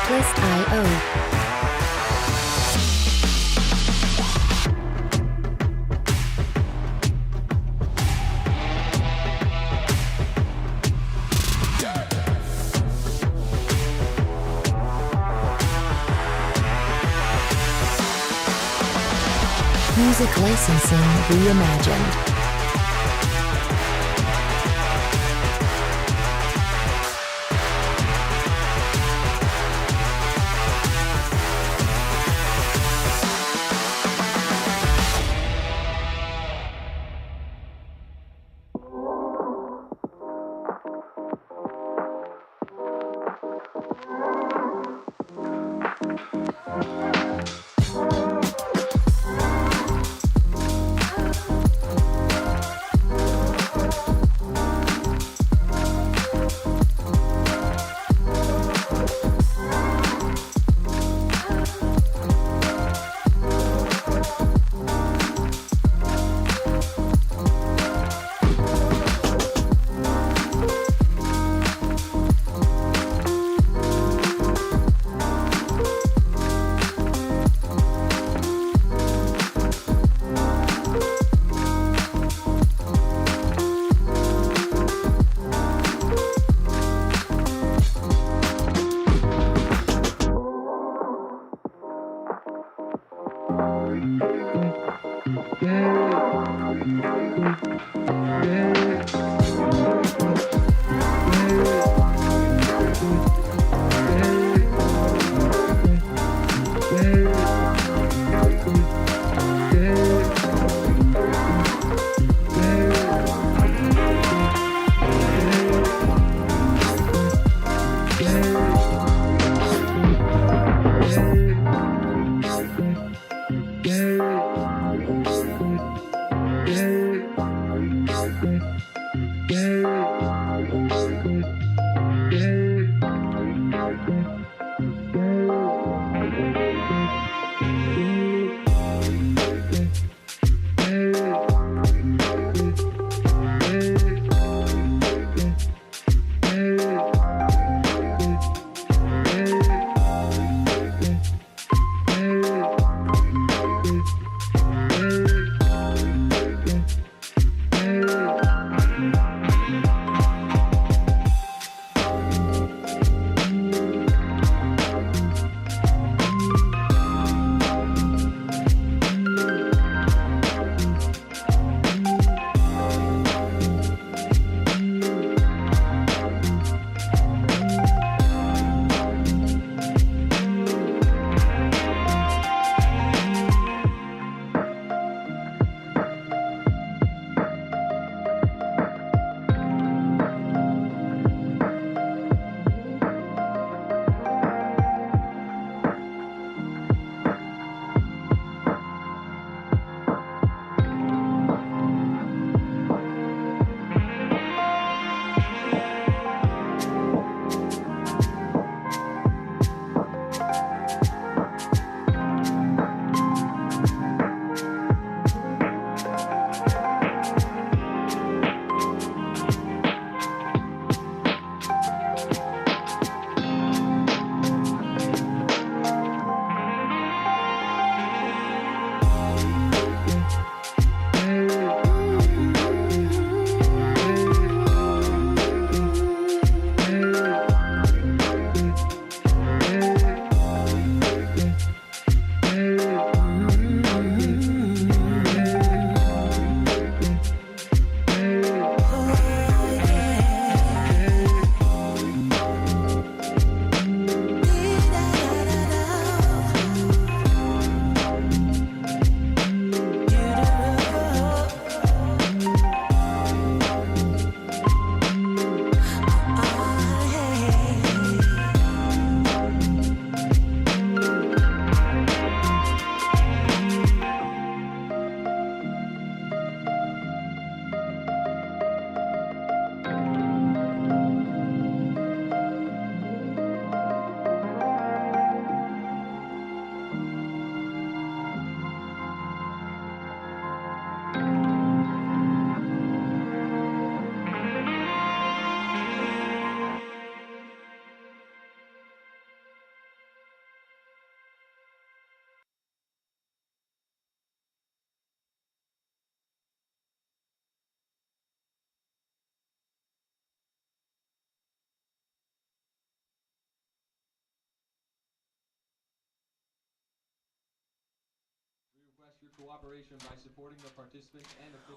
Checklist.io. Music licensing reimagined.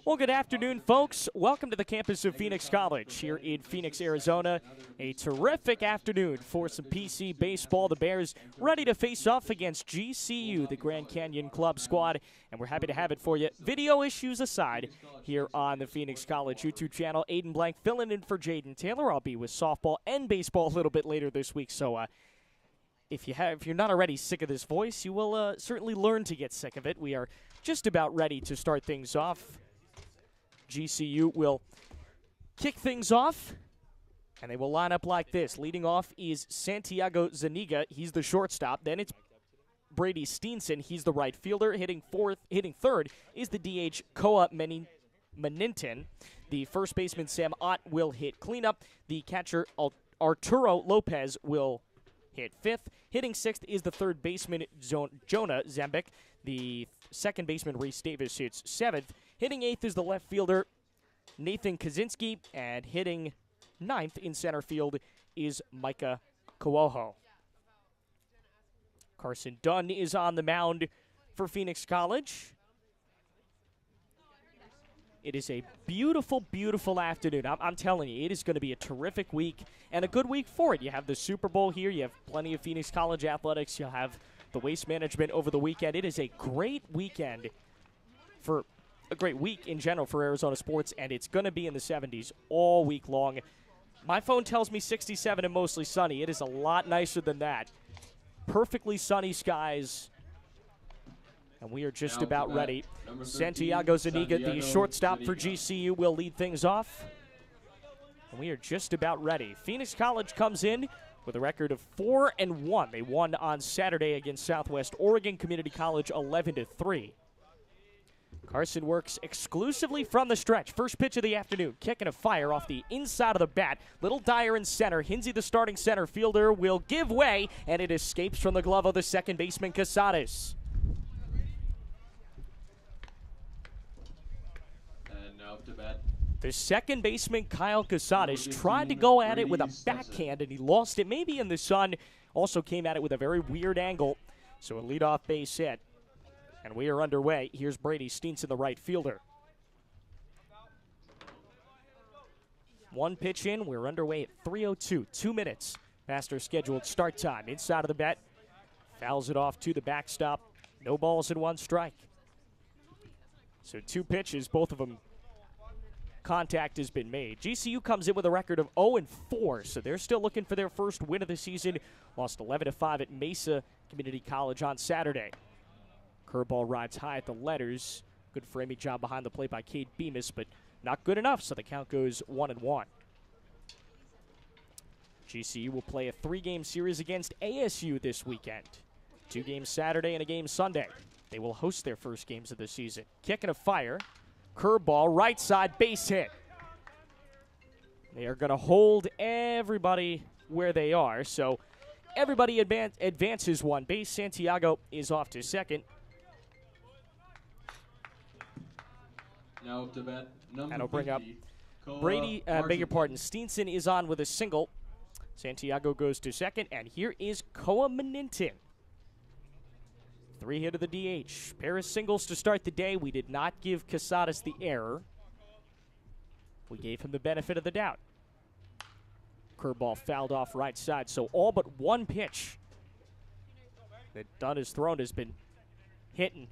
Well, good afternoon, folks. Welcome to the campus of Phoenix College here in Phoenix, Arizona. A terrific afternoon for some PC baseball. The Bears ready to face off against GCU, the Grand Canyon Club squad, and we're happy to have it for you. Video issues aside, here on the Phoenix College YouTube channel, Aiden Blanc filling in for Jaden Taylor. I'll be with softball and baseball a little bit later this week, so if you're not already sick of this voice, you will certainly learn to get sick of it. We are just about ready to start things off. GCU will kick things off, and they will line up like this. Leading off is Santiago Zuniga. He's the shortstop. Then it's Brady Steenson. He's the right fielder. Hitting third is the DH Koa Meninton. The first baseman Sam Ott will hit cleanup. The catcher Arturo Lopez will hit fifth. Hitting sixth is the third baseman Jonah Zambik. The second baseman Reese Davis hits seventh. Hitting eighth is the left fielder Nathan Kaczynski, and hitting ninth in center field is Micah Kawoho. Carson Dunn is on the mound for Phoenix College. It is a beautiful, beautiful afternoon. I'm telling you, it is going to be a terrific week and a good week for it. You have the Super Bowl here. You have plenty of Phoenix College athletics. You'll have the Waste Management over the weekend. It is a great weekend for a great week in general for Arizona sports, and it's going to be in the 70s all week long. My phone tells me 67 and mostly sunny. It is a lot nicer than that. Perfectly sunny skies, and we are just about ready. Santiago Zuniga, the shortstop for GCU, will lead things off, and we are just about ready. Phoenix College comes in with a record of 4-1. They won on Saturday against Southwest Oregon Community College 11-3. Carson works exclusively from the stretch. First pitch of the afternoon, kicking a fire off the inside of the bat. Little Dyer in center. Hinsey, the starting center fielder, will give way, and it escapes from the glove of the second baseman, Casares. And now up to bat. The second baseman, Kyle Casares, tried to go at it with a backhand, and he lost it. Maybe in the sun. Also came at it with a very weird angle. So a leadoff base hit. And we are underway. Here's Brady Steenson, the right fielder. One pitch in. We're underway at 3:02. 2 minutes past our scheduled start time. Inside of the bat. Fouls it off to the backstop. No balls and one strike. So 2 pitches, both of them contact has been made. GCU comes in with a record of 0-4, so they're still looking for their first win of the season. Lost 11-5 at Mesa Community College on Saturday. Curveball rides high at the letters. Good framing job behind the plate by Cade Bemis, but not good enough, so the count goes 1-1. GCU will play a 3-game series against ASU this weekend. 2 games Saturday and a game Sunday. They will host their first games of the season. Kicking a fire. Curveball, right side, base hit. They are going to hold everybody where they are, so everybody advances one base. Santiago is off to second. Now up to bat, number That'll bring up 50, Brady, beg your pardon, Steenson is on with a single. Santiago goes to second, and here is Koa Meninton. 3 hit of the DH. Pair of singles to start the day. We did not give Casares the error. We gave him the benefit of the doubt. Curveball fouled off right side, so all but one pitch that Dunn has thrown has been hitting.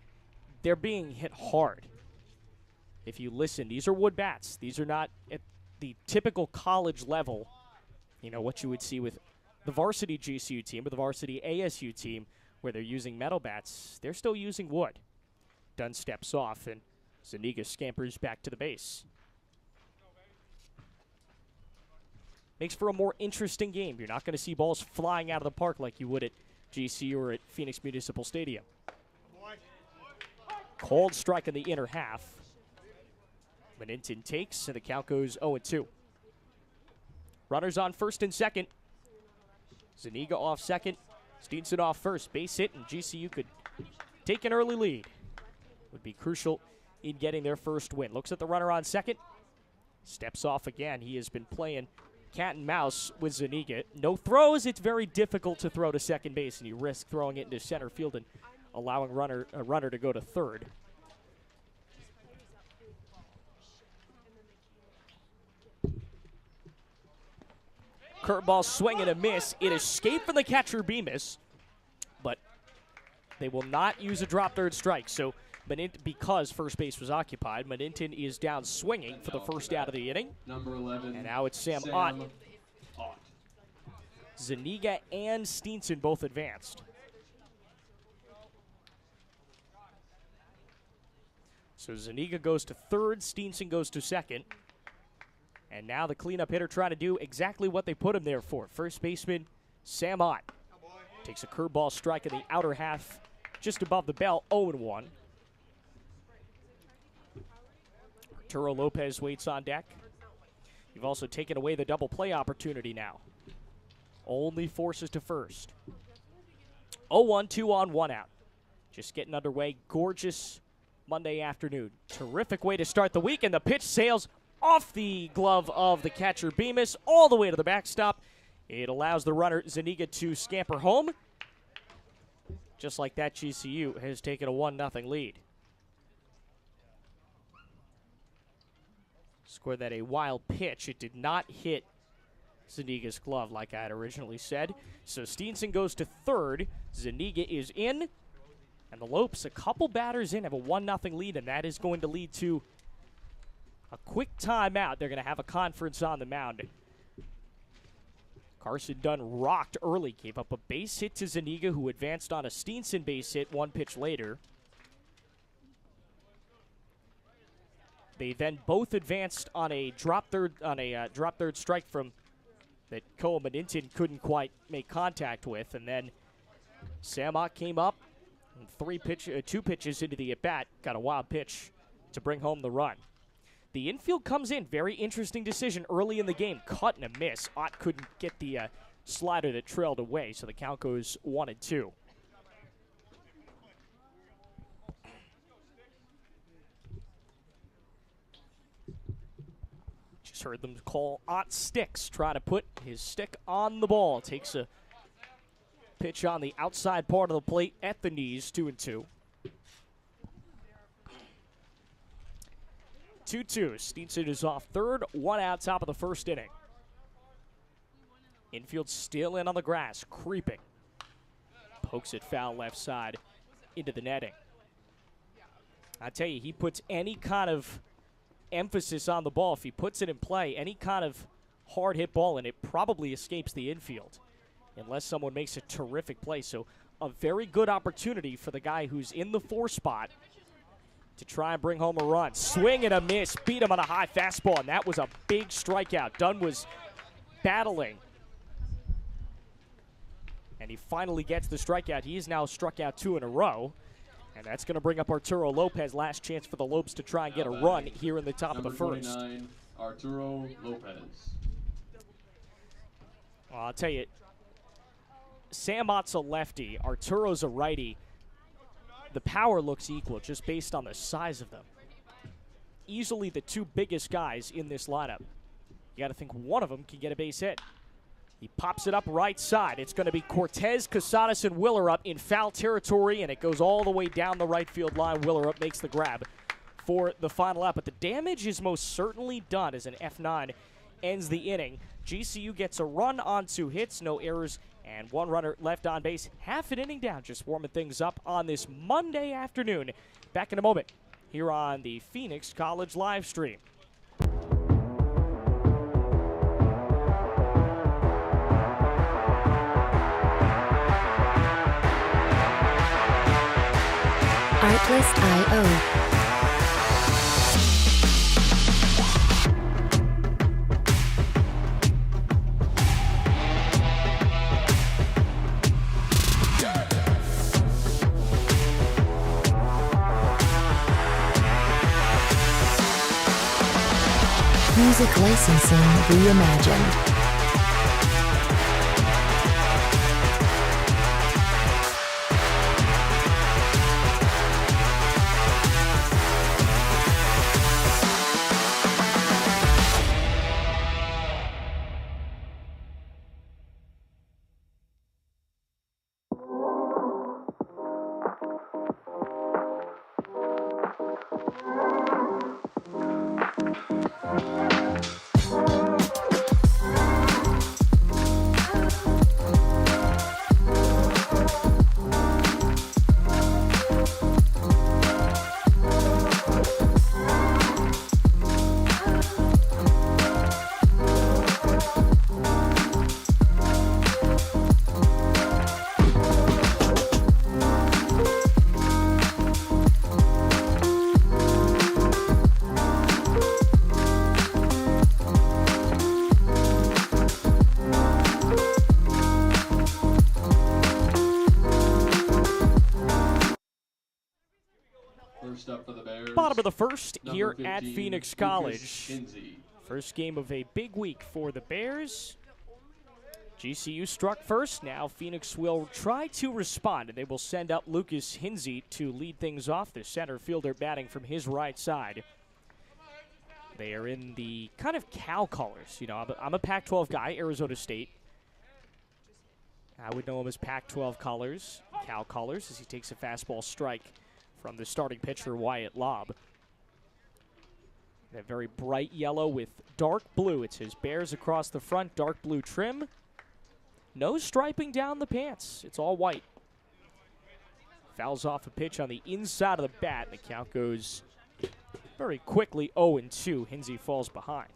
They're being hit hard. If you listen, these are wood bats. These are not at the typical college level, you know, what you would see with the varsity GCU team or the varsity ASU team where they're using metal bats. They're still using wood. Dunn steps off, and Zuniga scampers back to the base. Makes for a more interesting game. You're not going to see balls flying out of the park like you would at GCU or at Phoenix Municipal Stadium. Cold strike in the inner half. Meninton takes, and the count goes 0-2. Runners on first and second. Zuniga off second. Steenson off first. Base hit, and GCU could take an early lead. Would be crucial in getting their first win. Looks at the runner on second. Steps off again. He has been playing cat and mouse with Zuniga. No throws. It's very difficult to throw to second base, and you risk throwing it into center field and allowing a runner to go to third. Curveball swing and a miss. It escaped from the catcher Bemis, but they will not use a drop third strike. So because first base was occupied, Meninton is down swinging for the first out of the inning. Number 11. And now it's Sam Ott. Zuniga and Steenson both advanced. So Zuniga goes to third, Steenson goes to second. And now the cleanup hitter trying to do exactly what they put him there for. First baseman Sam Ott takes a curveball strike in the outer half just above the bell, 0-1. Arturo Lopez waits on deck. You've also taken away the double play opportunity now. Only forces to first. 0-1, 2 on, 1 out. Just getting underway. Gorgeous Monday afternoon. Terrific way to start the week, and the pitch sails off the glove of the catcher Bemis all the way to the backstop. It allows the runner Zuniga to scamper home. Just like that, GCU has taken a 1-0 lead. Scored that a wild pitch. It did not hit Zuniga's glove like I had originally said. So Steenson goes to third. Zuniga is in. And the Lopes, a couple batters in, have a 1-0 lead, and that is going to lead to a quick timeout. They're going to have a conference on the mound. Carson Dunn rocked early, gave up a base hit to Zuniga, who advanced on a Steenson base hit 1 pitch later. They then both advanced on a drop third strike from that Koa Meninton couldn't quite make contact with, and then Sam Ott came up and 2 pitches into the at-bat, got a wild pitch to bring home the run. The infield comes in, very interesting decision early in the game, cut and a miss. Ott couldn't get the slider that trailed away, so the count goes 1-2. Just heard them call Ott sticks, trying to put his stick on the ball. Takes a pitch on the outside part of the plate at the knees, 2-2. 2-2. Steenson is off third, 1 out, top of the first inning. Infield still in on the grass, creeping. Pokes it foul left side into the netting. I tell you, he puts any kind of emphasis on the ball. If he puts it in play, any kind of hard hit ball, and it probably escapes the infield unless someone makes a terrific play. So a very good opportunity for the guy who's in the 4 spot to try and bring home a run. Swing and a miss, beat him on a high fastball, and that was a big strikeout. Dunn was battling, and he finally gets the strikeout. He has now struck out 2 in a row. And that's going to bring up Arturo Lopez. Last chance for the Lopes to try and get a run here in the top of the first. Number 29, Arturo Lopez. Well, I'll tell you, Sam Ott's a lefty. Arturo's a righty. The power looks equal just based on the size of them. Easily the 2 biggest guys in this lineup. You got to think one of them can get a base hit. He pops it up right side. It's going to be Cortez, Casadas, and Willerup in foul territory, and it goes all the way down the right field line. Willerup makes the grab for the final out, but the damage is most certainly done as an F9 ends the inning. GCU gets a run on 2 hits, no errors, and 1 runner left on base. Half an inning down, just warming things up on this Monday afternoon. Back in a moment here on the Phoenix College live stream. Artlist.io. Music licensing reimagined. Shortstop for the Bears. Bottom of the first Number here 15, at Phoenix Lucas College. Hinsey. First game of a big week for the Bears. GCU struck first. Now Phoenix will try to respond, and they will send up Lucas Hinsey to lead things off. The center fielder batting from his right side. They are in the kind of Cal colors. You know, I'm a Pac-12 guy, Arizona State. I would know him as Pac-12 colors, Cal colors, as he takes a fastball strike from the starting pitcher, Wyatt Lobb. That very bright yellow with dark blue. It says Bears across the front, dark blue trim. No striping down the pants. It's all white. Fouls off a pitch on the inside of the bat, and the count goes very quickly 0-2. Hinsey falls behind.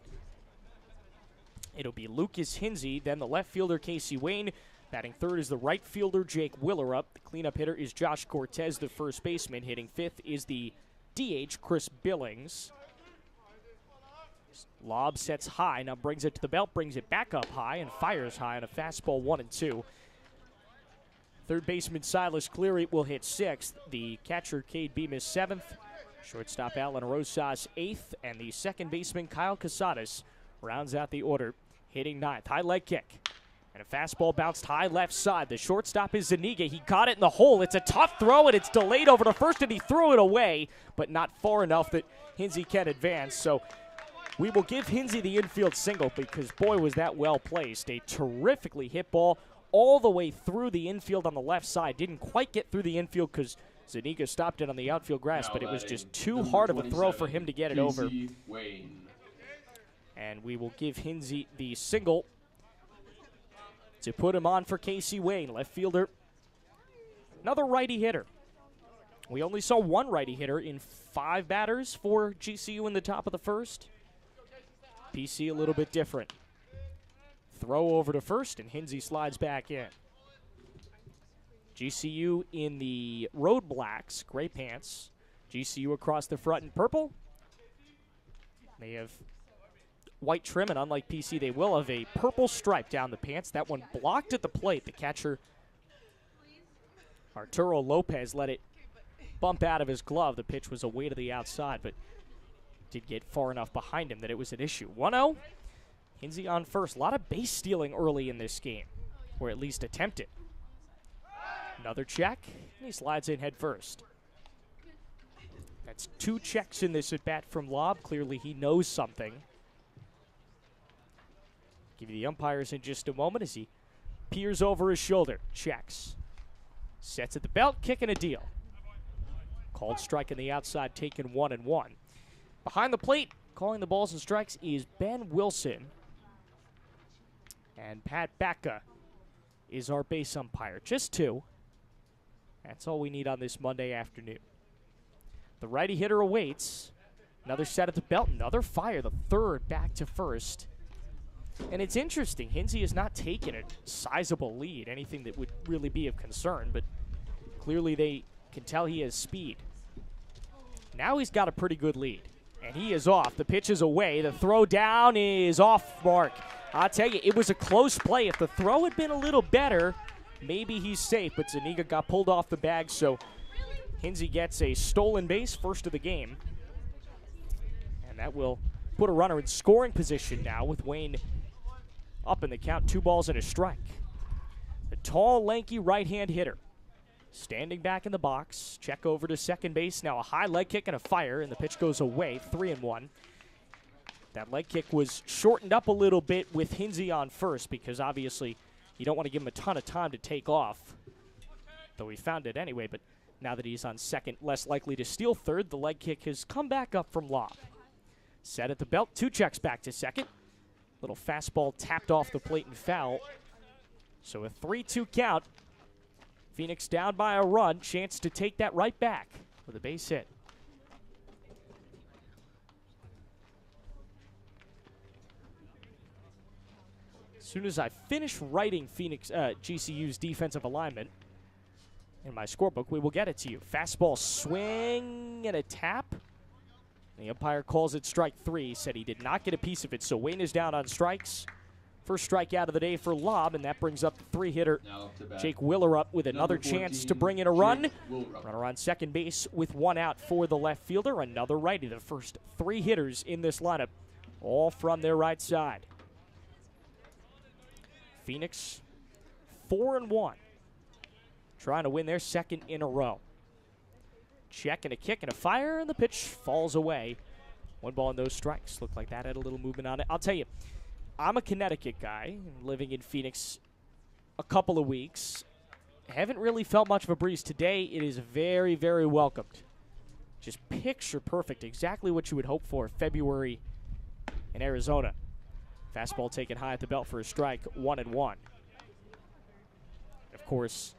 It'll be Lucas Hinsey, then the left fielder, Casey Wayne. Batting third is the right fielder, Jake Willerup. The cleanup hitter is Josh Cortez, the first baseman. Hitting fifth is the DH, Chris Billings. Lob sets high, now brings it to the belt, brings it back up high, and fires high on a fastball 1-2. Third baseman Silas Cleary will hit sixth. The catcher, Cade Bemis, seventh. Shortstop Alan Rosas, eighth. And the second baseman, Kyle Casadas, rounds out the order, hitting ninth. High leg kick. And a fastball bounced high left side. The shortstop is Zuniga. He got it in the hole. It's a tough throw, and it's delayed over to first, and he threw it away, but not far enough that Hinsey can advance. So we will give Hinsey the infield single because, boy, was that well placed. A terrifically hit ball all the way through the infield on the left side. Didn't quite get through the infield because Zuniga stopped it on the outfield grass, but it was just too hard of a throw for him to get it over. Wayne. And we will give Hinsey the single to put him on for Casey Wayne, left fielder. Another righty hitter. We only saw one righty hitter in 5 batters for GCU in the top of the first. PC a little bit different. Throw over to first, and Hinsey slides back in. GCU in the road blacks, gray pants. GCU across the front in purple. They have white trim, and unlike PC, they will have a purple stripe down the pants. That one blocked at the plate. The catcher, Arturo Lopez, let it bump out of his glove. The pitch was away to the outside, but did get far enough behind him that it was an issue. 1-0. Hinsey on first. A lot of base stealing early in this game, or at least attempted. Another check, and he slides in head first. That's 2 checks in this at-bat from Lobb. Clearly he knows something. Give you the umpires in just a moment as he peers over his shoulder. Checks. Sets at the belt, kicking a deal. Called strike on the outside, taken 1-1. Behind the plate, calling the balls and strikes is Ben Wilson. And Pat Bacca is our base umpire. Just 2. That's all we need on this Monday afternoon. The righty hitter awaits. Another set at the belt, another fire. The third back to first. And it's interesting, Hinsey has not taken a sizable lead, anything that would really be of concern, but clearly they can tell he has speed. Now he's got a pretty good lead, and he is off. The pitch is away. The throw down is off mark. I'll tell you, it was a close play. If the throw had been a little better, maybe he's safe, but Zuniga got pulled off the bag, so Hinsey gets a stolen base, first of the game. And that will put a runner in scoring position now with Wayne up in the count, 2 balls and a strike. The tall, lanky right-hand hitter standing back in the box. Check over to second base. Now a high leg kick and a fire, and the pitch goes away, 3-1. That leg kick was shortened up a little bit with Hinsey on first because obviously you don't want to give him a ton of time to take off, though he found it anyway. But now that he's on second, less likely to steal third, the leg kick has come back up from Lobb. Set at the belt, 2 checks back to second. Little fastball tapped off the plate and foul. So a 3-2 count. Phoenix down by a run. Chance to take that right back with a base hit. As soon as I finish writing GCU's defensive alignment in my scorebook, we will get it to you. Fastball swing and a tap. The umpire calls it strike 3. Said he did not get a piece of it, so Wayne is down on strikes. First strikeout of the day for Lob, and that brings up the 3-hitter Now up to bat. Jake Willerup with another chance to bring in a run. Runner on second base with 1 out for the left fielder. Another righty. The first 3 hitters in this lineup, all from their right side. Phoenix 4-1. Trying to win their second in a row. Check and a kick and a fire, and the pitch falls away. 1 ball and no strikes. Looked like that had a little movement on it. I'll tell you, I'm a Connecticut guy, living in Phoenix a couple of weeks. Haven't really felt much of a breeze. Today, it is very, very welcomed. Just picture perfect. Exactly what you would hope for February in Arizona. Fastball taken high at the belt for a strike, 1-1. Of course,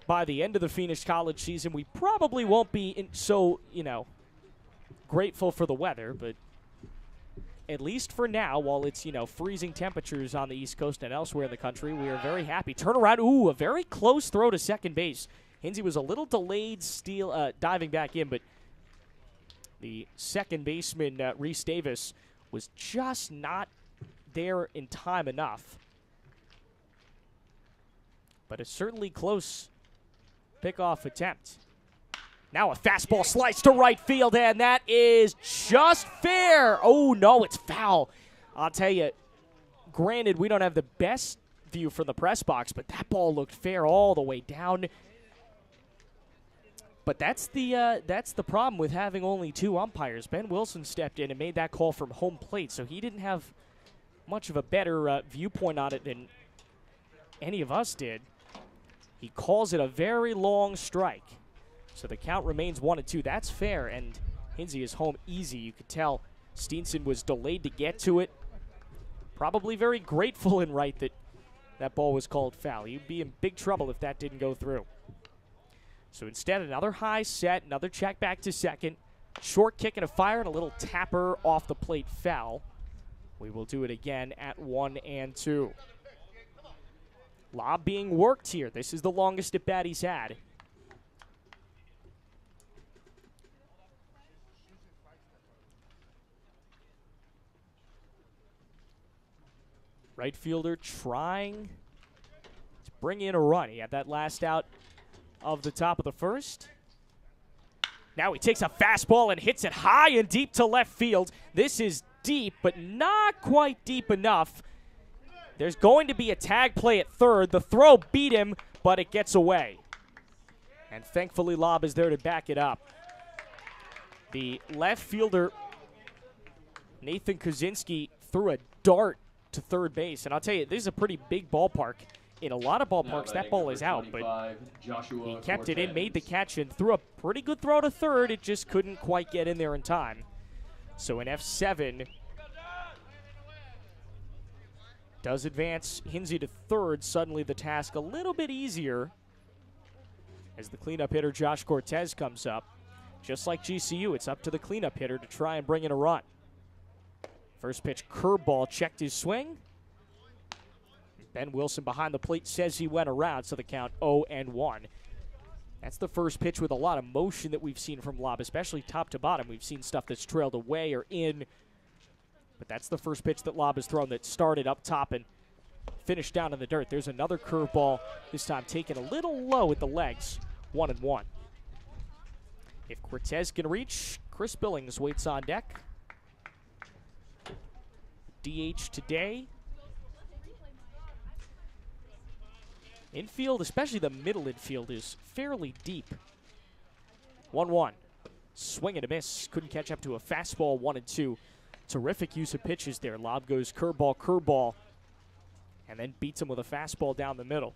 by the end of the Phoenix College season, we probably won't be so, grateful for the weather, but at least for now, while it's, freezing temperatures on the East Coast and elsewhere in the country, we are very happy. Turnaround, a very close throw to second base. Hinsey was a little delayed diving back in, but the second baseman, Reese Davis, was just not there in time enough. But it's certainly close pickoff attempt. Now a fastball slice to right field, and that is just fair. Oh, no, it's foul. I'll tell you, granted, we don't have the best view from the press box, but that ball looked fair all the way down. But that's the problem with having only 2 umpires. Ben Wilson stepped in and made that call from home plate, so he didn't have much of a better viewpoint on it than any of us did. He calls it a very long strike. So the count remains 1-2. That's fair, and Hinsey is home easy. You could tell Steenson was delayed to get to it. Probably very grateful in right that that ball was called foul. He'd be in big trouble if that didn't go through. So instead, another high set, another check back to second. Short kick and a fire, and a little tapper off the plate foul. We will do it again at 1-2. Lob being worked here. This is the longest at bat he's had. Right fielder trying to bring in a run. He had that last out of the top of the first. Now he takes a fastball and hits it high and deep to left field. This is deep, but not quite deep enough. There's going to be a tag play at third. The throw beat him, but it gets away. And thankfully, Lob is there to back it up. The left fielder, Nathan Kaczynski, threw a dart to third base. And I'll tell you, this is a pretty big ballpark. In a lot of ballparks, that ball is out, but he kept it in, made the catch, and threw a pretty good throw to third. It just couldn't quite get in there in time. So an F7 does advance Hinsey to third. Suddenly the task a little bit easier as the cleanup hitter Josh Cortez comes up. Just like GCU, it's up to the cleanup hitter to try and bring in a run. First pitch curveball checked his swing. Ben Wilson behind the plate says he went around, so the count 0-1. That's the first pitch with a lot of motion that we've seen from Lob, especially top to bottom. We've seen stuff that's trailed away or in, but that's the first pitch that Lob has thrown that started up top and finished down in the dirt. There's another curveball, this time taken a little low at the legs, 1-1. If Cortez can reach, Chris Billings waits on deck. DH today. Infield, especially the middle infield, is fairly deep. 1-1. Swing and a miss. Couldn't catch up to a fastball, 1-2. Terrific use of pitches there. Lob goes curveball, and then beats him with a fastball down the middle.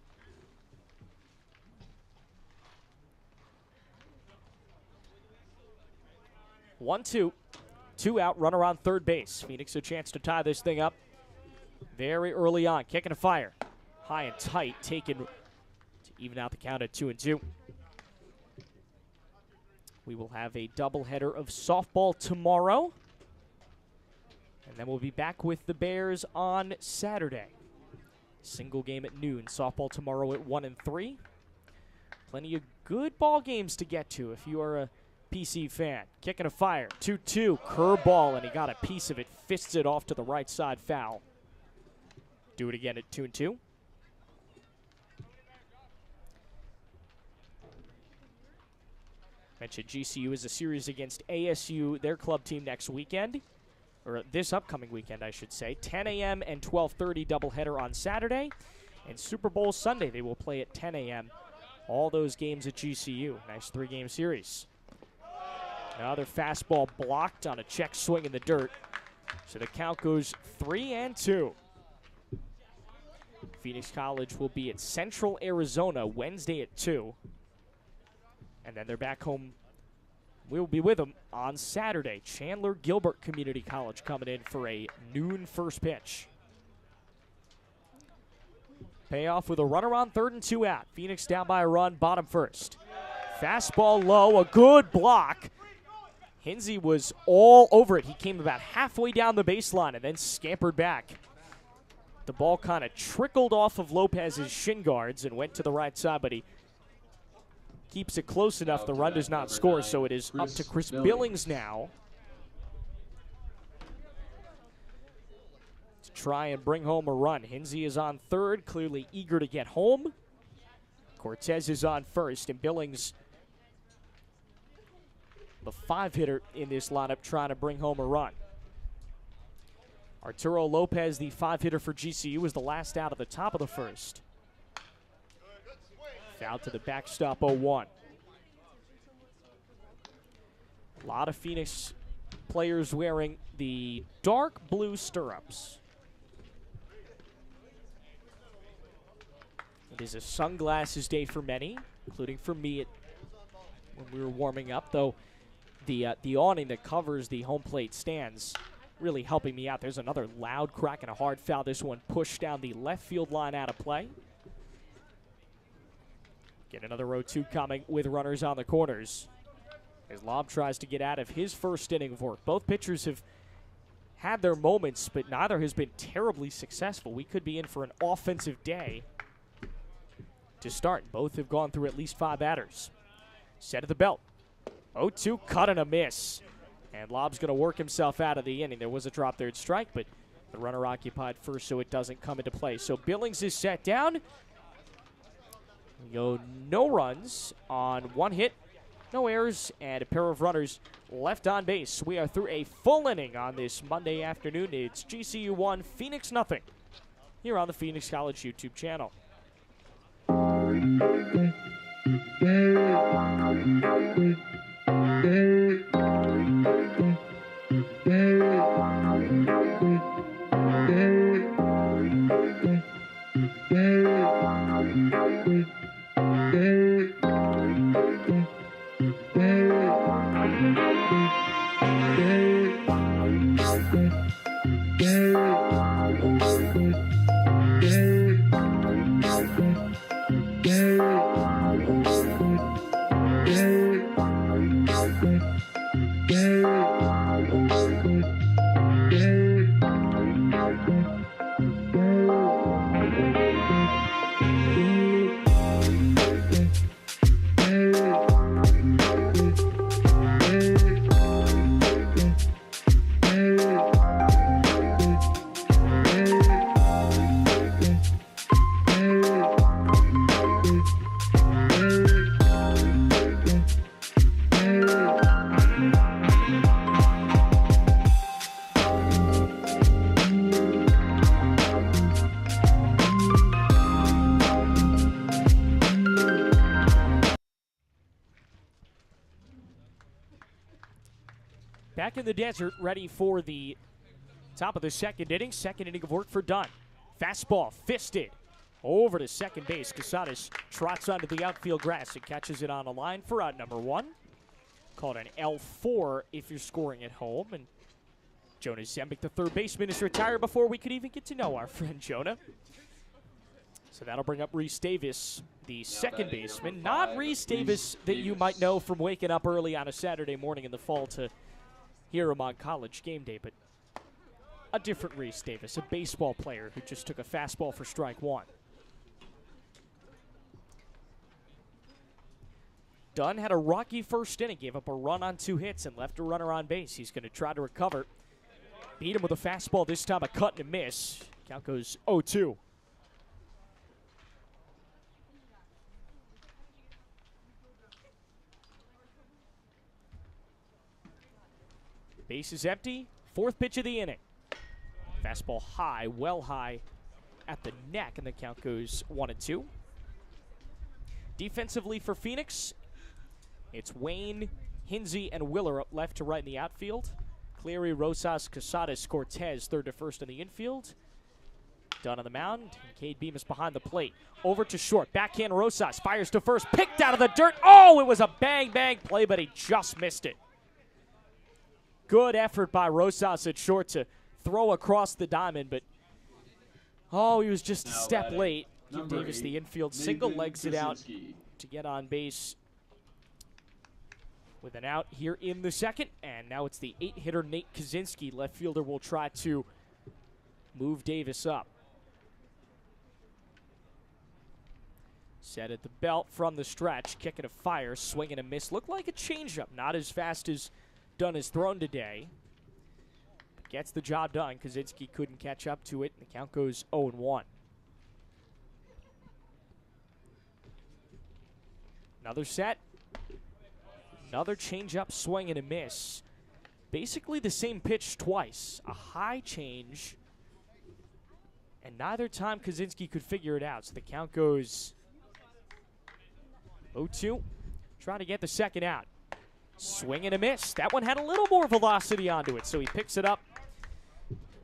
One, two. 2 out, runner on third base. Phoenix a chance to tie this thing up very early on. Kick and a fire. High and tight, taken to even out the count at 2-2. We will have a doubleheader of softball tomorrow. And then we'll be back with the Bears on Saturday. Single game at noon. Softball tomorrow at 1 and 3. Plenty of good ball games to get to if you are a PC fan. Kick and a fire. 2-2. Curveball, and he got a piece of it. Fists it off to the right side, foul. Do it again at 2-2. Mentioned GCU is a series against ASU, their club team, next weekend. Or this upcoming weekend, I should say. 10 a.m. and 12:30 doubleheader on Saturday. And Super Bowl Sunday, they will play at 10 a.m. All those games at GCU. Nice 3-game series. Another fastball blocked on a check swing in the dirt. So the count goes 3-2. Phoenix College will be at Central Arizona Wednesday at 2. And then they're back home. We'll be with them on Saturday. Chandler Gilbert Community College coming in for a noon first pitch. Payoff with a runner on 3rd and 2 out. Phoenix down by a run, bottom first. Fastball low, a good block. Hinsey was all over it. He came about halfway down the baseline and then scampered back. The ball kind of trickled off of Lopez's shin guards and went to the right side, but he keeps it close enough. The run does not score, so it is up to Chris Billings now to try and bring home a run. Hinsey is on 3rd, clearly eager to get home. Cortez is on 1st, and Billings, the 5-hitter in this lineup, trying to bring home a run. Arturo Lopez, the 5-hitter for GCU, was the last out of the top of the 1st. Foul to the backstop, 0-1. A lot of Phoenix players wearing the dark blue stirrups. It is a sunglasses day for many, including for me when we were warming up, though the awning that covers the home plate stands really helping me out. There's another loud crack and a hard foul. This one pushed down the left field line out of play. Get another 0-2 coming with runners on the corners. As Lob tries to get out of his first inning of work. Both pitchers have had their moments, but neither has been terribly successful. We could be in for an offensive day to start. Both have gone through at least 5 batters. Set at the belt. 0-2, cut and a miss. And Lob's going to work himself out of the inning. There was a drop third strike, but the runner occupied first, so it doesn't come into play. So Billings is set down. We go no runs on 1 hit, no errors, and a pair of runners left on base. We are through a full inning on this Monday afternoon. It's GCU 1, Phoenix nothing, here on the Phoenix College YouTube channel. Back in the desert, ready for the top of the second inning. Second inning of work for Dunn. Fastball, fisted, over to second base. Casares trots onto the outfield grass and catches it on a line for out number 1. Called an L4 if you're scoring at home. And Jonah Zembic, the third baseman, is retired before we could even get to know our friend Jonah. So that'll bring up Reese Davis, the second baseman. Not Reese Davis that you might know from waking up early on a Saturday morning in the fall to hear him on College game day, but a different Reese Davis, a baseball player who just took a fastball for strike 1. Dunn had a rocky first inning, gave up a run on 2 hits and left a runner on base. He's going to try to recover. Beat him with a fastball, this time a cut and a miss. Count goes 0-2. Base is empty. Fourth pitch of the inning. Fastball high, well high at the neck, and the count goes 1-2. Defensively for Phoenix, it's Wayne, Hinsey, and Willer up left to right in the outfield. Cleary, Rosas, Casadas, Cortez, third to first in the infield. Dunn on the mound. Cade Bemis behind the plate. Over to short. Backhand Rosas fires to first. Picked out of the dirt. Oh, it was a bang play, but he just missed it. Good effort by Rosas at short to throw across the diamond, but oh, he was just a step late. Give Davis the infield single, legs it out to get on base with an out here in the second. And now it's the 8-hitter Nate Kaczynski. Left fielder will try to move Davis up. Set at the belt from the stretch. Kick and a fire. Swing and a miss. Looked like a changeup. Not as fast as Dunn has thrown today. Gets the job done. Kaczynski couldn't catch up to it. The count goes 0-1. Another set. Another changeup, swing and a miss. Basically the same pitch twice. A high change. And neither time Kaczynski could figure it out. So the count goes 0-2. Trying to get the second out. Swing and a miss. That one had a little more velocity onto it, so he picks it up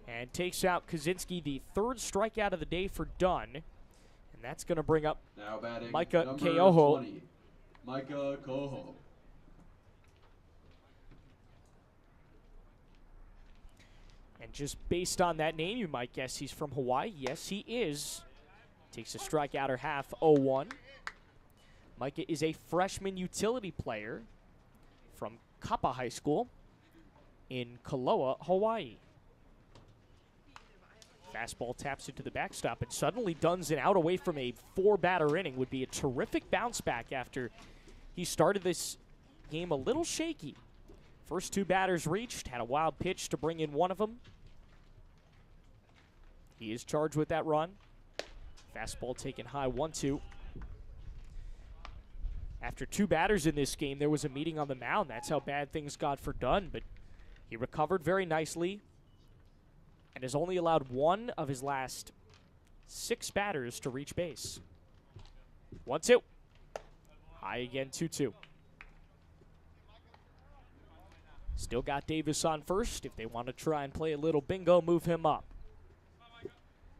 and takes out Kaczynski, the third strikeout of the day for Dunn. And that's going to bring up Micah Keoho. Micah Keoho. And just based on that name, you might guess he's from Hawaii. Yes, he is. Takes a strikeout or half, 0-1. Micah is a freshman utility player from Kappa High School in Kaloa, Hawaii. Fastball taps into the backstop, and suddenly Dunn's an out away from a 4-batter inning. Would be a terrific bounce back after he started this game a little shaky. First 2 batters reached, had a wild pitch to bring in one of them. He is charged with that run. Fastball taken high, 1-2. After 2 batters in this game, there was a meeting on the mound. That's how bad things got for Dunn, but he recovered very nicely and has only allowed 1 of his last 6 batters to reach base. 1-2. High again, 2-2. Still got Davis on first. If they want to try and play a little bingo, move him up.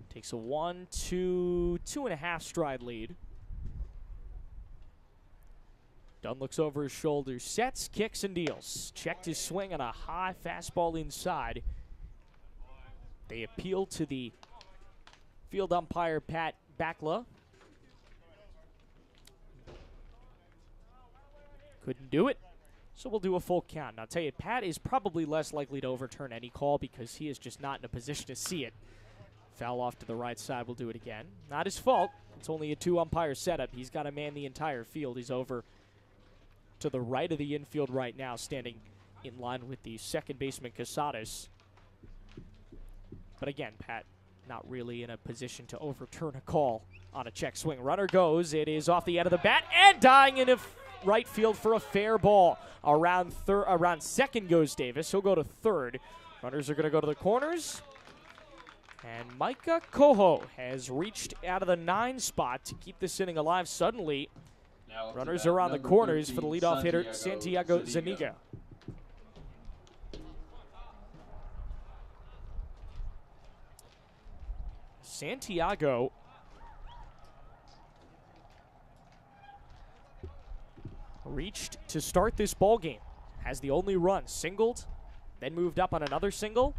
Takes a 1-2, 2.5 stride lead. Dunn looks over his shoulder, sets, kicks, and deals. Checked his swing on a high fastball inside. They appeal to the field umpire, Pat Bakla. Couldn't do it, so we'll do a full count. And I'll tell you, Pat is probably less likely to overturn any call because he is just not in a position to see it. Foul off to the right side. We'll do it again. Not his fault. It's only a 2-umpire setup. He's got to man the entire field. He's over to the right of the infield right now, standing in line with the second baseman, Casadas. But again, Pat not really in a position to overturn a call on a check swing. Runner goes. It is off the end of the bat and dying in right field for a fair ball. Around second goes Davis. He'll go to third. Runners are going to go to the corners. And Micah Keoho has reached out of the 9 spot to keep this inning alive. Suddenly, runners are on the corners for the leadoff hitter, Santiago Zuniga. Santiago reached to start this ball game. Has the only run, singled, then moved up on another single.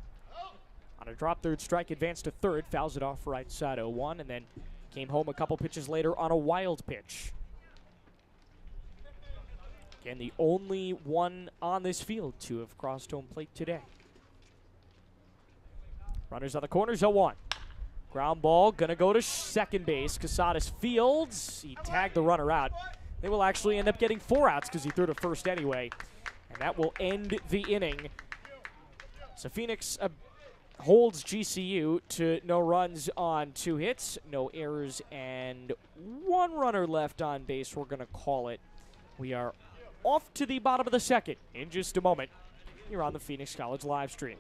On a drop third strike, advanced to third, fouls it off right side 0-1, and then came home a couple pitches later on a wild pitch. Again, the only one on this field to have crossed home plate today. Runners on the corners, 0-1. Ground ball, gonna go to second base. Casadas fields. He tagged the runner out. They will actually end up getting 4 outs because he threw to first anyway. And that will end the inning. So Phoenix holds GCU to no runs on 2 hits, no errors, and 1 runner left on base, we're going to call it. We are off to the bottom of the second in just a moment. You're on the Phoenix College live stream.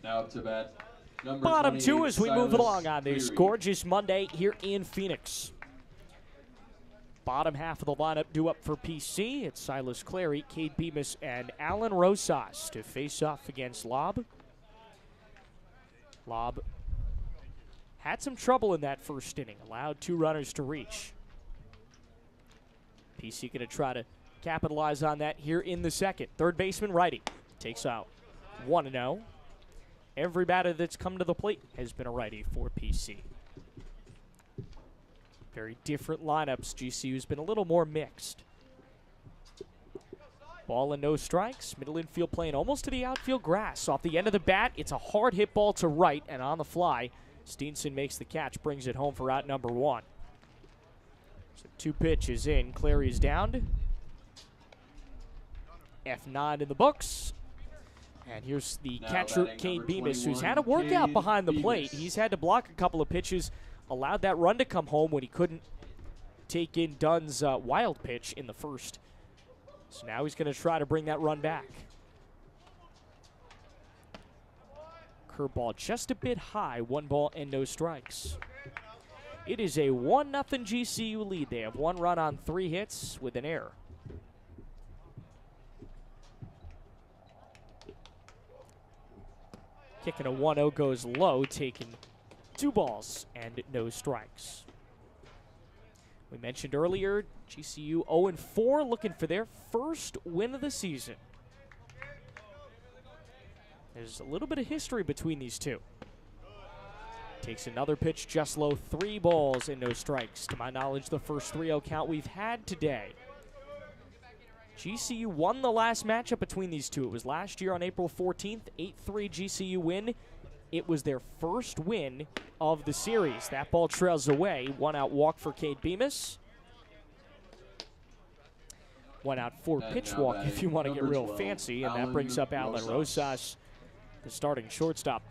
Now up to bat. Number Bottom 2 28, as we move Silas along on this Cleary. gorgeous Monday here in Phoenix. Bottom half of the lineup due up for PC. It's Silas Clary, Cade Bemis, and Alan Rosas to face off against Lob. Lob had some trouble in that first inning, allowed 2 runners to reach. PC going to try to capitalize on that here in the second. Third baseman righty takes out 1-0. Every batter that's come to the plate has been a righty for PC. Very different lineups. GCU's been a little more mixed. Ball and no strikes. Middle infield playing almost to the outfield grass. Off the end of the bat, it's a hard hit ball to right, and on the fly, Steenson makes the catch, brings it home for out number 1. So 2 pitches in. Clary's downed. F9 in the books. And here's the Now catcher, batting Cade number Bemis, who's 21, had a workout Cade behind the plate. Bemis. He's had to block a couple of pitches, allowed that run to come home when he couldn't take in Dunn's wild pitch in the first. So now he's going to try to bring that run back. Curveball just a bit high, 1 ball and no strikes. It is a 1-0 GCU lead. They have 1 run on 3 hits with an error. Kicking a 1-0 goes low, taking 2 balls and no strikes. We mentioned earlier, GCU 0-4, looking for their first win of the season. There's a little bit of history between these two. Takes another pitch just low, 3 balls and no strikes. To my knowledge, the first 3-0 count we've had today. GCU won the last matchup between these two. It was last year on April 14th, 8-3 GCU win. It was their first win of the series. That ball trails away. 1 out walk for Cade Bemis. 1 out 4 pitch walk if you want to get real 12, fancy. And that Alan brings up Alan Rosas. Rosas, the starting shortstop.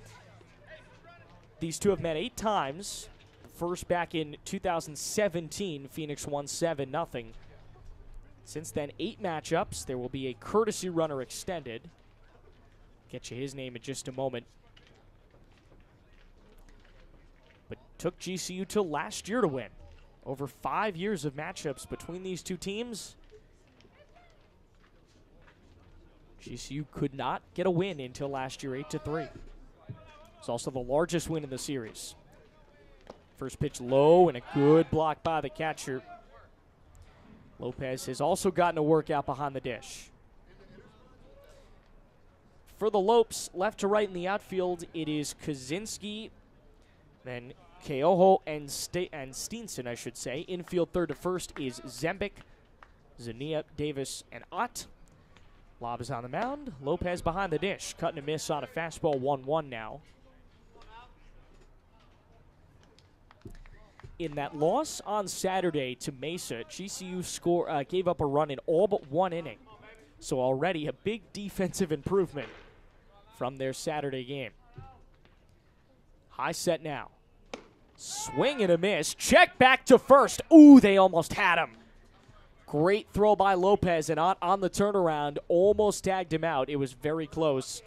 These two have met 8 times. First back in 2017, Phoenix won 7-0. Since then, 8 matchups. There will be a courtesy runner extended. Get you his name in just a moment. But took GCU till last year to win. Over 5 years of matchups between these two teams. GCU could not get a win until last year, 8-3. It's also the largest win in the series. First pitch low and a good block by the catcher. Lopez has also gotten a workout behind the dish. For the Lopes, left to right in the outfield, it is Kaczynski, then Keoho and Steenson, I should say. Infield third to first is Zembik, Zania, Davis, and Ott. Lob is on the mound. Lopez behind the dish. Cut and a miss on a fastball, 1-1 now. In that loss on Saturday to Mesa, GCU gave up a run in all but one inning. So already a big defensive improvement from their Saturday game. High set now. Swing and a miss. Check back to first. Ooh, they almost had him. Great throw by Lopez, and on the turnaround, almost tagged him out. It was very close.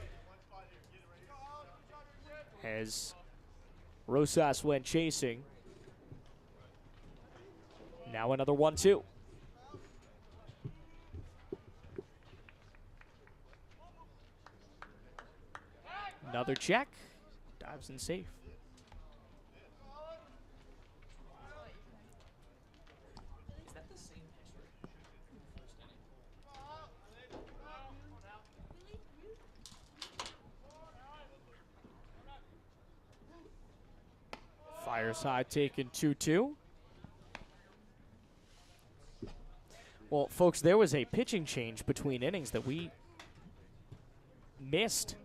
As Rosas went chasing. Now another 1-2. Another check. Dives in safe. Fires high, taken 2-2. Well, folks, there was a pitching change between innings that we missed,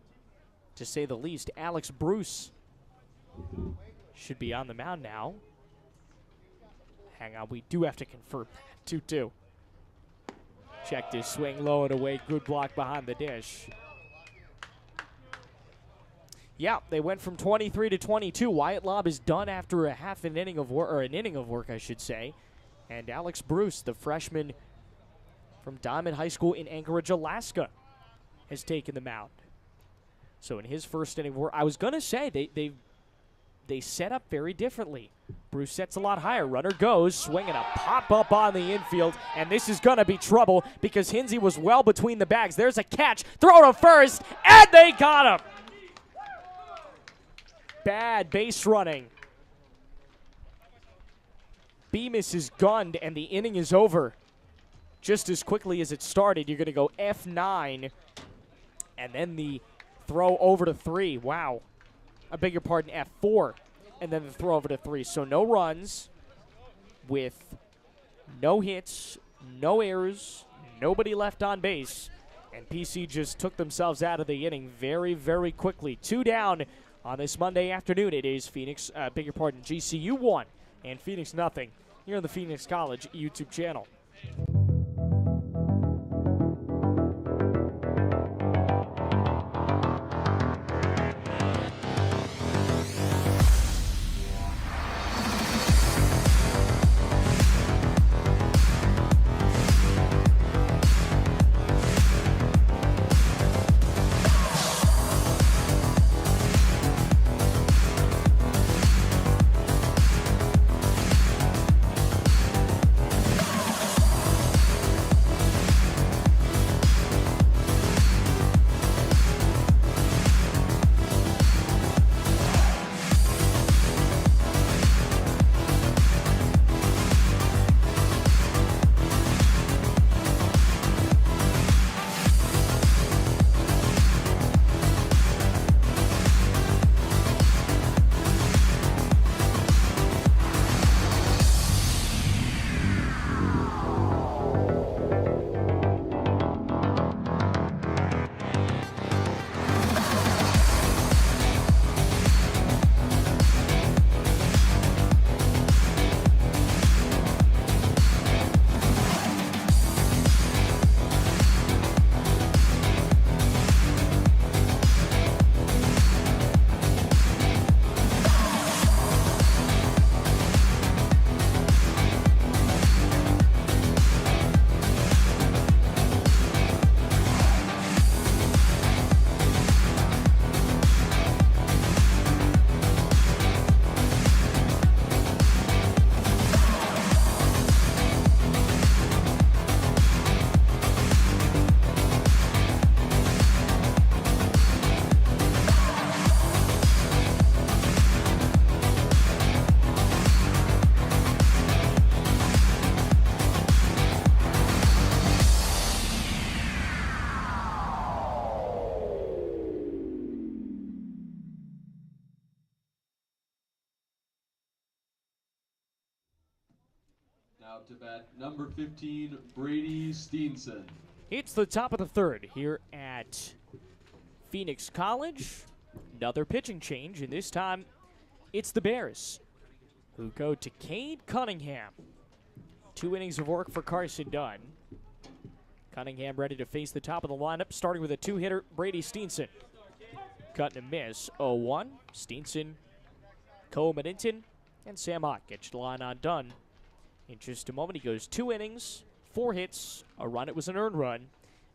to say the least. Alex Bruce should be on the mound now. Hang on, we do have to confirm that. 2-2. Checked his swing low and away. Good block behind the dish. Yeah, they went from 23 to 22. Wyatt Lobb is done after an inning of work, I should say. And Alex Bruce, the freshman from Diamond High School in Anchorage, Alaska, has taken the mound. So in his first inning of work, I was going to say they set up very differently. Bruce sets a lot higher. Runner goes, swinging a pop-up on the infield, and this is going to be trouble because Hinsey was well between the bags. There's a catch, throw to first, and they got him. Bad base running. Bemis is gunned, and the inning is over. Just as quickly as it started, you're going to go F9, and then the throw over to 3. Wow. I beg your pardon, F4, and then the throw over to 3. So no runs with no hits, no errors, nobody left on base, and PC just took themselves out of the inning very, very quickly. 2 down on this Monday afternoon. It is GCU 1 and Phoenix nothing here on the Phoenix College YouTube channel. Now to bat, number 15, Brady Steenson. It's the top of the third here at Phoenix College. Another pitching change, and this time it's the Bears who go to Cade Cunningham. 2 innings of work for Carson Dunn. Cunningham ready to face the top of the lineup, starting with a 2-hitter, Brady Steenson. Cut and a miss, 0-1. Steenson, Cole-Medinton, and Sam Ott get you the line on Dunn. In just a moment, he goes 2 innings, 4 hits, a run, it was an earned run,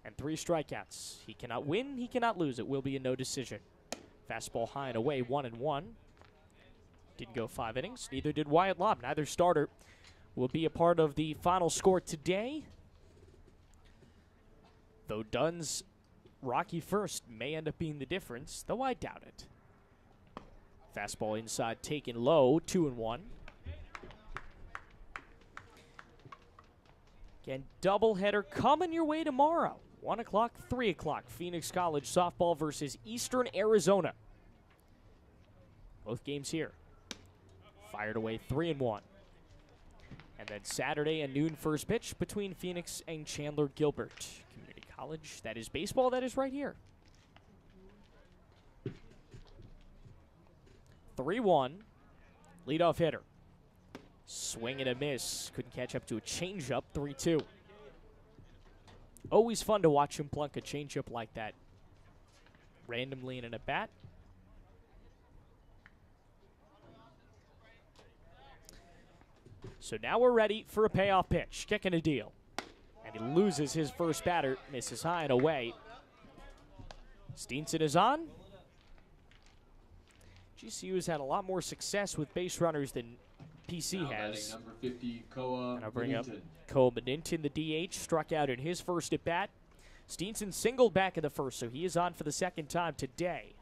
and 3 strikeouts. He cannot win, he cannot lose. It will be a no decision. Fastball high and away, 1-1. Didn't go 5 innings, neither did Wyatt Lobb. Neither starter will be a part of the final score today. Though Dunn's rocky first may end up being the difference, though I doubt it. Fastball inside taken low, 2-1. Again, doubleheader coming your way tomorrow. 1 o'clock, 3 o'clock. Phoenix College softball versus Eastern Arizona. Both games here. Fired away 3-1. And then Saturday, a noon first pitch between Phoenix and Chandler Gilbert Community College. That is baseball. That is right here. 3-1. Leadoff hitter. Swing and a miss. Couldn't catch up to a changeup. 3-2. Always fun to watch him plunk a changeup like that randomly in a bat. So now we're ready for a payoff pitch. Kicking a deal. And he loses his first batter. Misses high and away. Steenson is on. GCU has had a lot more success with base runners than PC Now has. batting number 50, Koa And I'll bring up Medinton. Cole-Medinton, the DH, struck out in his first at bat. Steenson singled back in the first, so he is on for the second time today.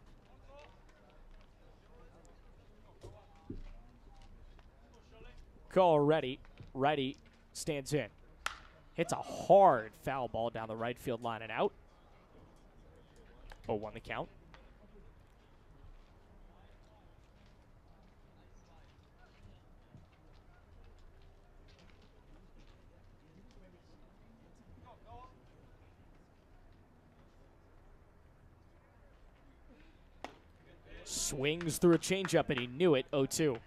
Call ready. Righty stands in. Hits a hard foul ball down the right field line and out. 0-1 the count. Swings through a changeup, and he knew it. 0-2.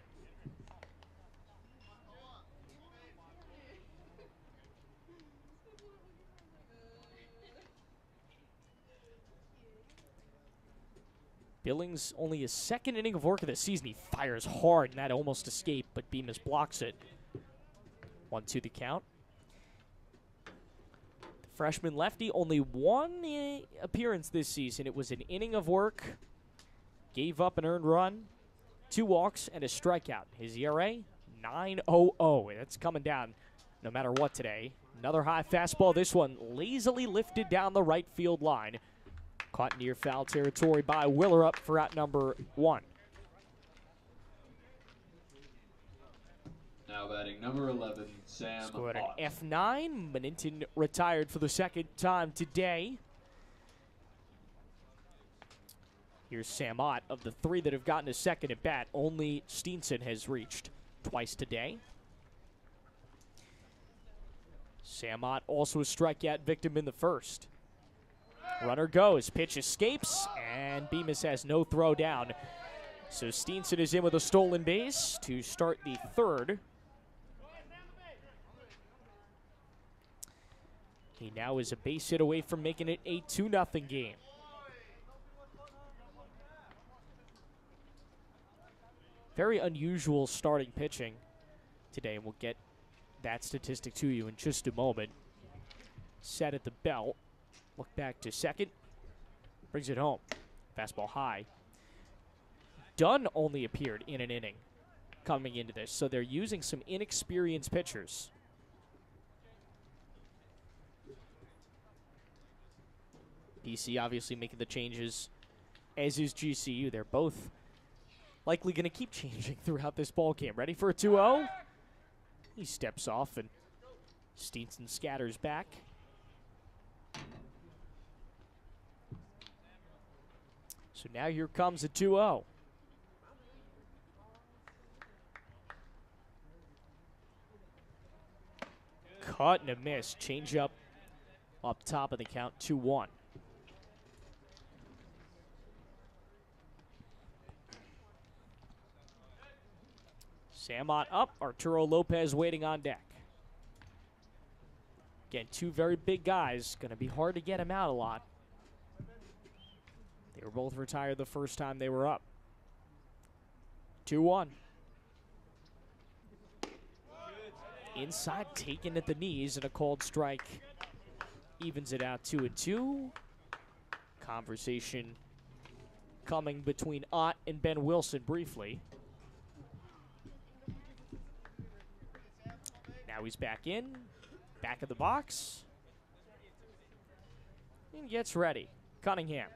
Billings only his second inning of work of the season. He fires hard, and that almost escaped, but Bemis blocks it. 1-2 the count. The freshman lefty, only one appearance this season. It was an inning of work. Gave up an earned run, 2 walks, and a strikeout. His ERA, 9.00. That's coming down no matter what today. Another high fastball. This one lazily lifted down the right field line. Caught near foul territory by Willer up for out number 1. Now batting number 11, Sam Scored an Ott. F9. Medinton retired for the second time today. Here's Sam Ott. Of the 3 that have gotten a second at bat, only Steenson has reached twice today. Sam Ott also a strikeout victim in the first. Runner goes, pitch escapes, and Bemis has no throw down. So Steenson is in with a stolen base to start the third. He now is a base hit away from making it a 2-0 game. Very unusual starting pitching today, and we'll get that statistic to you in just a moment. Set at the belt. Look back to second. Brings it home. Fastball high. Dunn only appeared in an inning coming into this, so they're using some inexperienced pitchers. DC obviously making the changes, as is GCU. They're both likely going to keep changing throughout this ball game. Ready for a 2-0? He steps off, and Steenson scatters back. So now here comes a 2-0. cut and a miss. Change up top of the count, 2-1. Samot up, Arturo Lopez waiting on deck. Again, two very big guys. Going to be hard to get him out a lot. They were both retired the first time they were up. 2-1. Inside, taken at the knees, and a called strike evens it out 2-2. Conversation coming between Ott and Ben Wilson briefly. Now he's back in, back of the box, and gets ready. Cunningham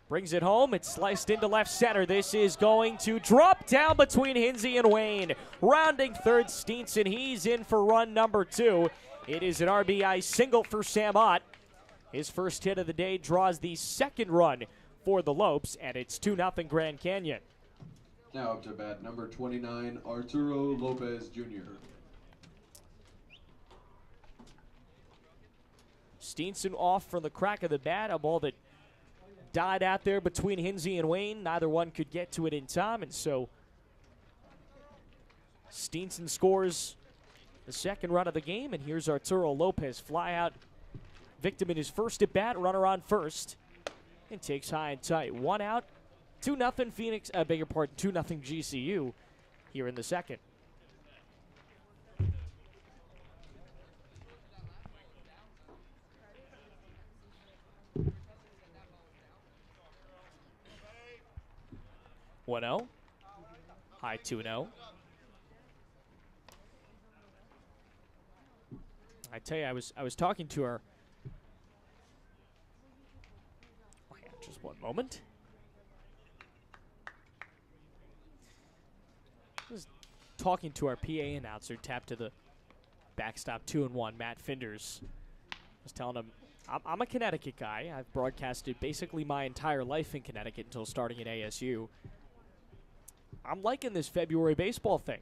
brings it home. It's sliced into left center. This is going to drop down between Hinsey and Wayne. Rounding third, Steenson. He's in for run number 2. It is an RBI single for Sam Ott. His first hit of the day draws the second run for the Lopes, and it's 2-0 Grand Canyon. Now up to bat, number 29, Arturo Lopez Jr. Steenson off from the crack of the bat, a ball that died out there between Hinsey and Wayne. Neither one could get to it in time, and so Steenson scores the second run of the game, and here's Arturo Lopez fly out, victim in his first at bat, runner on first, and takes high and tight. 1 out, 2-0 Phoenix, beg your pardon, 2-0 GCU here in the second. One-0, high 2-0. I tell you, I was talking to our. Oh, yeah, just one moment. I was talking to our PA announcer, tapped to the backstop 2-1, Matt Finders. I was telling him, I'm a Connecticut guy. I've broadcasted basically my entire life in Connecticut until starting at ASU. I'm liking this February baseball thing.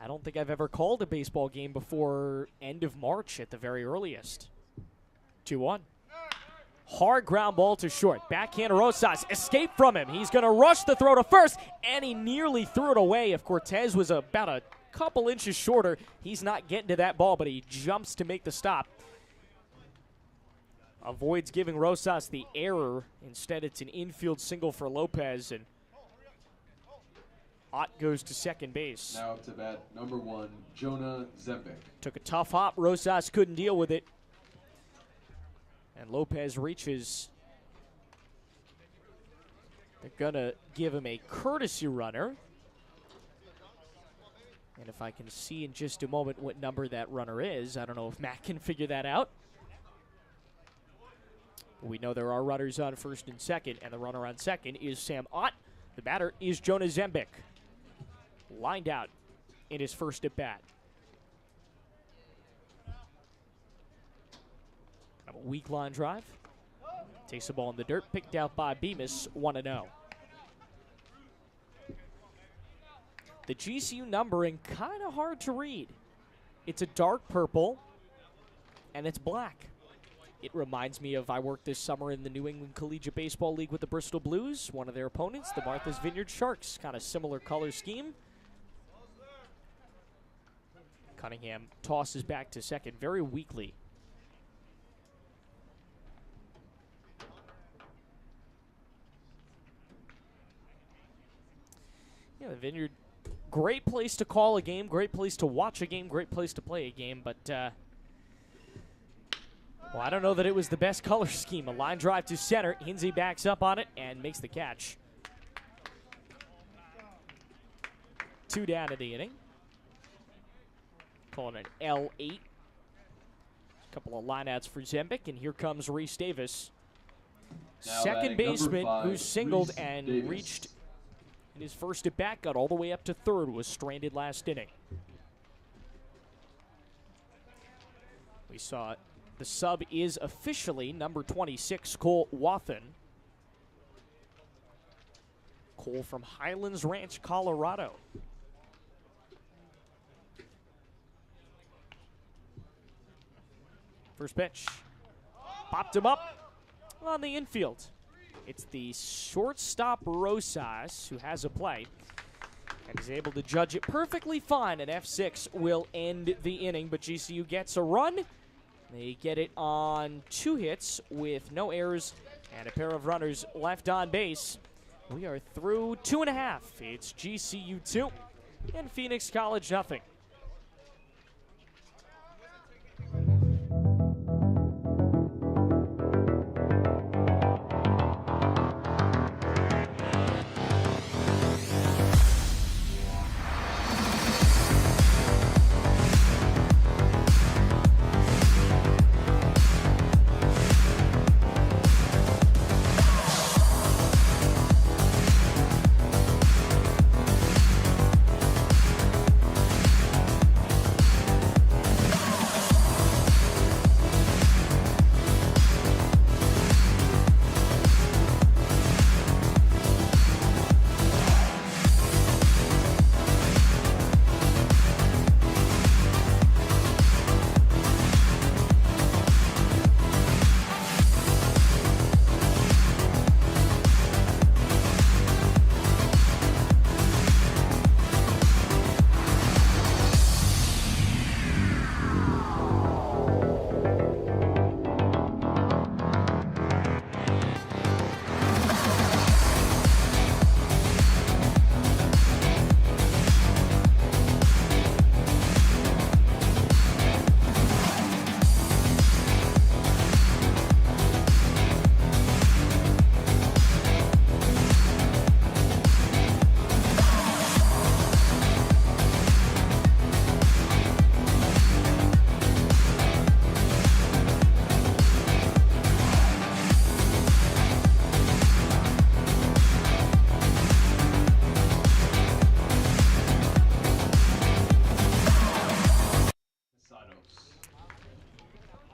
I don't think I've ever called a baseball game before end of March at the very earliest. 2-1. Hard ground ball to short. Backhand Rosas. Escape from him. He's going to rush the throw to first, and he nearly threw it away. If Cortez was about a couple inches shorter, he's not getting to that ball, but he jumps to make the stop. Avoids giving Rosas the error. Instead, it's an infield single for Lopez, and Ott goes to second base. Now up to bat, number 1, Jonah Zembic. Took a tough hop. Rosas couldn't deal with it. And Lopez reaches. They're going to give him a courtesy runner. And if I can see in just a moment what number that runner is, I don't know if Matt can figure that out. But we know there are runners on first and second, and the runner on second is Sam Ott. The batter is Jonah Zembic. Lined out in his first at bat. A weak line drive. Takes the ball in the dirt, picked out by Bemis, 1-0. The GCU numbering kind of hard to read. It's a dark purple, and it's black. It reminds me of, I worked this summer in the New England Collegiate Baseball League with the Bristol Blues. One of their opponents, the Martha's Vineyard Sharks. Kind of similar color scheme. Cunningham tosses back to second very weakly. Yeah, the Vineyard, great place to call a game, great place to watch a game, great place to play a game, but well, I don't know that it was the best color scheme. A line drive to center. Hinsey backs up on it and makes the catch. 2 down in the inning. Calling it an L8. A couple of lineouts for Zembic, and here comes Reese Davis. Now Second batting number baseman 5, who singled Reese and Davis. reached in his first at bat, got all the way up to third, was stranded last inning. We saw the sub is officially number 26, Cole Wathen. Cole from Highlands Ranch, Colorado. First pitch. Popped him up on the infield. It's the shortstop Rosas who has a play and is able to judge it perfectly fine. And F6 will end the inning, but GCU gets a run. They get it on 2 hits with no errors and a pair of runners left on base. We are through 2.5. It's GCU 2 and Phoenix College nothing.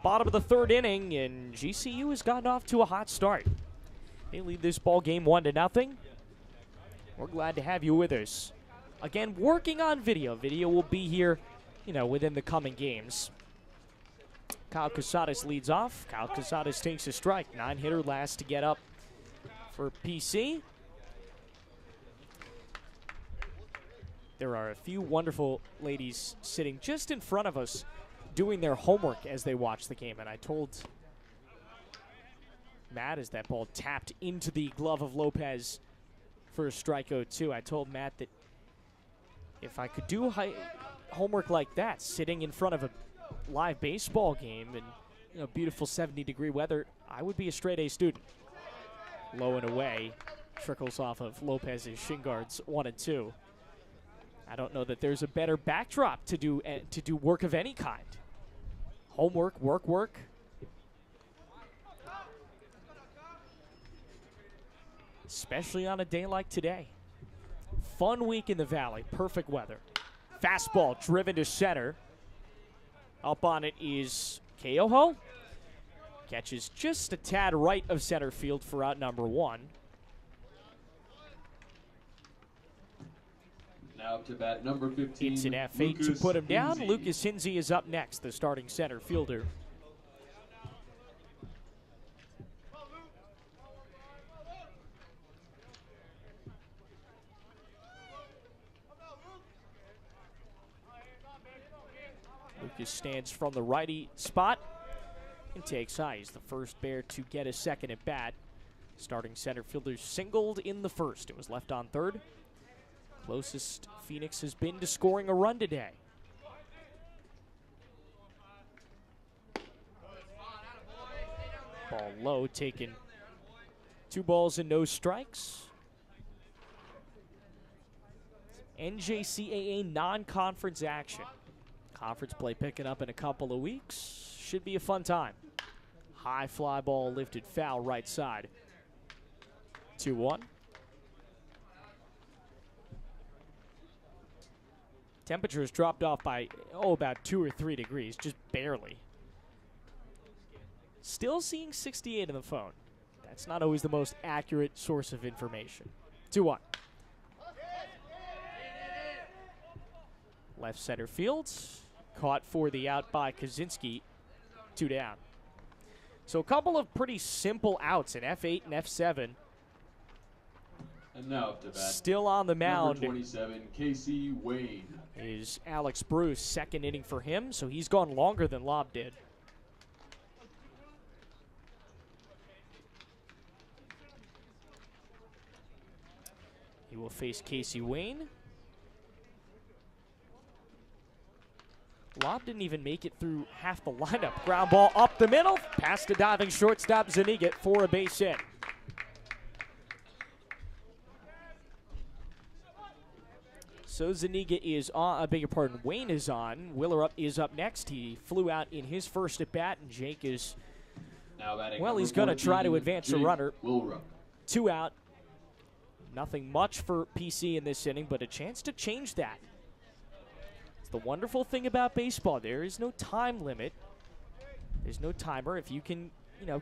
Bottom of the 3rd inning, and GCU has gotten off to a hot start. They lead this ball game 1-0. We're glad to have you with us. Again, working on video. Video will be here, within the coming games. Kyle Casadas leads off. Kyle Casadas takes a strike. 9-hitter last to get up for PC. There are a few wonderful ladies sitting just in front of us doing their homework as they watch the game. And I told Matt, as that ball tapped into the glove of Lopez for a strikeout too, I told Matt that if I could do homework like that, sitting in front of a live baseball game and beautiful 70-degree weather, I would be a straight-A student. Low and away, trickles off of Lopez's shin guards 1 and 2. I don't know that there's a better backdrop to do work of any kind. Homework, work. Especially on a day like today. Fun week in the Valley, perfect weather. Fastball driven to center. Up on it is Keoho. Catches just a tad right of center field for out number 1. Now to bat number 15. It's an F8 to put him down. Lucas Hinsey is up next, the starting center fielder. Lucas stands from the righty spot and takes high. He's the first Bear to get a second at bat. Starting center fielder singled in the first. It was left on third. Closest Phoenix has been to scoring a run today. Ball low, taken 2 balls and no strikes. NJCAA non-conference action. Conference play picking up in a couple of weeks. Should be a fun time. High fly ball lifted foul right side. 2-1. Temperatures dropped off by, about 2 or 3 degrees, just barely. Still seeing 68 on the phone. That's not always the most accurate source of information. 2-1. Left center field. Caught for the out by Kaczynski. 2 down. So a couple of pretty simple outs, an F8 and F7. And now up to bat. Still on the mound. Number 27, Casey Wayne. Is Alex Bruce, second inning for him, so he's gone longer than Lob did. He will face Casey Wayne. Lob didn't even make it through half the lineup. Ground ball up the middle, past the diving shortstop Zuniga for a base hit. So Zuniga is on, I beg your pardon, Wayne is on. Willerup is up next. He flew out in his first at bat, and Jake is, well, he's going to try to advance a runner. Willerup. 2 out. Nothing much for PC in this inning, but a chance to change that. It's the wonderful thing about baseball. There is no time limit. There's no timer. If you can,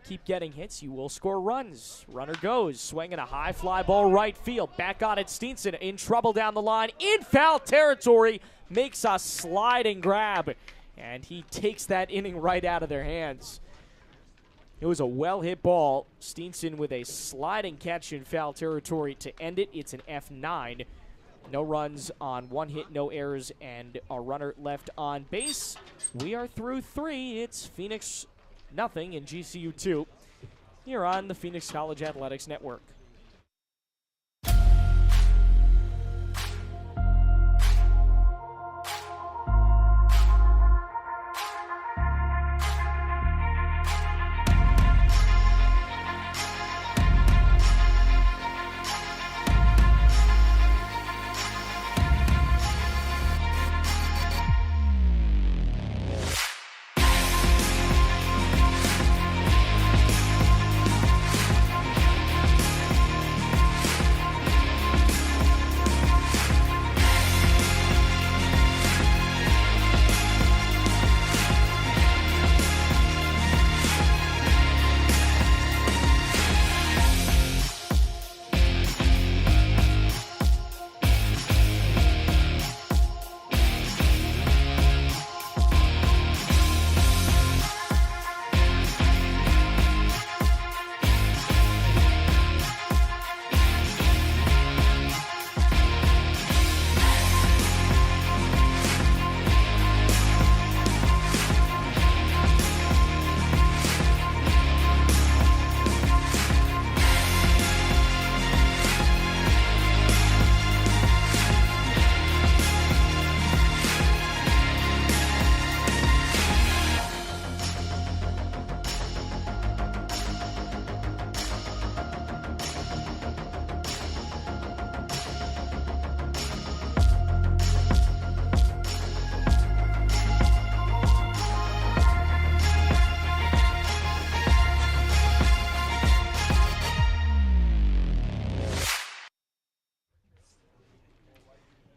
keep getting hits, you will score runs. Runner goes, swinging a high fly ball right field. Back on it, Steenson in trouble down the line. In foul territory, makes a sliding grab. And he takes that inning right out of their hands. It was a well-hit ball. Steenson with a sliding catch in foul territory to end it. It's an F9. No runs on 1 hit, no errors, and a runner left on base. We are through 3. It's Phoenix nothing in GCU 2 here on the Phoenix College Athletics Network.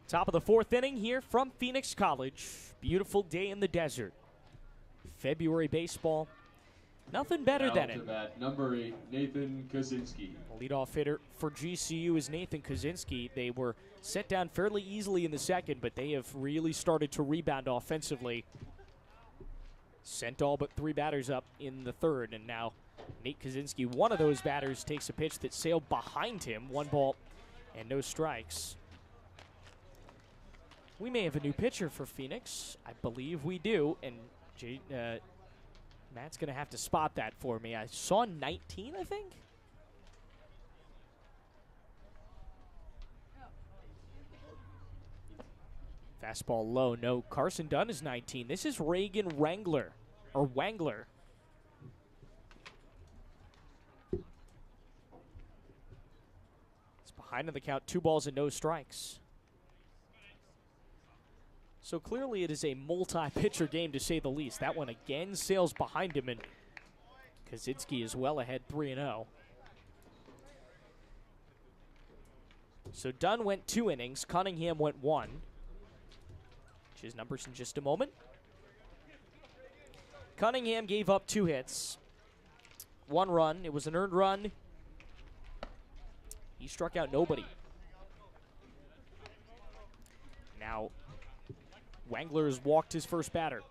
Top of the 4th inning here from Phoenix College. Beautiful day in the desert. February baseball. Nothing better than it. Number 8, Nathan Kaczynski. Leadoff hitter for GCU is Nathan Kaczynski. They were set down fairly easily in the second, but they have really started to rebound offensively. Sent all but 3 batters up in the 3rd, and now Nate Kaczynski, one of those batters, takes a pitch that sailed behind him. 1 ball and no strikes. We may have a new pitcher for Phoenix. I believe we do, and Matt's going to have to spot that for me. I saw 19, I think. Fastball low, no. Carson Dunn is 19. This is Reagan Wrangler, or Wangler. It's behind on the count, 2 balls and no strikes. So clearly it is a multi-pitcher game, to say the least. That one again sails behind him, and Kaczynski is well ahead 3-0. So Dunn went 2 innings. Cunningham went 1. His numbers in just a moment. Cunningham gave up 2 hits. 1 run. It was an earned run. He struck out nobody. Now Wangler has walked his first batter.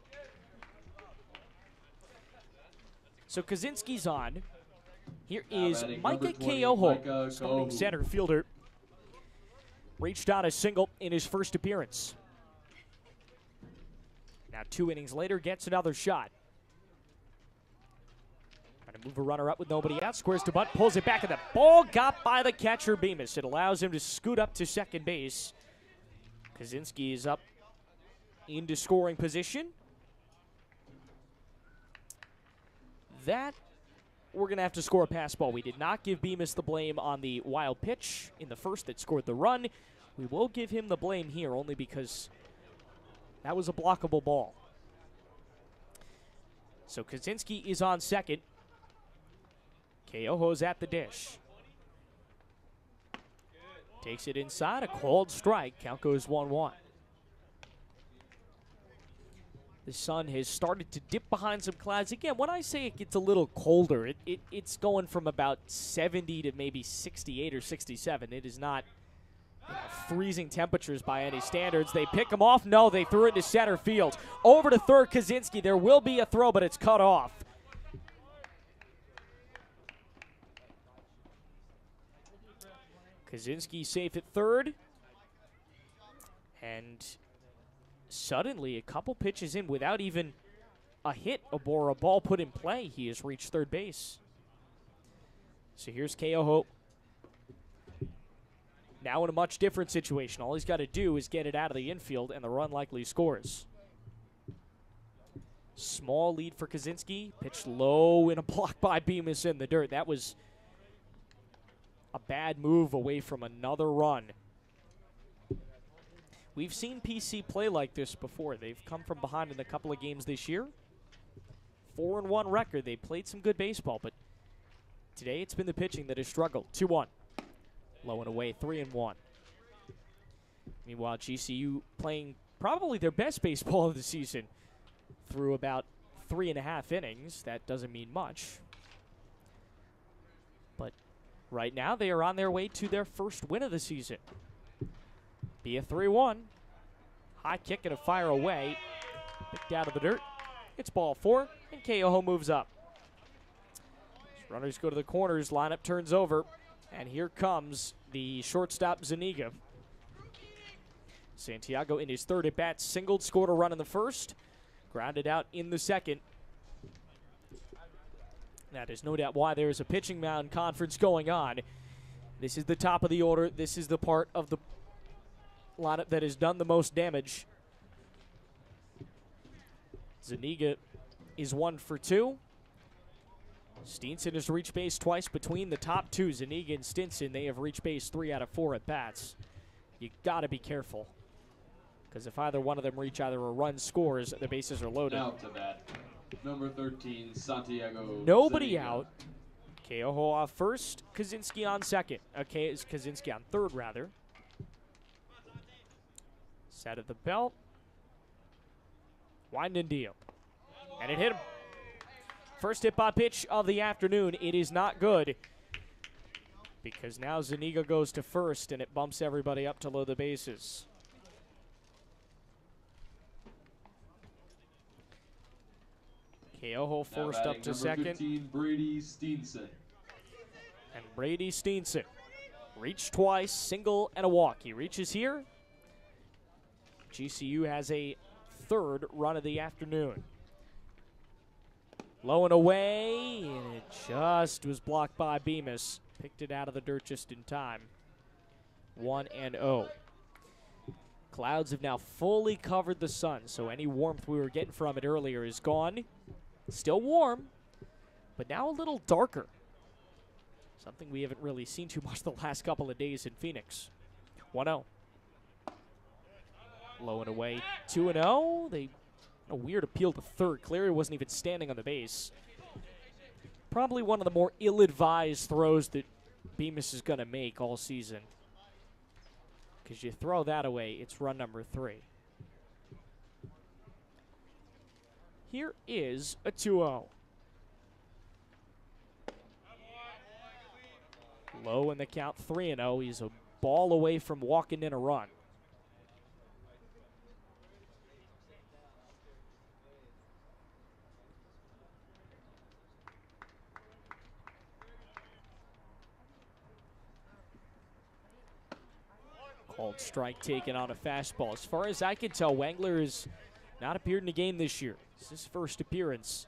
So Kaczynski's on. Here Now is batting Micah number 20, Keoho, Micah starting Keoho. center fielder. Reached on a single in his first appearance. Now 2 innings later, gets another shot. Trying to move a runner up with nobody out. Squares to bunt, pulls it back, and the ball got by the catcher, Bemis. It allows him to scoot up to second base. Kaczynski is up into scoring position. That, we're going to have to score a pass ball. We did not give Bemis the blame on the wild pitch in the first that scored the run. We will give him the blame here only because that was a blockable ball. So Kaczynski is on second. Keoho's at the dish. Takes it inside, a called strike. Count goes 1-1. The sun has started to dip behind some clouds. Again, when I say it gets a little colder, it's going from about 70 to maybe 68 or 67. It is not freezing temperatures by any standards. They pick him off. No, they threw it to center field. Over to third, Kaczynski. There will be a throw, but it's cut off. Kaczynski safe at third. And suddenly, a couple pitches in without even a hit or a ball put in play, he has reached third base. So here's Keoho. Now in a much different situation. All he's got to do is get it out of the infield, and the run likely scores. Small lead for Kaczynski. Pitched low in a block by Bemis in the dirt. That was a bad move away from another run. We've seen PC play like this before. They've come from behind in a couple of games this year. 4-1 record. They played some good baseball, but today it's been the pitching that has struggled. 2-1. Low and away, 3-1. Meanwhile, GCU playing probably their best baseball of the season through about 3.5 innings. That doesn't mean much. But right now, they are on their way to their first win of the season. Be a 3-1. High kick and a fire away. Picked out of the dirt. It's ball 4, and Keoho moves up. As runners go to the corners, lineup turns over, and here comes the shortstop Zuniga. Santiago in his third at bat, singled, scored a run in the first, grounded out in the second. That is no doubt why there is a pitching mound conference going on. This is the top of the order. This is the part of the lineup that has done the most damage. Zuniga is 1 for 2. Steenson has reached base twice between the top two. Zuniga and Stinson, they have reached base 3 out of 4 at bats. You got to be careful, because if either one of them reach either a run scores, the bases are loaded. Now to bat, number 13, Santiago. Nobody Zuniga. out. Keoho off first. Kaczynski on second. Okay, it's Kaczynski on third, rather. Set at the belt. Wind and deal. And it hit him. First hit by pitch of the afternoon. It is not good, because now Zuniga goes to first, and it bumps everybody up to load the bases. Keoho Now forced up batting to number second. 15, Brady Steenson. And Brady Steenson reached twice, single and a walk. He reaches here. GCU has a third run of the afternoon. Low and away, and it just was blocked by Bemis. Picked it out of the dirt just in time. 1-0. Clouds have now fully covered the sun, so any warmth we were getting from it earlier is gone. Still warm, but now a little darker. Something we haven't really seen too much the last couple of days in Phoenix. 1-0. Low and away, 2-0. They a weird appeal to third. Cleary wasn't even standing on the base. Probably one of the more ill-advised throws that Bemis is going to make all season, because you throw that away, it's run number 3. Here is a 2-0. Low in the count, 3-0. He's a ball away from walking in a run. Called strike taken on a fastball. As far as I can tell, Wangler has not appeared in a game this year. It's his first appearance.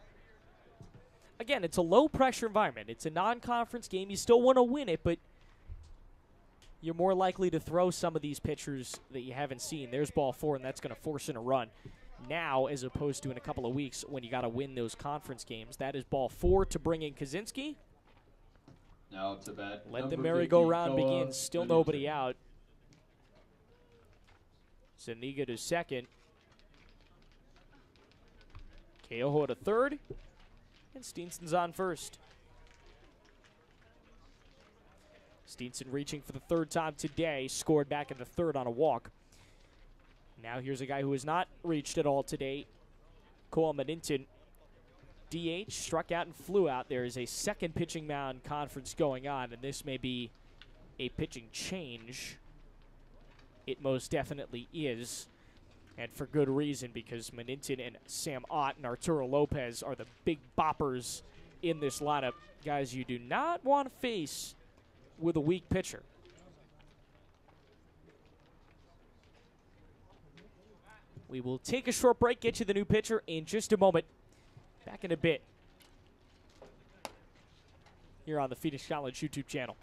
Again, it's a low-pressure environment. It's a non-conference game. You still want to win it, but you're more likely to throw some of these pitchers that you haven't seen. There's ball 4, and that's going to force in a run. Now, as opposed to in a couple of weeks when you got to win those conference games. That is ball 4 to bring in Kaczynski. Now to bat. Let the number merry-go-round 50, begin. Still Middleton. nobody out. Zuniga to second. Keoho to third. And Steenson's on first. Steenson reaching for the third time today. Scored back in the third on a walk. Now here's a guy who has not reached at all today. Cole Maninton. DH, struck out and flew out. There is a second pitching mound conference going on, and this may be a pitching change. It most definitely is, and for good reason, because Maninton and Sam Ott and Arturo Lopez are the big boppers in this lineup. Guys you do not want to face with a weak pitcher. We will take a short break, get you the new pitcher in just a moment. Back in a bit here on the Phoenix College YouTube channel.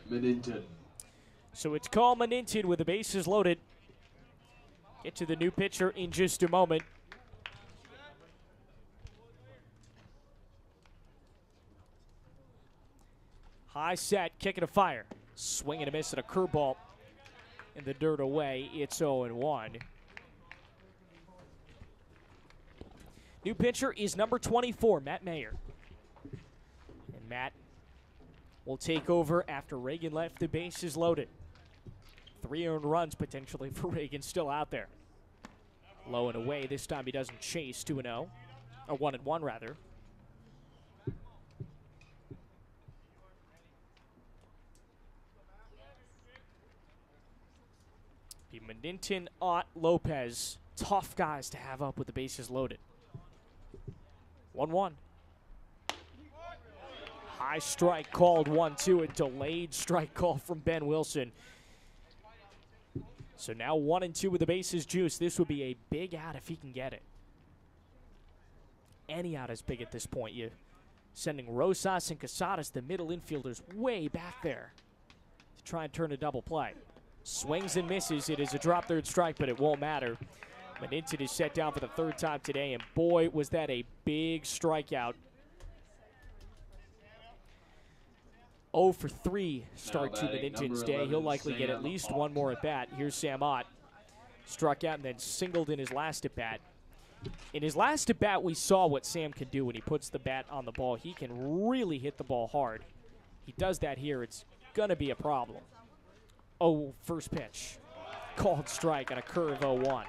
Maninton. So it's Cole Maninton with the bases loaded. Get to the new pitcher in just a moment. High set, kicking a fire. Swing and a miss at a curveball in the dirt away. It's 0-1. New pitcher is number 24, Matt Mayer. And Matt will take over after Reagan left the bases loaded. 3 earned runs potentially for Reagan still out there. Low and away. This time he doesn't chase. 2-0. Or 1-1 rather. Be Maninton, Ott, Lopez. Tough guys to have up with the bases loaded. 1-1. High strike called 1-2. A delayed strike call from Ben Wilson. So now 1-2 with the bases juice. This would be a big out if he can get it. Any out is big at this point. You're sending Rosas and Casadas, the middle infielders, way back there to try and turn a double play. Swings and misses. It is a drop third strike, but it won't matter. Maninton is set down for the third time today, and boy, was that a big strikeout. 0 for 3 start to Maninton's day. He'll likely get at least one more at bat. Here's Sam Ott. Struck out and then singled in his last at bat. In his last at bat, we saw what Sam can do when he puts the bat on the ball. He can really hit the ball hard. He does that here. It's going to be a problem. Oh, first pitch. Called strike on a curve 0-1.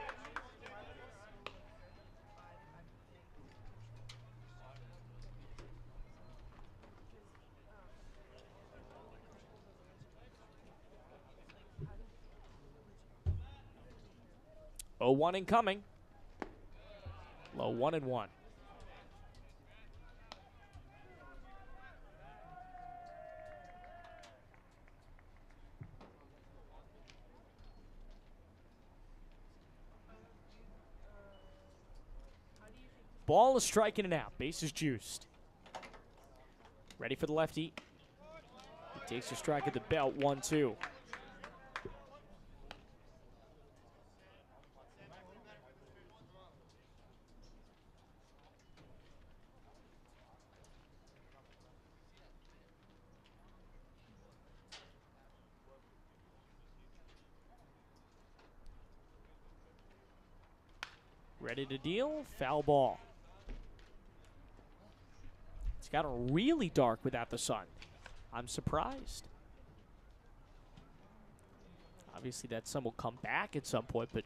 Oh, 1 incoming. Low 1-1. Ball is striking it out. Base is juiced. Ready for the lefty. He takes a strike at the belt. 1-2. Ready to deal. Foul ball. It's gotten really dark without the sun. I'm surprised. Obviously, that sun will come back at some point, but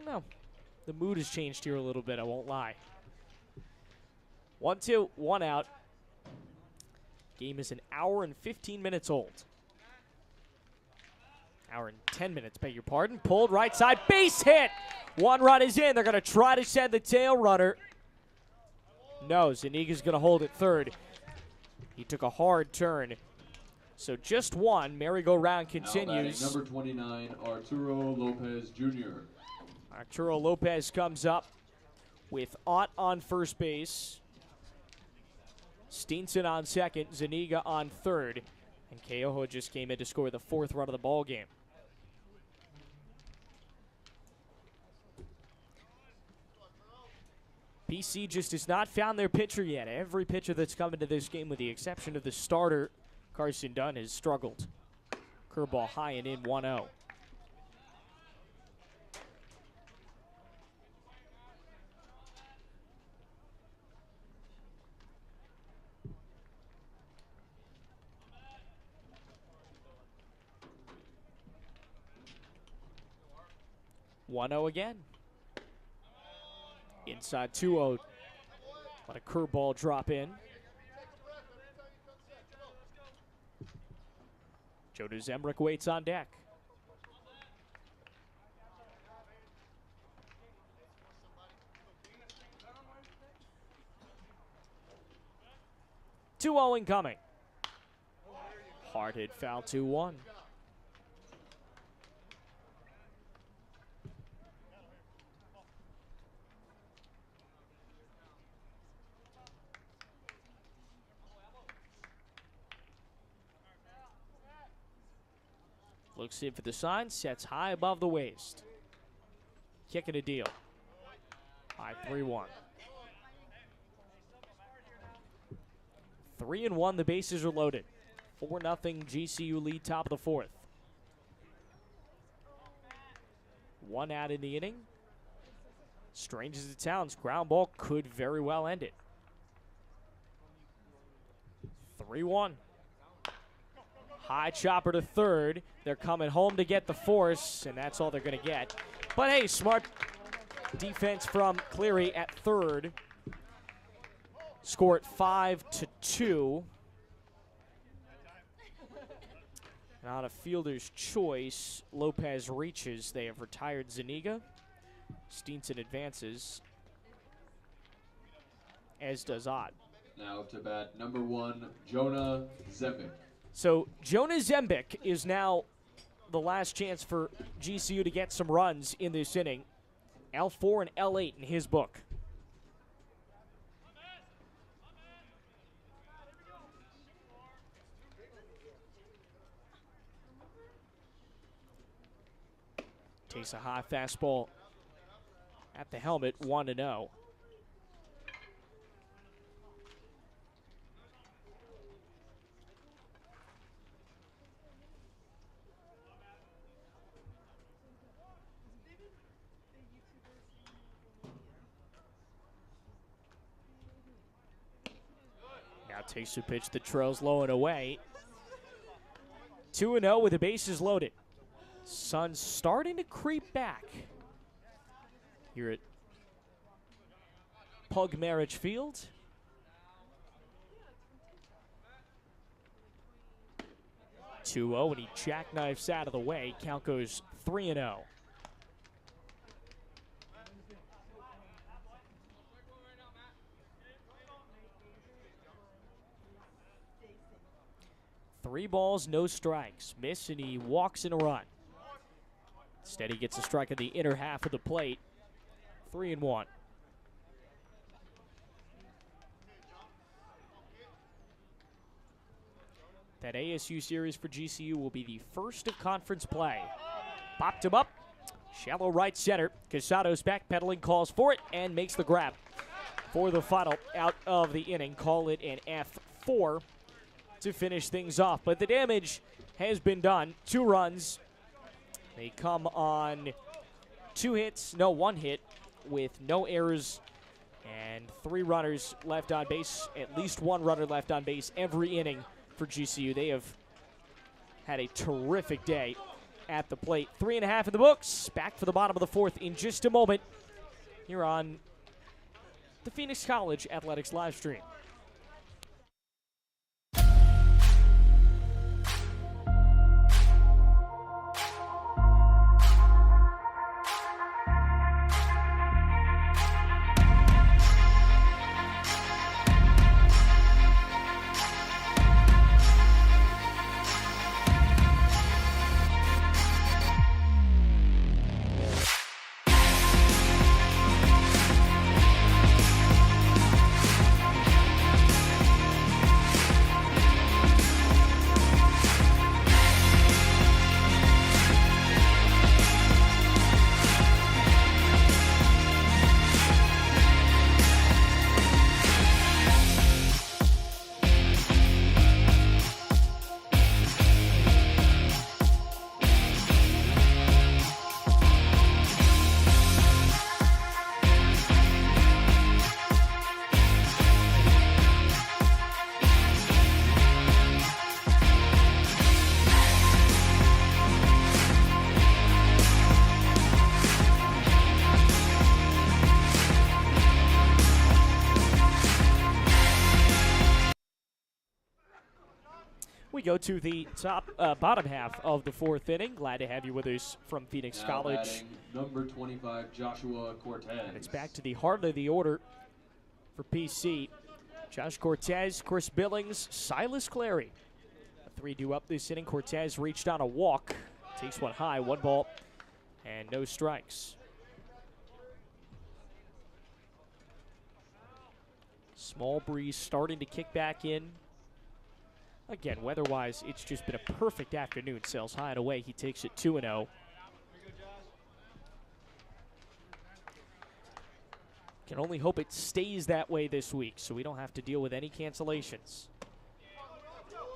no. The mood has changed here a little bit, I won't lie. 1-2, 1 out. Game is an hour and 15 minutes old. Hour and 10 minutes, beg your pardon. Pulled right side, base hit. 1 run is in. They're going to try to send the tail runner. No, Zuniga's going to hold it third. He took a hard turn. So just one. Merry-go-round continues. Now number 29, Arturo Lopez Jr. Arturo Lopez comes up with Ott on first base. Steenson on second. Zuniga on third. And Keoho just came in to score the 4th run of the ball game. PC just has not found their pitcher yet. Every pitcher that's come into this game, with the exception of the starter, Carson Dunn, has struggled. Curveball high and in, 1-0. Again. Inside 2-0. Let a curveball drop in. Jodo Zemrick waits on deck. Two-0 incoming. Hard hit foul, 2-1. Looks in for the sign, sets high above the waist. Kicking a deal. High 3-1. 3-1, the bases are loaded. 4-0 GCU lead, top of the 4th. 1 out in the inning. Strange as it sounds, ground ball could very well end it. 3-1. High chopper to third. They're coming home to get the force, and that's all they're going to get. But hey, smart defense from Cleary at third. Score it 5-2. And on a fielder's choice, Lopez reaches. They have retired Zuniga. Steenson advances, as does Ott. Now to bat number 1, Jonah Zembic. So Jonah Zembic is now the last chance for GCU to get some runs in this inning. L4 and L8 in his book. Takes a high fastball at the helmet, 1-0. Now takes a pitch that trails low and away. 2-0 with the bases loaded. Sun's starting to creep back here at Marich Field. (2-0) and he jackknifes out of the way. Count goes 3-0. 3 balls, no strikes. Miss, and he walks in a run. Instead, he gets a strike in the inner half of the plate. 3-1. That ASU series for GCU will be the first of conference play. Popped him up. Shallow right center. Casado's backpedaling, calls for it, and makes the grab for the final out of the inning. Call it an F4 to finish things off. But the damage has been done. 2 runs. They come on 1 hit with no errors and 3 runners left on base. At least 1 runner left on base every inning for GCU. They have had a terrific day at the plate. 3.5 in the books. Back for the bottom of the 4th in just a moment here on the Phoenix College Athletics live stream. We go to the bottom half of the 4th inning. Glad to have you with us from Phoenix Now College. batting, number 25, Joshua Cortez. And it's back to the heart of the order for PC. Josh Cortez, Chris Billings, Silas Clary. A 3-2 up this inning. Cortez reached on a walk. Takes one high, 1 ball, and no strikes. Small breeze starting to kick back in. Again, weather-wise, it's just been a perfect afternoon. Sails high and away. He takes it 2-0. Can only hope it stays that way this week so we don't have to deal with any cancellations.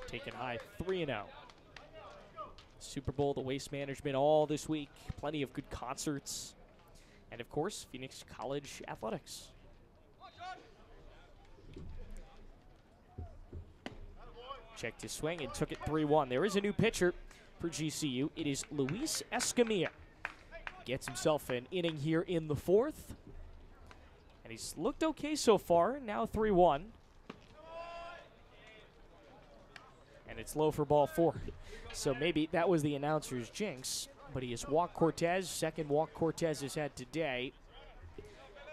Taken high, 3-0. Super Bowl, the Waste Management all this week. Plenty of good concerts. And, of course, Phoenix College Athletics. Checked his swing and took it 3-1. There is a new pitcher for GCU. It is Luis Escamilla. Gets himself an inning here in the 4th. And he's looked okay so far. Now 3-1. And it's low for ball 4. So maybe that was the announcer's jinx. But he has walked Cortez. Second walk Cortez has had today.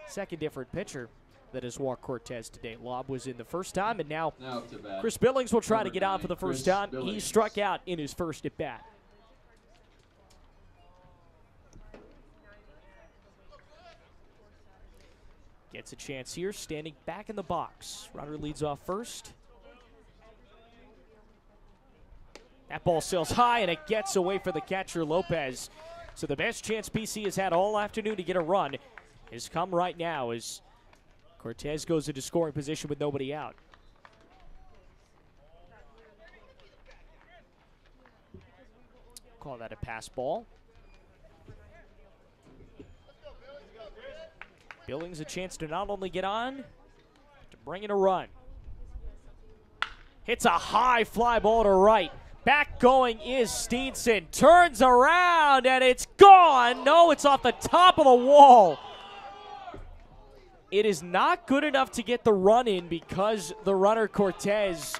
Second different pitcher that has walked Cortez today. Lob was in the first time, and now to bat, Chris Billings will try to number get out 9, for the first Chris time. He Billings. struck out in his first at bat. Gets a chance here, standing back in the box. Runner leads off first. That ball sails high, and it gets away for the catcher, Lopez. So the best chance PC has had all afternoon to get a run has come right now as Cortez goes into scoring position with nobody out. Call that a pass ball. Billings a chance to not only get on, but to bring in a run. Hits a high fly ball to right. Back going is Steenson. Turns around and it's gone. No, it's off the top of the wall. It is not good enough to get the run in because the runner Cortez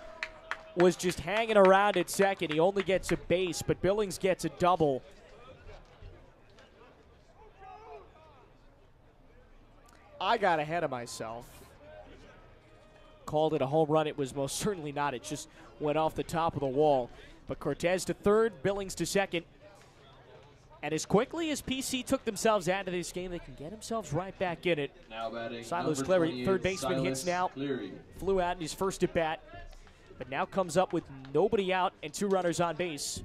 was just hanging around at second. He only gets a base, but Billings gets a double. I got ahead of myself. called it a home run. It was most certainly not. It just went off the top of the wall. But Cortez to third, Billings to second. And as quickly as PC took themselves out of this game, they can get themselves right back in it. Now batting Silas number Cleary, 28, third baseman, Silas hits now. Cleary. Flew out in his first at bat, but now comes up with nobody out and 2 runners on base.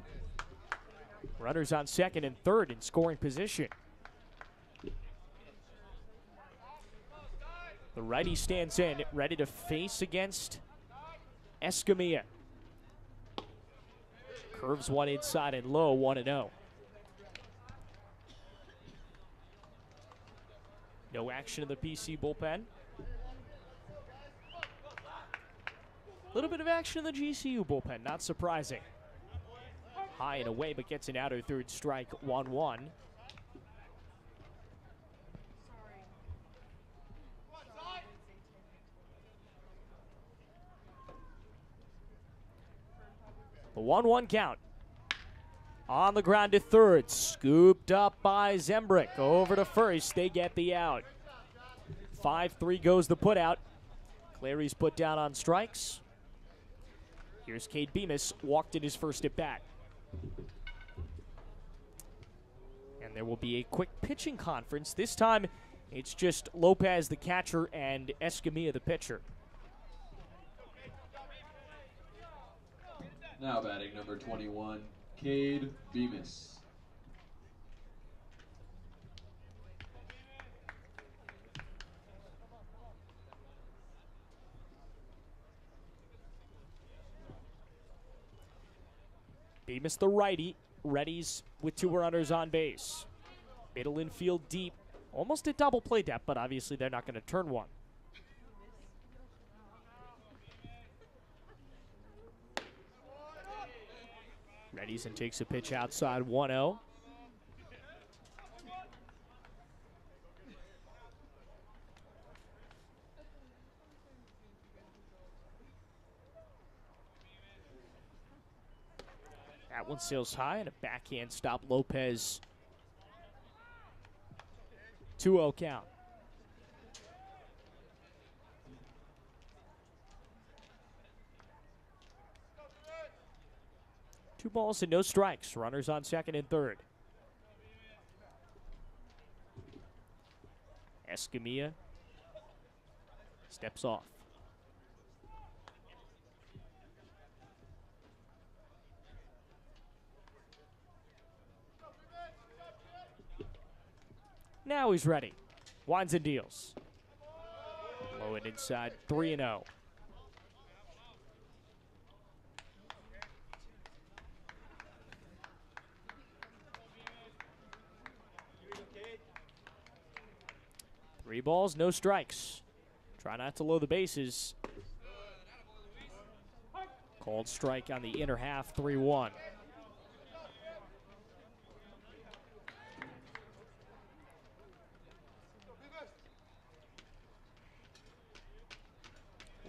Runners on second and third in scoring position. The righty stands in, ready to face against Escamilla. Curves one inside and low, 1-0. No action in the PC bullpen. A little bit of action in the GCU bullpen, not surprising. High and away, but gets an outer third strike, 1-1. The 1-1 count. On the ground to third, scooped up by Zembrick. Over to first, they get the out. 5-3 goes the put out. Clary's put down on strikes. Here's Cade Bemis, walked in his first at bat. And there will be a quick pitching conference. This time, it's just Lopez, the catcher, and Escamilla, the pitcher. Now batting number 21, Cade Bemis. Bemis, the righty, readies with 2 runners on base. Middle infield deep, almost a double play depth, but obviously they're not going to turn one. Readies and takes a pitch outside, 1-0. That one sails high and a backhand stop. Lopez. 2-0 count. Two balls and no strikes. Runners on second and third. Escamilla steps off. Now he's ready. Winds and deals. Low and inside, 3-0. Three balls, no strikes. Try not to load the bases. Called strike on the inner half, 3-1.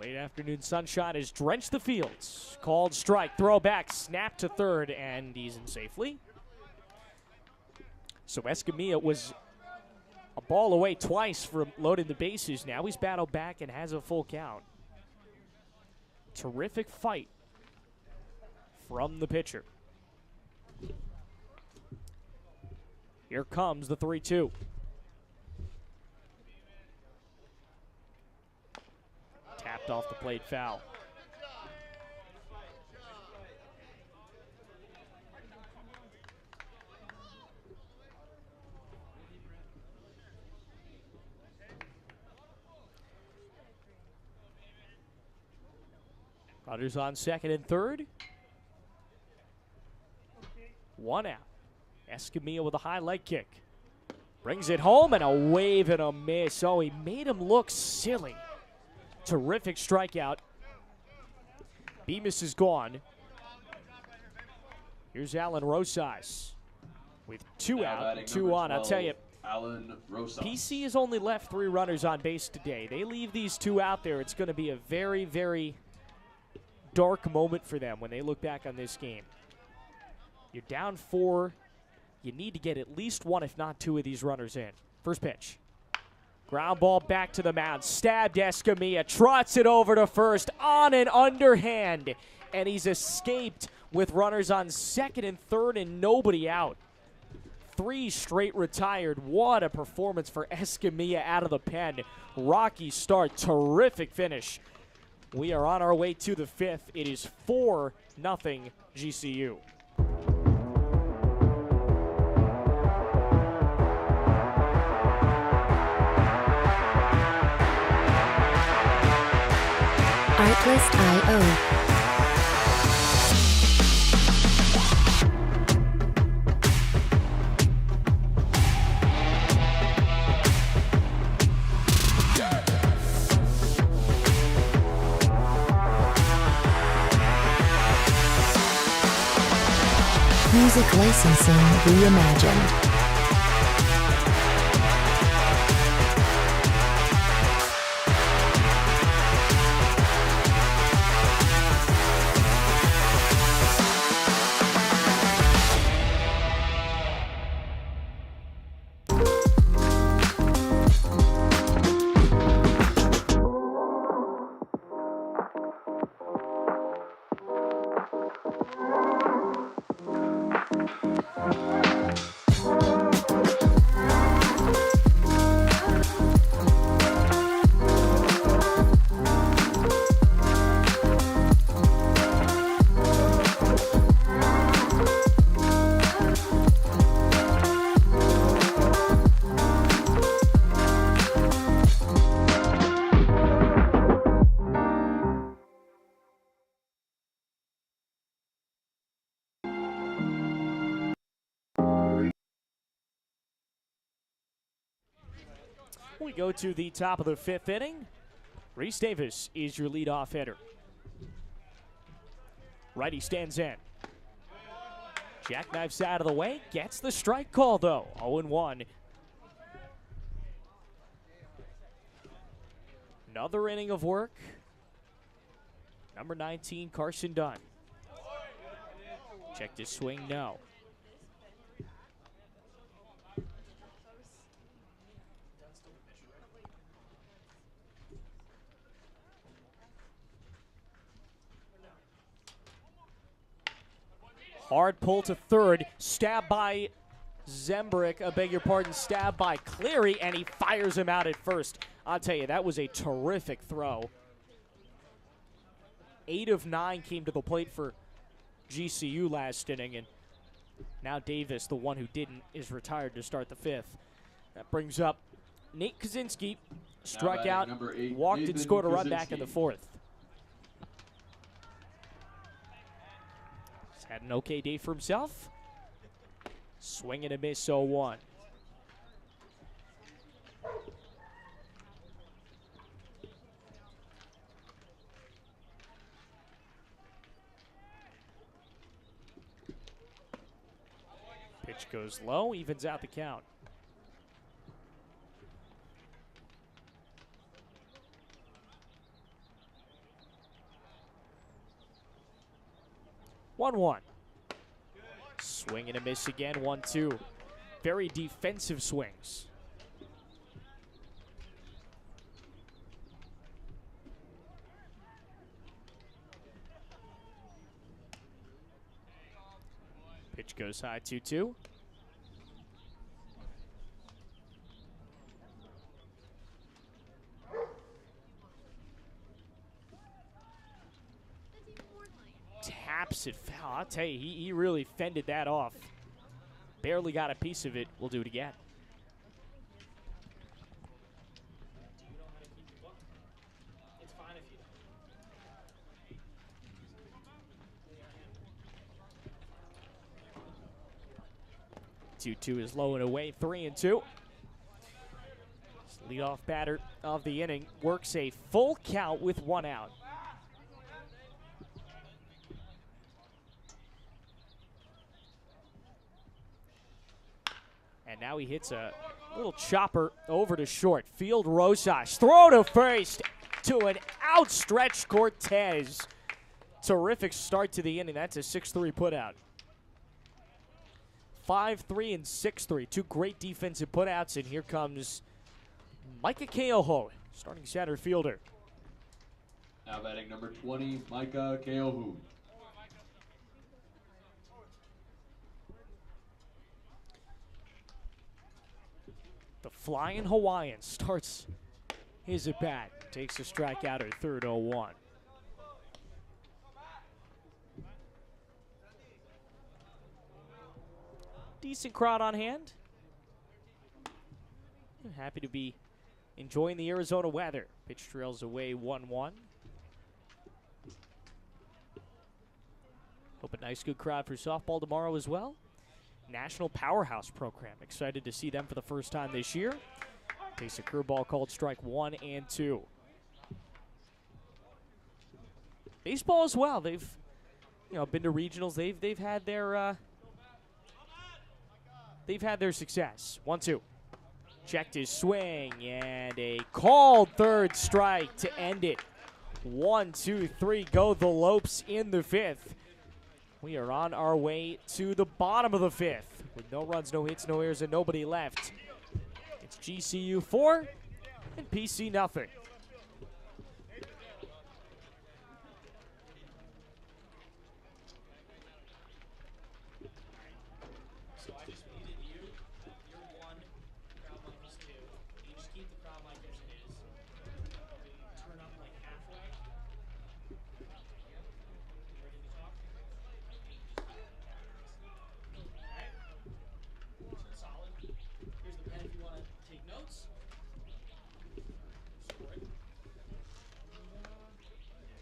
Late afternoon sunshine has drenched the fields. Called strike, throw back, snap to third, and he's in safely. So Escamilla was a ball away twice from loading the bases. Now he's battled back and has a full count. Terrific fight from the pitcher. Here comes the 3-2. Tapped off the plate, foul. Runners on second and third. 1 out. Escamilla with a high leg kick. Brings it home and a wave and a miss. Oh, he made him look silly. Terrific strikeout. Bemis is gone. Here's Alan Rosas with 2 Now out, batting 2 number on. I'll tell you, 12, Alan Rosas. PC has only left 3 runners on base today. They leave these 2 out there. It's going to be a very, very dark moment for them when they look back on this game. You're down 4. You need to get at least 1, if not 2, of these runners in. First pitch. Ground ball back to the mound. Stabbed Escamilla. Trots it over to first on an underhand. And he's escaped with runners on second and third and nobody out. 3 straight retired. What a performance for Escamilla out of the pen. Rocky start. Terrific finish. We are on our way to the 5th. It is 4-0 GCU. Artlist.io. Music licensing reimagined. We go to the top of the 5th inning. Reese Davis is your leadoff hitter. Righty stands in. Jackknifes out of the way. Gets the strike call, though. 0-1. Another inning of work. Number 19, Carson Dunn. Check this swing, no. Hard pull to third, stabbed by Zembrick, stabbed by Cleary, and he fires him out at first. I'll tell you, that was a terrific throw. 8 of 9 came to the plate for GCU last inning, and now Davis, the one who didn't, is retired to start the 5th. That brings up Nate Kaczynski, struck out, number 8, walked and scored a run Kaczynski. back in the 4th. Had an okay day for himself. Swing and a miss, 0-1. Pitch goes low, evens out the count. One. Swing and a miss again, 1-2. Very defensive swings. Pitch goes high, 2-2. Taps it foul. I'll tell you, he really fended that off. Barely got a piece of it. We'll do it again. Two is low and away. 3-2. Leadoff batter of the inning works a full count with 1 out. And now he hits a little chopper over to short. Field Rosas. Throw to first to an outstretched Cortez. Terrific start to the inning. That's a 6-3 putout. 5-3 and 6-3. 2 great defensive putouts, and here comes Micah Keoho, starting center fielder. Now batting number 20, Micah Keohu. The Flying Hawaiian starts his at bat. Takes a strikeout at third, 0-1. Decent crowd on hand. Happy to be enjoying the Arizona weather. Pitch trails away 1-1. Hope a nice, good crowd for softball tomorrow as well. National Powerhouse program. Excited to see them for the first time this year. Takes a curveball called strike 1 and 2. Baseball as well. They've, been to regionals. They've had their success. 1-2. Checked his swing and a called third strike to end it. 1, 2, 3 go the Lopes in the fifth. We are on our way to the bottom of the fifth with no runs, no hits, no errors, and nobody left. It's GCU 4 and PC nothing. So I just needed you're 1, crowd mic is 2. You just keep the crowd mic as it is. Turn up like halfway. Ready to talk? Alright. Solid. Here's the pen if you want to take notes. Score it.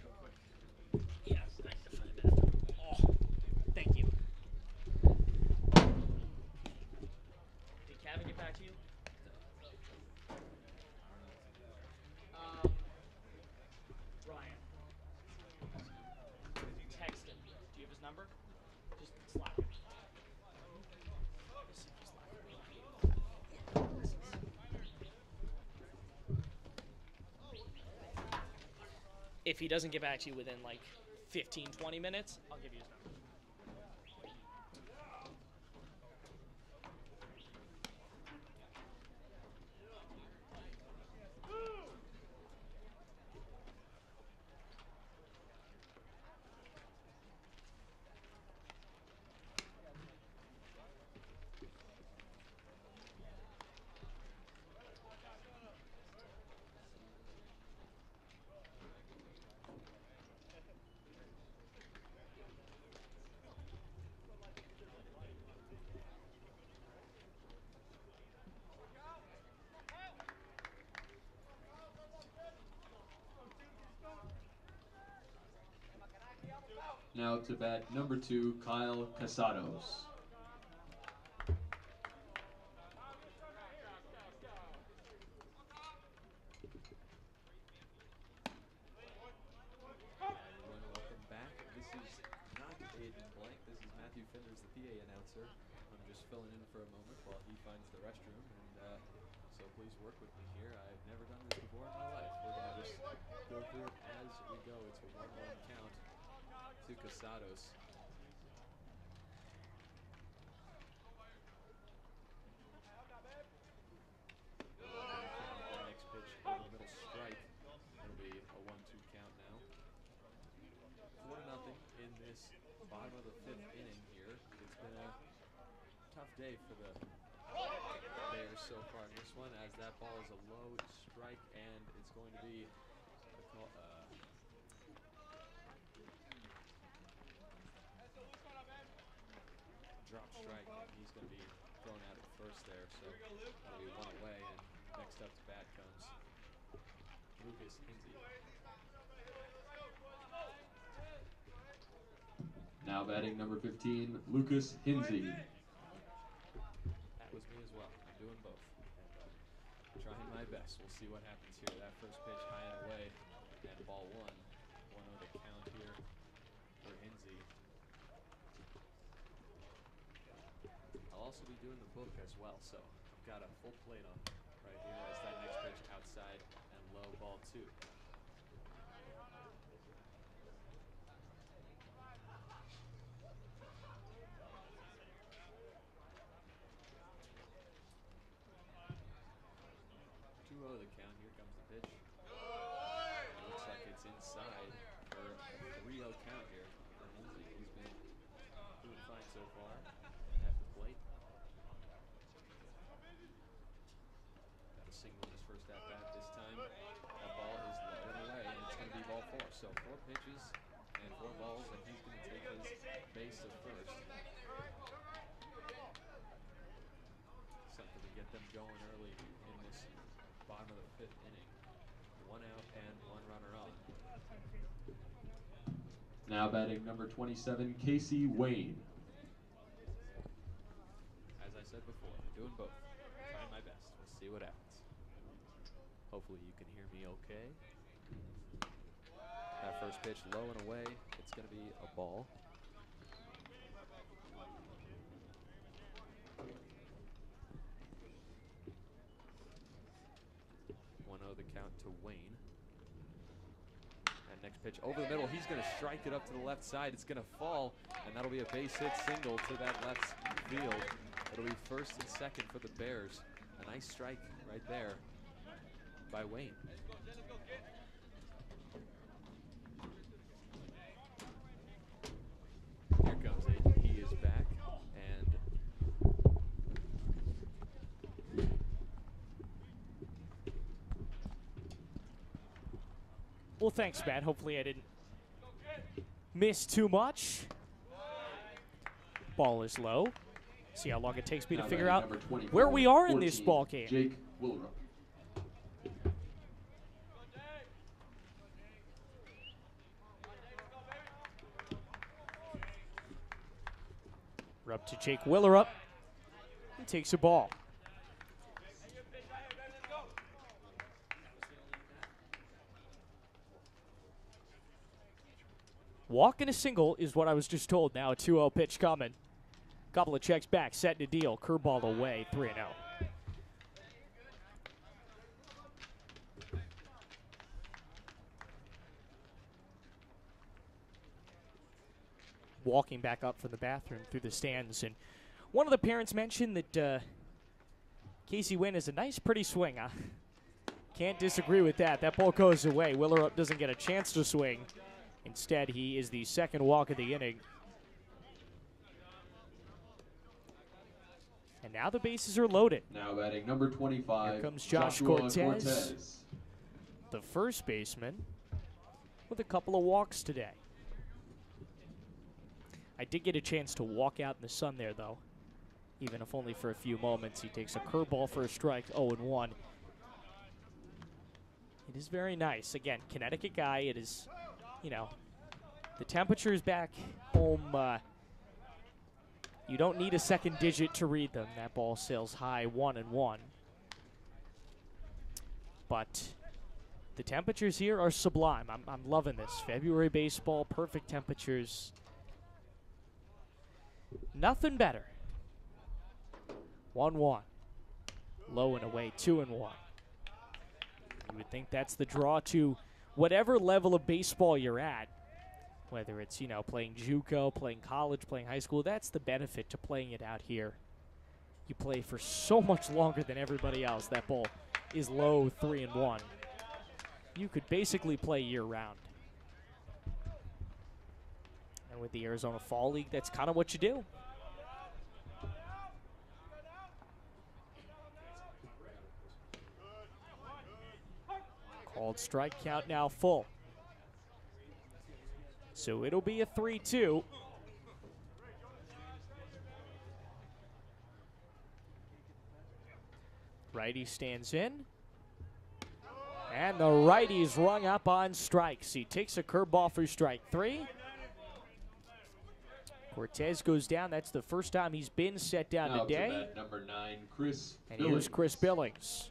Go quick. Yeah, I can find a bathroom. Oh, thank you. Did Kevin get back to you? Ryan. Text him. Do you have his number? Just Slack him. If he doesn't get back to you within like 15, 20 minutes, I'll give you his number. Now to bat number 2, Kyle Casados. Welcome back. This is not Aiden Blanc. This is Matthew Finders, the PA announcer. I'm just filling in for a moment while he finds the restroom, and so please work with me here. I've never done this before in my life. We're going to just go through it as we go. It's a 1-1 count to Casados. Next pitch over the middle strike. It'll be a 1-2 count now. 4-0 in this bottom of the 5th inning here. It's been a tough day for the Bears so far in this one, as that ball is a low strike, and it's going to be a drop strike, and he's going to be thrown out at first there, so that'll be 1 away, and next up to bat comes Lucas Hinsey. Now batting number 15, Lucas Hinsey. That was me as well. I'm doing both. And trying my best. We'll see what happens here. That first pitch high and away. And ball 1. 1-0 to count here for Hinsey. I'll also be doing the book as well, so I've got a full plate on right here as that next pitch outside and low, ball 2. 2-0 the count. Here comes the pitch. It looks like it's inside for a 3-0 count here for Lindsay. He's been doing fine so far at the plate. Got a single in his first at bat this time. That ball is low and away, and it's going to be ball 4. So 4 pitches and 4 balls, and he's going to take his base of first. Something to get them going early in this bottom of the 5th inning. 1 out and 1 runner on. Now batting number 27, Casey Wayne. As I said before, doing both. Trying my best. We'll see what happens. Hopefully you can hear me okay. That first pitch low and away. It's going to be a ball. 1-0 the count to Wayne. And next pitch over the middle. He's going to strike it up to the left side. It's going to fall, and that'll be a base hit single to that left field. It'll be first and second for the Bears. A nice strike right there by Wayne. Here comes Aiden. He is back, and Well, thanks, Matt. Hopefully I didn't miss too much. Ball is low. See how long it takes me to figure out where we are in this ball game. Jake Willerup. We're up to Jake Willerup. He takes a ball. Walk and a single is what I was just told. Now a 2-0 pitch coming. Couple of checks back, set to deal. Curveball away, 3-0. Walking back up from the bathroom through the stands, and one of the parents mentioned that Casey Wynn is a nice, pretty swing. Can't disagree with that. That ball goes away. Willerup doesn't get a chance to swing. Instead, he is the second walk of the inning. And now the bases are loaded. Now batting number 25. Here comes Josh Joshua Cortez, the first baseman, with a couple of walks today. I did get a chance to walk out in the sun there, though, even if only for a few moments. He takes a curveball for a strike, 0-1. It is very nice. Again, Connecticut guy. It is, you know, the temperatures back home. You don't need a second digit to read them. That ball sails high, 1-1. But the temperatures here are sublime. I'm loving this. February baseball, perfect temperatures. Nothing better. 1-1. Low and away, 2-1. You would think that's the draw to whatever level of baseball you're at. Whether it's, you know, playing JUCO, playing college, playing high school, that's the benefit to playing it out here. You play for so much longer than everybody else. That ball is low, 3-1. You could basically play year-round. And with the Arizona Fall League, that's kind of what you do. Called strike, count now full. So it'll be a 3-2. Righty stands in. And the righty's rung up on strikes. He takes a curveball for strike 3. Cortez goes down. That's the first time he's been set down now today. To bat number 9, Chris And Billings. here's Chris Billings.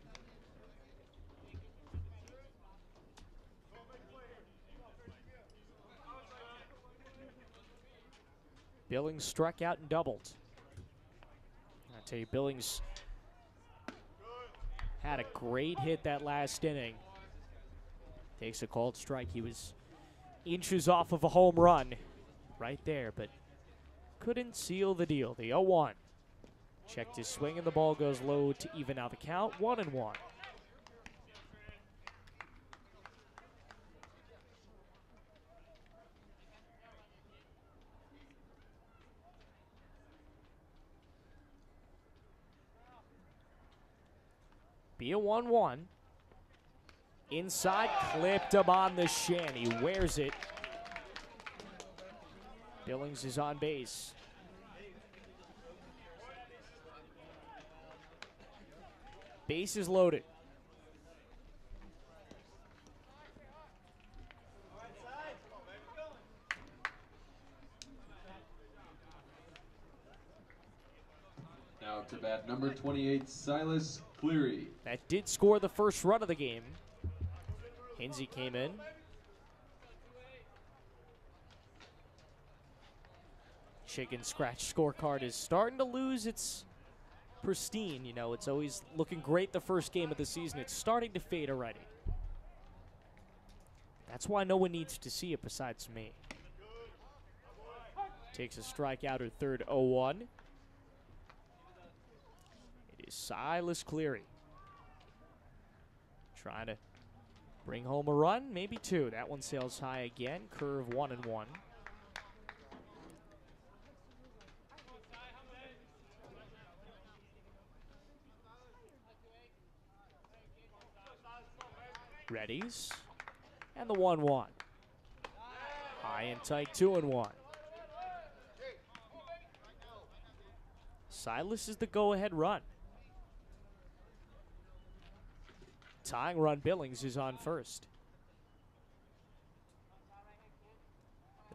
Billings struck out and doubled. I tell you, Billings had a great hit that last inning. Takes a called strike. He was inches off of a home run right there, but couldn't seal the deal. The 0-1. Checked his swing, and the ball goes low to even out the count. 1-1. Be a 1-1. Inside, clipped him on the shin. He wears it. Billings is on base. Base is loaded. Now to bat number 28, Silas Cleary. That did score the first run of the game. Hinsey came in. Chicken scratch scorecard is starting to lose its pristine. You know, it's always looking great the first game of the season. It's starting to fade already. That's why no one needs to see it besides me. Takes a strikeout at third, 0-1. It is Silas Cleary. Trying to bring home a run, maybe two. That one sails high again. Curve 1-1. Readies. And the 1-1. High and tight, 2-1. Silas is the go-ahead run. Tying run, Billings is on first.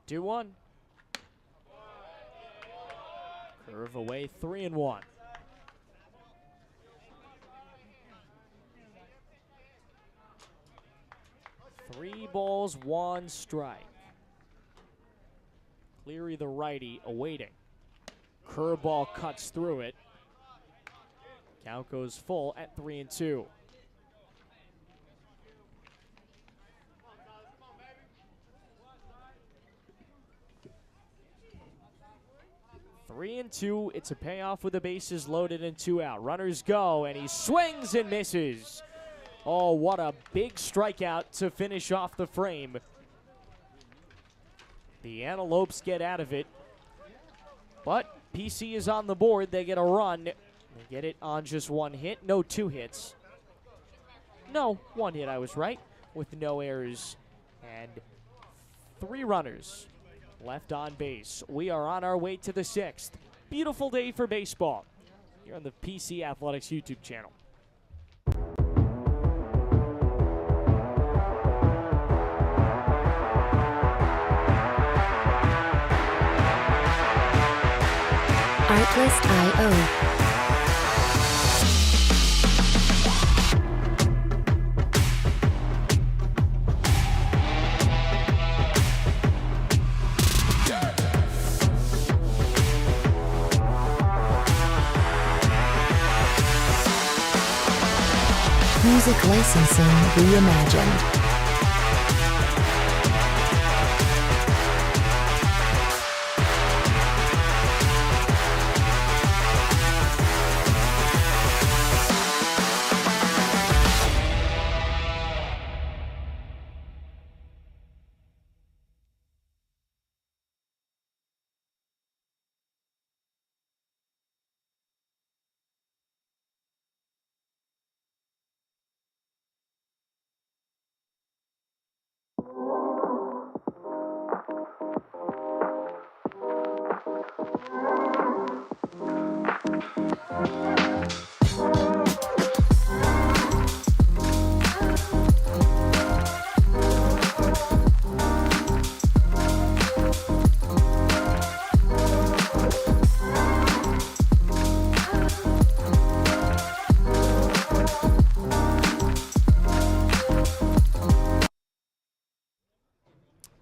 The 2-1. Curve away, 3-1. 3 balls, 1 strike. Cleary, the righty, awaiting. Curveball cuts through it. Count goes full at 3-2. Three and two. It's a payoff with the bases loaded and 2 out. Runners go, and he swings and misses. Oh, what a big strikeout to finish off the frame. The Antelopes get out of it. But PC is on the board. They get a run. They get it on just 1 hit. No 2 hits. No, 1 hit, I was right. With no errors and 3 runners left on base. We are on our way to the 6th. Beautiful day for baseball here on the PC Athletics YouTube channel. Artlist.io. Music licensing reimagined.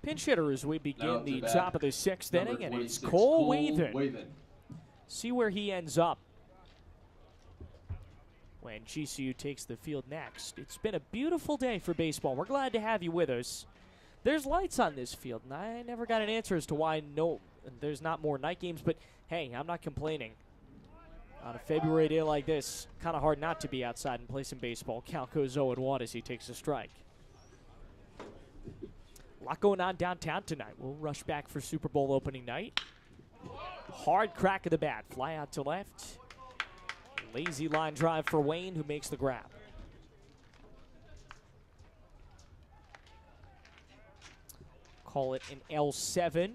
Pinch hitter as we begin the top of the 6th Number inning, and it's 26, Cole Cole Wathen. Wathen. See where he ends up when GCU takes the field next. It's been a beautiful day for baseball. We're glad to have you with us. There's lights on this field, and I never got an answer as to why there's not more night games, but hey, I'm not complaining. On a February day like this, kind of hard not to be outside and play some baseball. Count goes 0-1 as he takes a strike. A lot going on downtown tonight. We'll rush back for Super Bowl opening night. Hard crack of the bat. Fly out to left. Lazy line drive for Wayne, who makes the grab. call it an L7.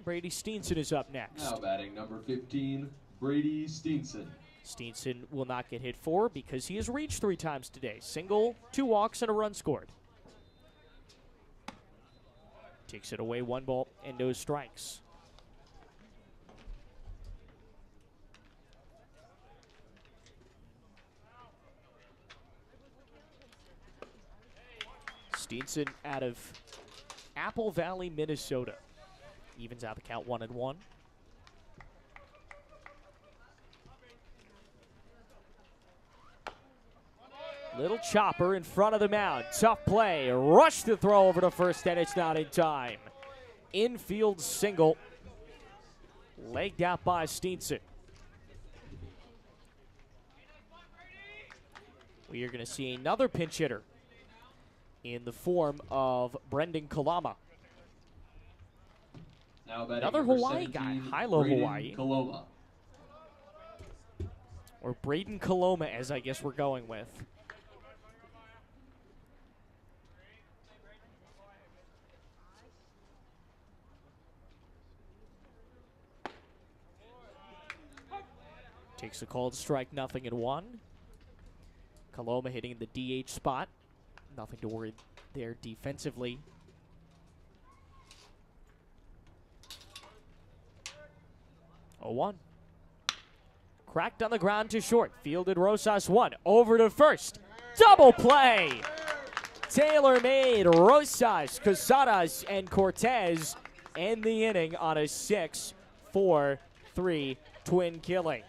Brady Steenson is up next. Now batting number 15, Brady Steenson. Steenson will not get hit for because he has reached 3 times today. Single, 2 walks, and a run scored. Takes it away, 1 ball and no strikes. Steenson out of Apple Valley, Minnesota. Evens out the count 1-1. Little chopper in front of the mound. Tough play. Rush to throw over to first, and it's not in time. Infield single. Legged out by Steenson. We are going to see another pinch hitter in the form of Brendan Kalama. Now batting Another number Hawaii 17, guy. Hilo, Braden Hawaii. Coloma. Or Braden Coloma, as I guess we're going with. Takes a called strike, 0-1. Coloma hitting the DH spot. Nothing to worry there defensively. Oh, 1. Cracked on the ground to short. Fielded Rosas 1. Over to first. Double play. Taylor made Rosas, Casadas, and Cortez end the inning on a 6-4-3 twin killing.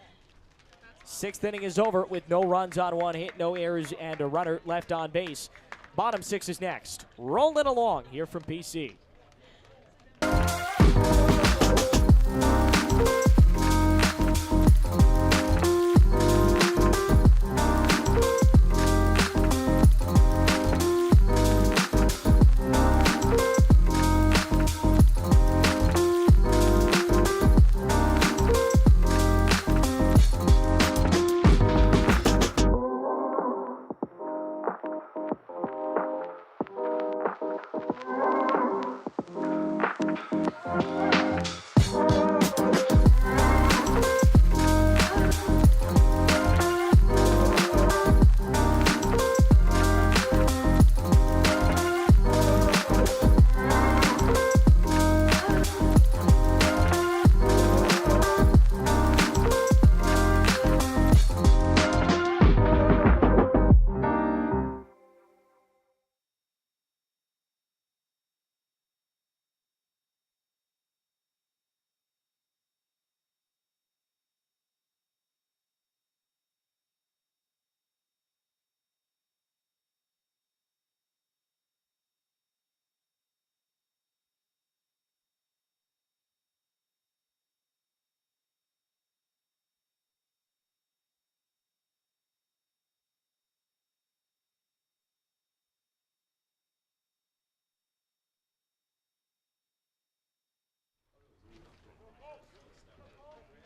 6th inning is over with no runs on 1 hit, no errors, and a runner left on base. Bottom 6 is next. Rolling along here from PC.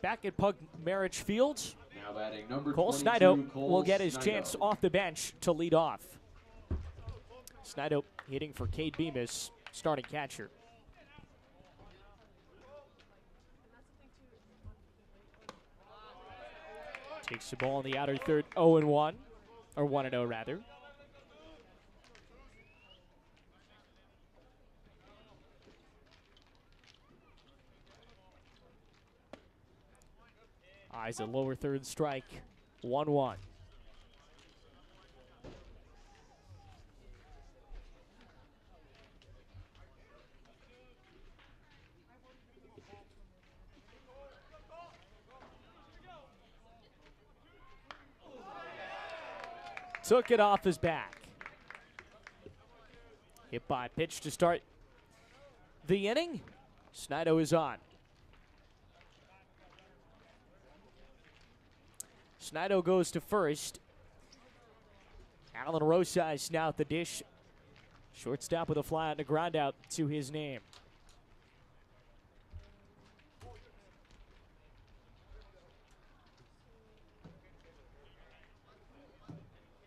Back at Marich Field, Now batting number Cole 22, Snido Cole will get his Snido. chance off the bench to lead off. Snido hitting for Cade Bemis, starting catcher. Takes the ball in the outer third, 0-1, or 1-0 rather. Eyes a lower third strike, 1-1. Took it off his back. Hit by pitch to start the inning. Snido is on. Snido goes to first. Alan Rosas now at the dish. Shortstop with a fly on the ground out to his name.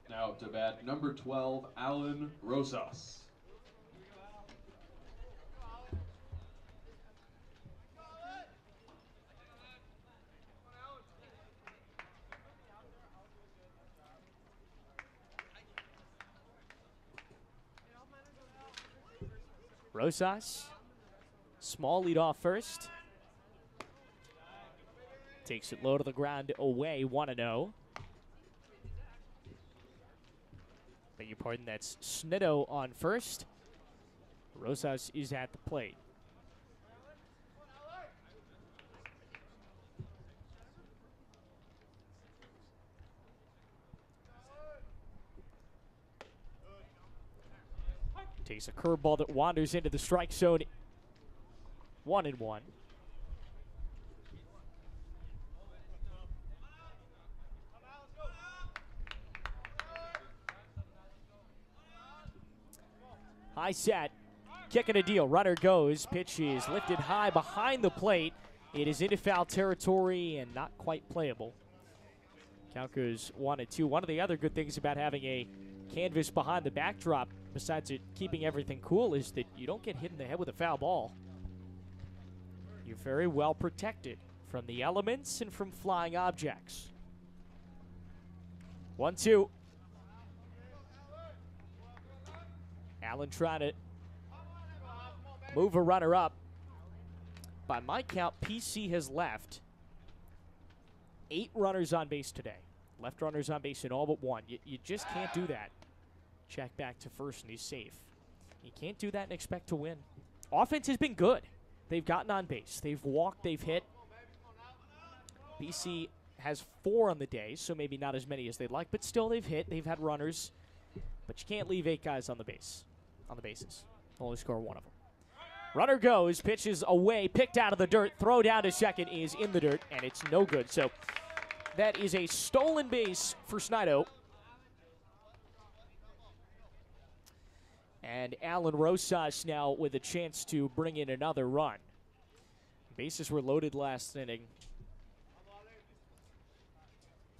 Now to bat number 12, Alan Rosas. Rosas, small lead off first. Takes it low to the ground away, 1-0. Beg your pardon, that's Snitto on first. Rosas is at the plate. Takes a curveball that wanders into the strike zone. 1-1. High set, kicking a deal. Runner goes. Pitch is lifted high behind the plate. It is into foul territory and not quite playable. Count goes 1-2. One of the other good things about having a canvas behind the backdrop, besides it keeping everything cool, is that you don't get hit in the head with a foul ball. You're very well protected from the elements and from flying objects. 1-2. Allen trying to move a runner up. By my count, PC has left 8 runners on base today. Left runners on base in all but one. You just can't do that. Check back to first and he's safe. You can't do that and expect to win. Offense has been good. They've gotten on base. They've walked, they've hit. BC has 4 on the day, so maybe not as many as they'd like, but still they've hit. They've had runners. But you can't leave 8 guys on the base, on the bases. Only score 1 of them. Runner goes, pitches away, picked out of the dirt. Throw down to second is in the dirt, and it's no good. So that is a stolen base for Snitto. And Alan Rosas now with a chance to bring in another run. Bases were loaded last inning.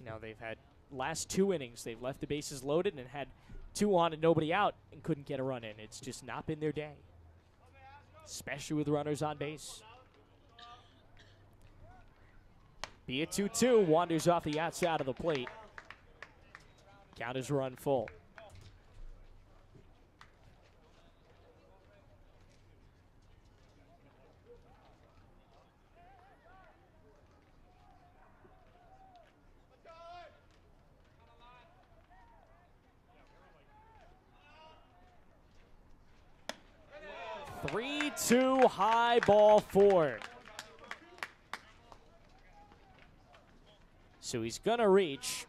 Now they've had last 2 innings. They've left the bases loaded and had 2 on and nobody out and couldn't get a run in. It's just not been their day, especially with runners on base. Be it 2-2, wanders off the outside of the plate. Count is run full. Three-two, high ball 4. So he's gonna reach.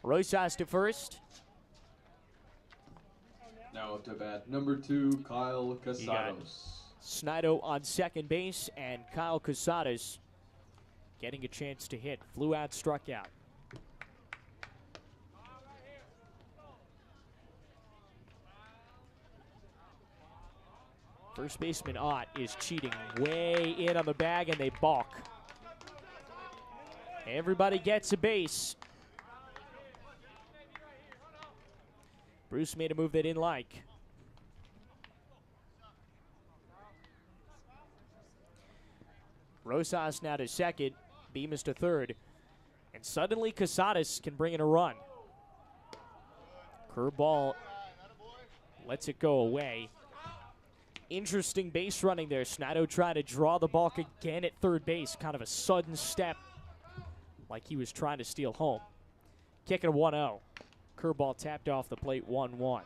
Rosas to first. Now up to bat, number 2, Kyle Casados. Snitto on second base, and Kyle Casados getting a chance to hit. Flew out, struck out. First baseman Ott is cheating way in on the bag, and they balk. Everybody gets a base. Bruce made a move they didn't like. Rosas now to second, Bemis to third. And suddenly Casados can bring in a run. Curveball lets it go away. Interesting base running there. Snitto trying to draw the ball again at third base. Kind of a sudden step, like he was trying to steal home. Kicking a 1-0. Curveball tapped off the plate, 1-1.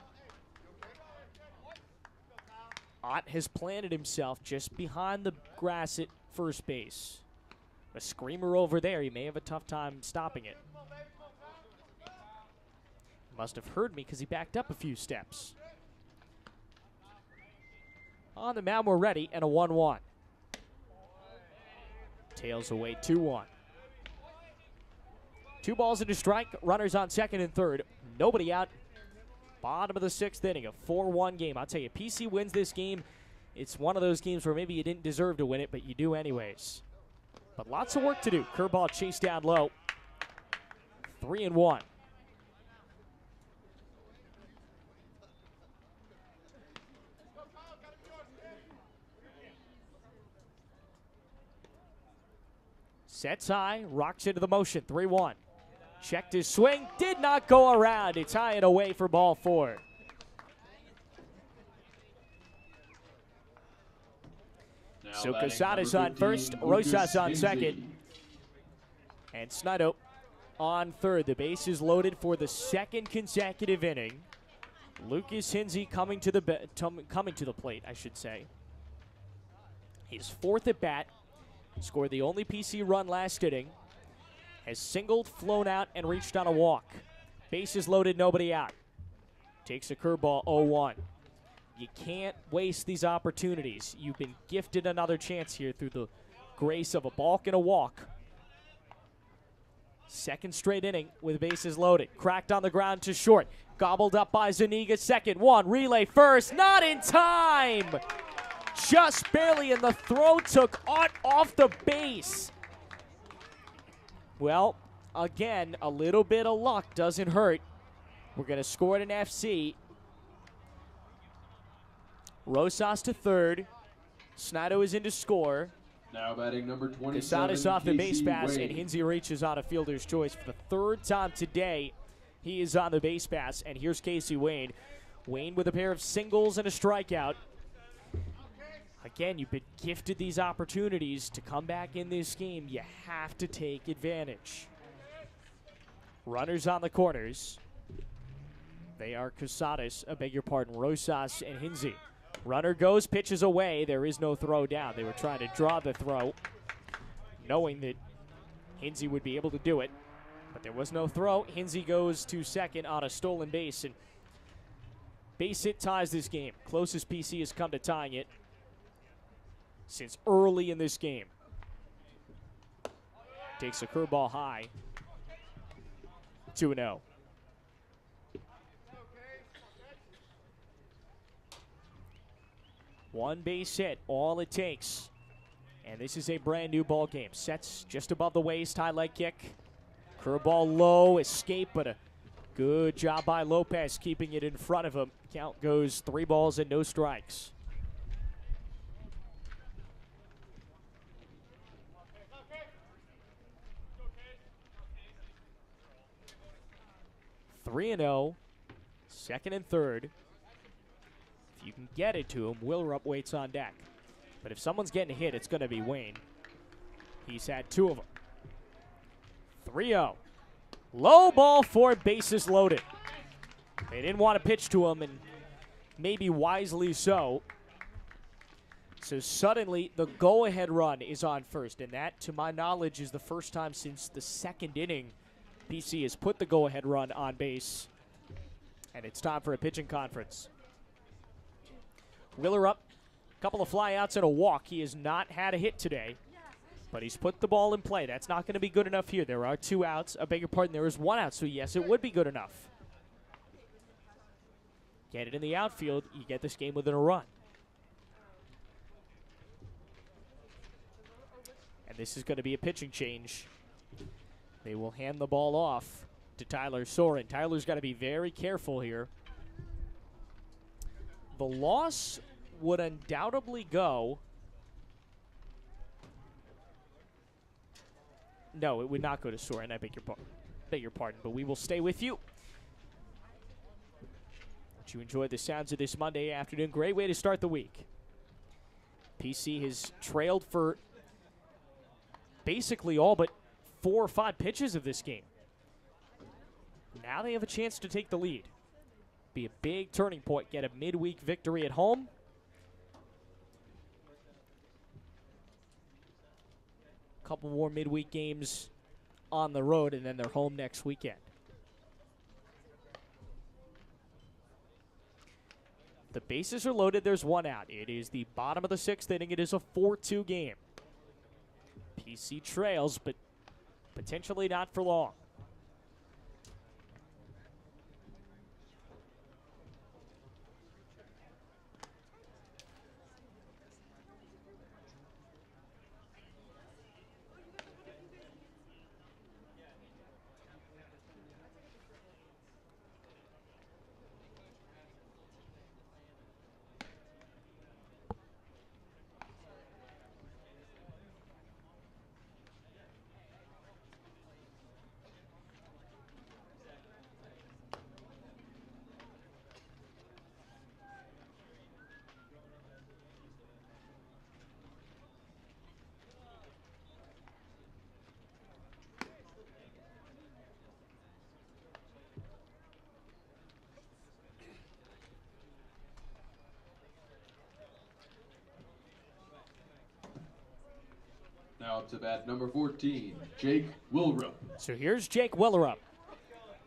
Ott has planted himself just behind the grass at first base. A screamer over there. He may have a tough time stopping it. Must have heard me because he backed up a few steps. On the mound, we're ready, and a 1-1. Tails away, 2-1. 2 balls and a strike. Runners on second and third. Nobody out. Bottom of the 6th inning, a 4-1 game. I'll tell you, PC wins this game. It's one of those games where maybe you didn't deserve to win it, but you do anyways. But lots of work to do. Curveball chased down low. 3-1. Sets high, rocks into the motion, 3-1. Checked his swing, did not go around. It's high and away for ball 4. So batting Casada's number on first, 15, Rosas Lucas on Hinsey. second, and Snido on third. The base is loaded for the second consecutive inning. Lucas Hinsey coming to the plate, I should say. His fourth at bat, scored the only PC run last inning, has singled, flown out, and reached on a walk. Bases loaded, nobody out. Takes a curveball, 0-1. You can't waste these opportunities. You've been gifted another chance here through the grace of a balk and a walk. Second straight inning with bases loaded. Cracked on the ground to short. Gobbled up by Zuniga. Second one. Relay first. Not in time. Just barely, and the throw took off the base. Well, again, a little bit of luck doesn't hurt. We're going to score at an FC. Rosas to third. Snido is in to score. Now batting number 27, Casada's off the base Casey pass, Wade. and Hinsey reaches on a fielder's choice for the third time today. He is on the base pass, and here's Casey Wayne. Wayne with a pair of singles and a strikeout. Again, you've been gifted these opportunities to come back in this game. You have to take advantage. Runners on the corners. They are Rosas and Hinsey. Runner goes, pitches away. There is no throw down. They were trying to draw the throw, knowing that Hinsey would be able to do it. But there was no throw. Hinsey goes to second on a stolen base, and base hit ties this game. Closest PC has come to tying it since early in this game. Takes a curveball high. 2-0. One base hit, all it takes. And this is a brand new ball game. Sets just above the waist, high leg kick. Curveball low, escape, but a good job by Lopez keeping it in front of him. Count goes 3 balls and no strikes. Three and 0, second and third. If you can get it to him, Willrup waits on deck. But if someone's getting hit, it's going to be Wayne. He's had 2 of them. 3-0. Low ball for bases loaded. They didn't want to pitch to him, and maybe wisely so. So suddenly, the go-ahead run is on first, and that, to my knowledge, is the first time since the second inning PC has put the go-ahead run on base. And it's time for a pitching conference. Wheeler up, a couple of flyouts and a walk. He has not had a hit today, but he's put the ball in play. That's not going to be good enough here. There are 2 outs. I beg your pardon, there is 1 out, so yes, it would be good enough. Get it in the outfield, you get this game within a run. And this is going to be a pitching change. They will hand the ball off to Tyler Soren. Tyler's got to be very careful here. The loss would undoubtedly go. No, it would not go to Soren. I beg your pardon, but we will stay with you. Hope you enjoyed the sounds of this Monday afternoon. Great way to start the week. PC has trailed for basically all but 4 or 5 pitches of this game. Now they have a chance to take the lead. Be a big turning point, get a midweek victory at home. Couple more midweek games on the road, and then they're home next weekend. The bases are loaded, there's 1 out. It is the bottom of the 6th inning. It is a 4-2 game. PC trails, but potentially not for long. Now up to bat number 14, Jake Wilrup. So here's Jake Willerup,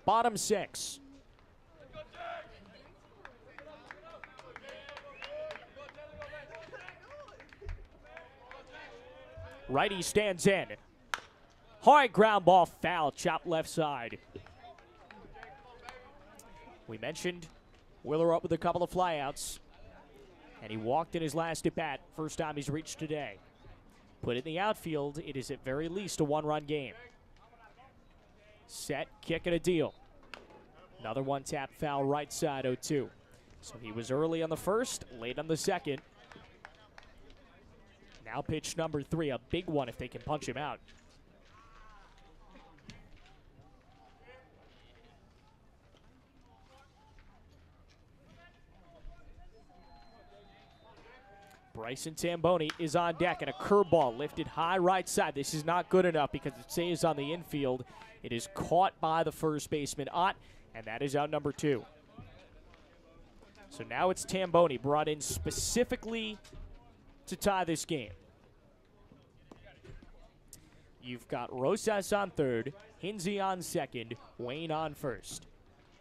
bottom 6. Righty stands in. Hard ground ball, foul, chopped left side. We mentioned Willerup with a couple of flyouts, and he walked in his last at bat. First time he's reached today. Put it in the outfield, it is at very least a one-run game. Set, kick, and a deal. Another one-tap foul right side, 0-2. So he was early on the first, late on the second. Now pitch number 3, a big one if they can punch him out. Bryson Tamboni is on deck, and a curveball lifted high right side. This is not good enough because it stays on the infield. It is caught by the first baseman, Ott, and that is out number 2. So now it's Tamboni, brought in specifically to tie this game. You've got Rosas on third, Hinsey on second, Wayne on first.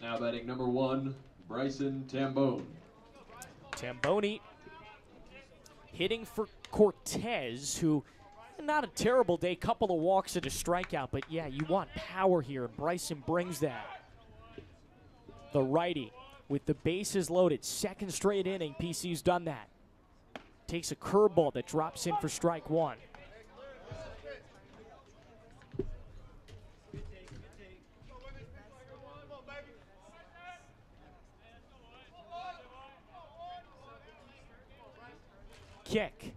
Now batting number 1, Bryson Tambone. Tamboni hitting for Cortez, who, not a terrible day, couple of walks and a strikeout, but yeah, you want power here, and Bryson brings that. The righty, with the bases loaded, second straight inning, PC's done that. Takes a curveball that drops in for strike 1. Kick,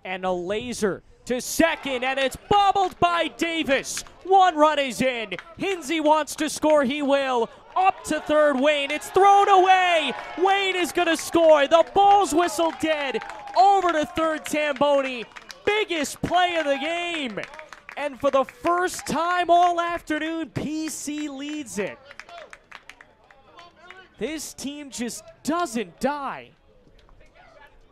and a laser to second, and it's bobbled by Davis. 1 run is in. Hinsey wants to score, he will. Up to third, Wayne. It's thrown away. Wayne is going to score. The ball's whistled dead. Over to third, Tamboni. Biggest play of the game. And for the first time all afternoon, PC leads it. This team just doesn't die.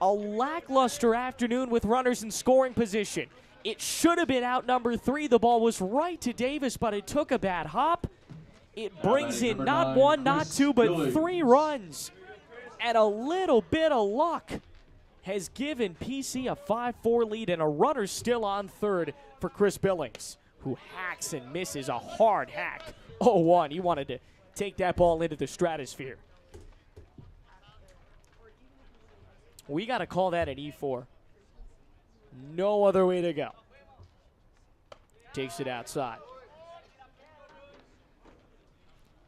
A lackluster afternoon with runners in scoring position. It should have been out number 3. The ball was right to Davis, but it took a bad hop. It brings in not 1, not 2, but 3 runs. And a little bit of luck has given PC a 5-4 lead, and a runner still on third for Chris Billings, who hacks and misses a hard hack. 0-1. He wanted to take that ball into the stratosphere. We got to call that an E4. No other way to go. Takes it outside.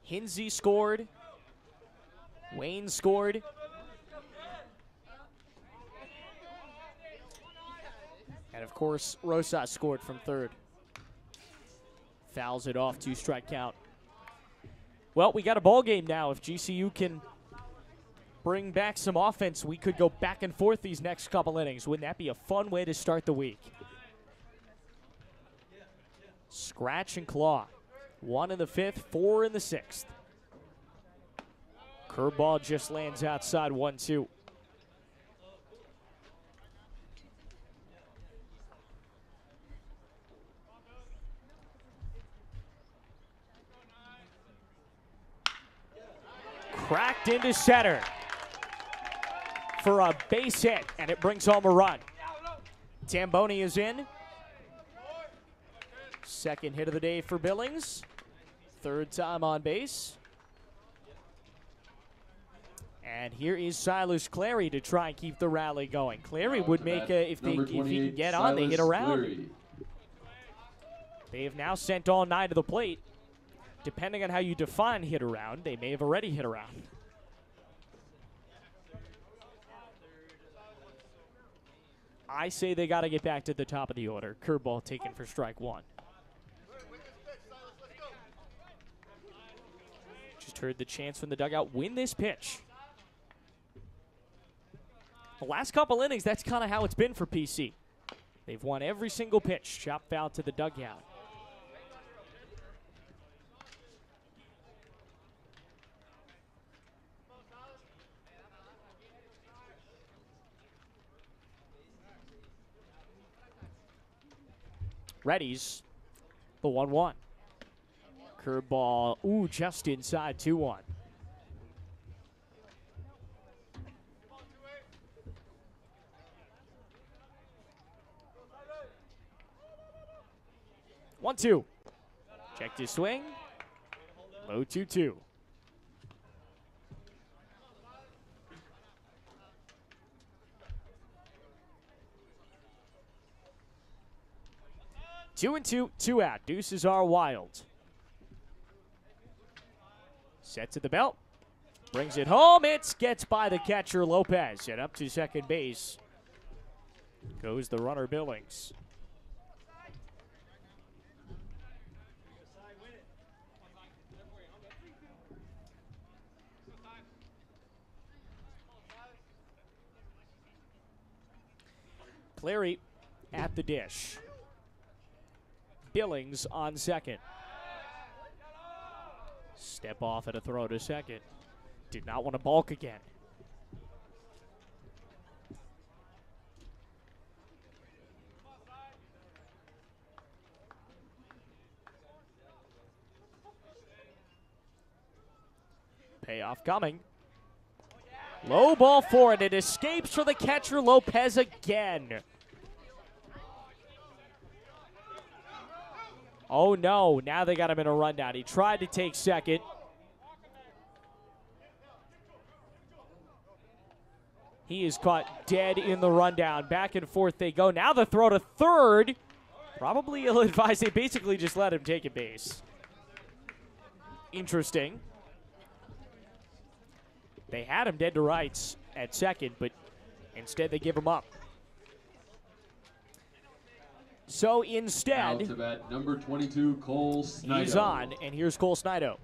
Hinsey scored. Wayne scored. And, of course, Rosas scored from third. Fouls it off, 2-strike count. Well, we got a ball game now. If GCU can bring back some offense, we could go back and forth these next couple innings. Wouldn't that be a fun way to start the week? Scratch and claw. 1 in the 5th, 4 in the 6th. Curveball just lands outside, 1-2. Cracked into center for a base hit, and it brings home a run. Tamboni is in. Second hit of the day for Billings. Third time on base. And here is Silas Clary to try and keep the rally going. Clary would make if he can get on, they hit around. They have now sent all 9 to the plate. Depending on how you define hit around, they may have already hit around. I say they got to get back to the top of the order. Curveball taken for strike 1. Just heard the chants from the dugout. Win this pitch. The last couple innings, that's kind of how it's been for PC. They've won every single pitch. Chop foul to the dugout. Readies the 1-1. Curveball, ooh, just inside 2-1. One, two. Checked his swing. Low 2-2. Two and two, 2 out. Deuces are wild. Set to the belt. Brings it home. It gets by the catcher, Lopez. And up to second base goes the runner, Billings. Clary at the dish. Billings on second. Step off at a throw to second. Did not want to balk again. Payoff coming. Low ball for it. It escapes for the catcher, Lopez again. Oh no, now they got him in a rundown. He tried to take second. He is caught dead in the rundown. Back and forth they go. Now the throw to third. Probably ill-advised. They basically just let him take a base. Interesting. They had him dead to rights at second, but instead they give him up. So instead, out to bat, number 22, Cole Snido. He's on, and here's Cole Snido.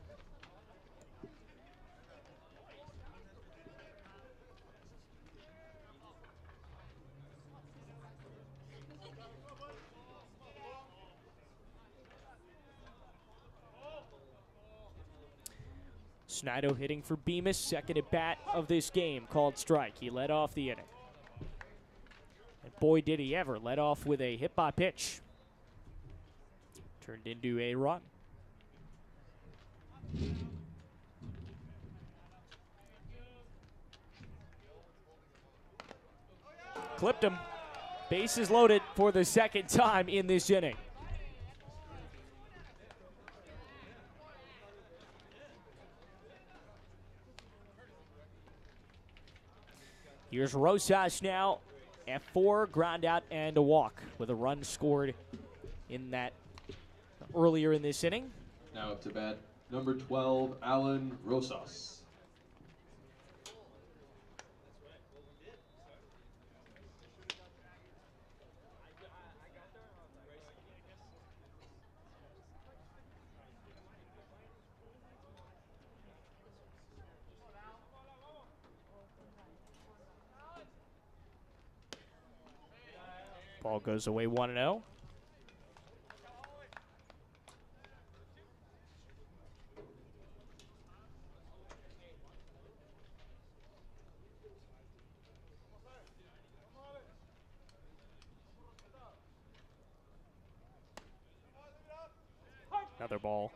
Snido hitting for Bemis, second at bat of this game, called strike. He led off the inning. And boy, did he ever. Led off with a hit by pitch. Turned into a run. Clipped him. Bases loaded for the second time in this inning. Here's Rosas now at 4, ground out and a walk with a run scored in that earlier in this inning. Now up to bat, number 12, Alan Rosas. Ball goes away 1-0. Another ball.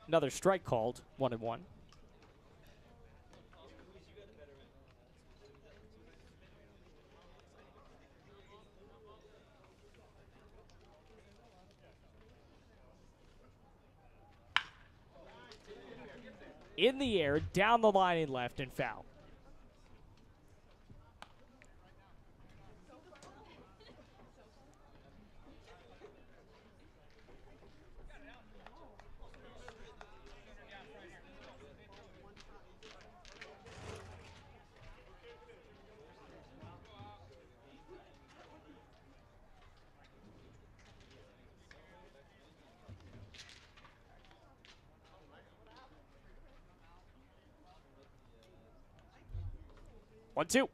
Another strike called, 1-1. In the air, down the line and left, and foul. One, two.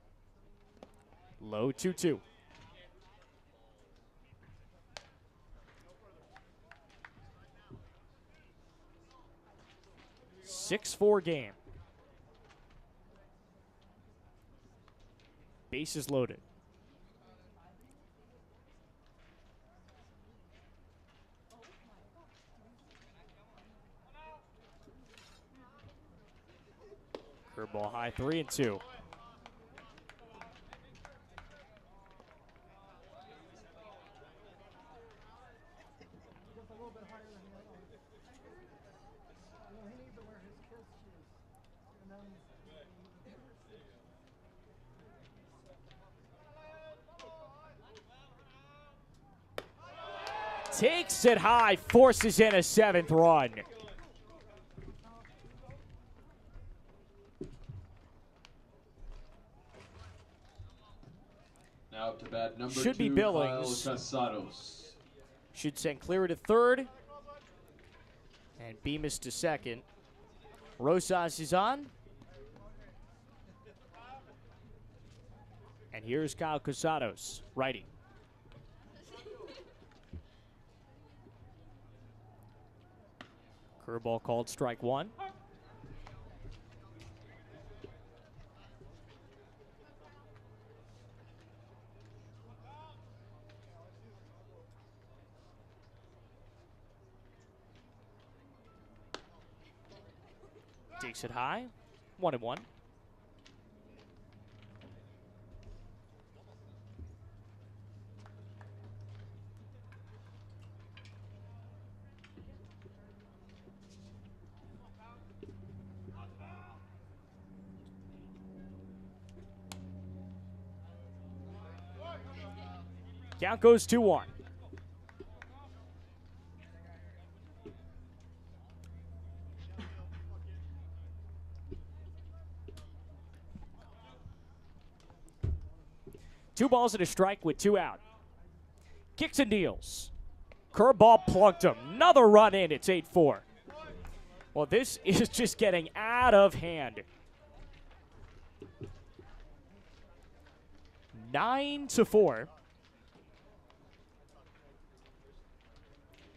Low 2-2. Six-4 game. Bases loaded. tie 3-2. Takes it high, forces in a 7th run. Now up to bat number Should be 2, Billings. Kyle Casados. Should send Cleary to 3rd. And Bemis to 2nd. Rosas is on. And here's Kyle Casados, righty. Curveball called strike 1. Takes it high, 1-1. Count goes 2-1. Two balls and a strike with 2 out. Kicks and deals. Curveball plunked him. Another run in. It's 8-4. Well, this is just getting out of hand. 9-4.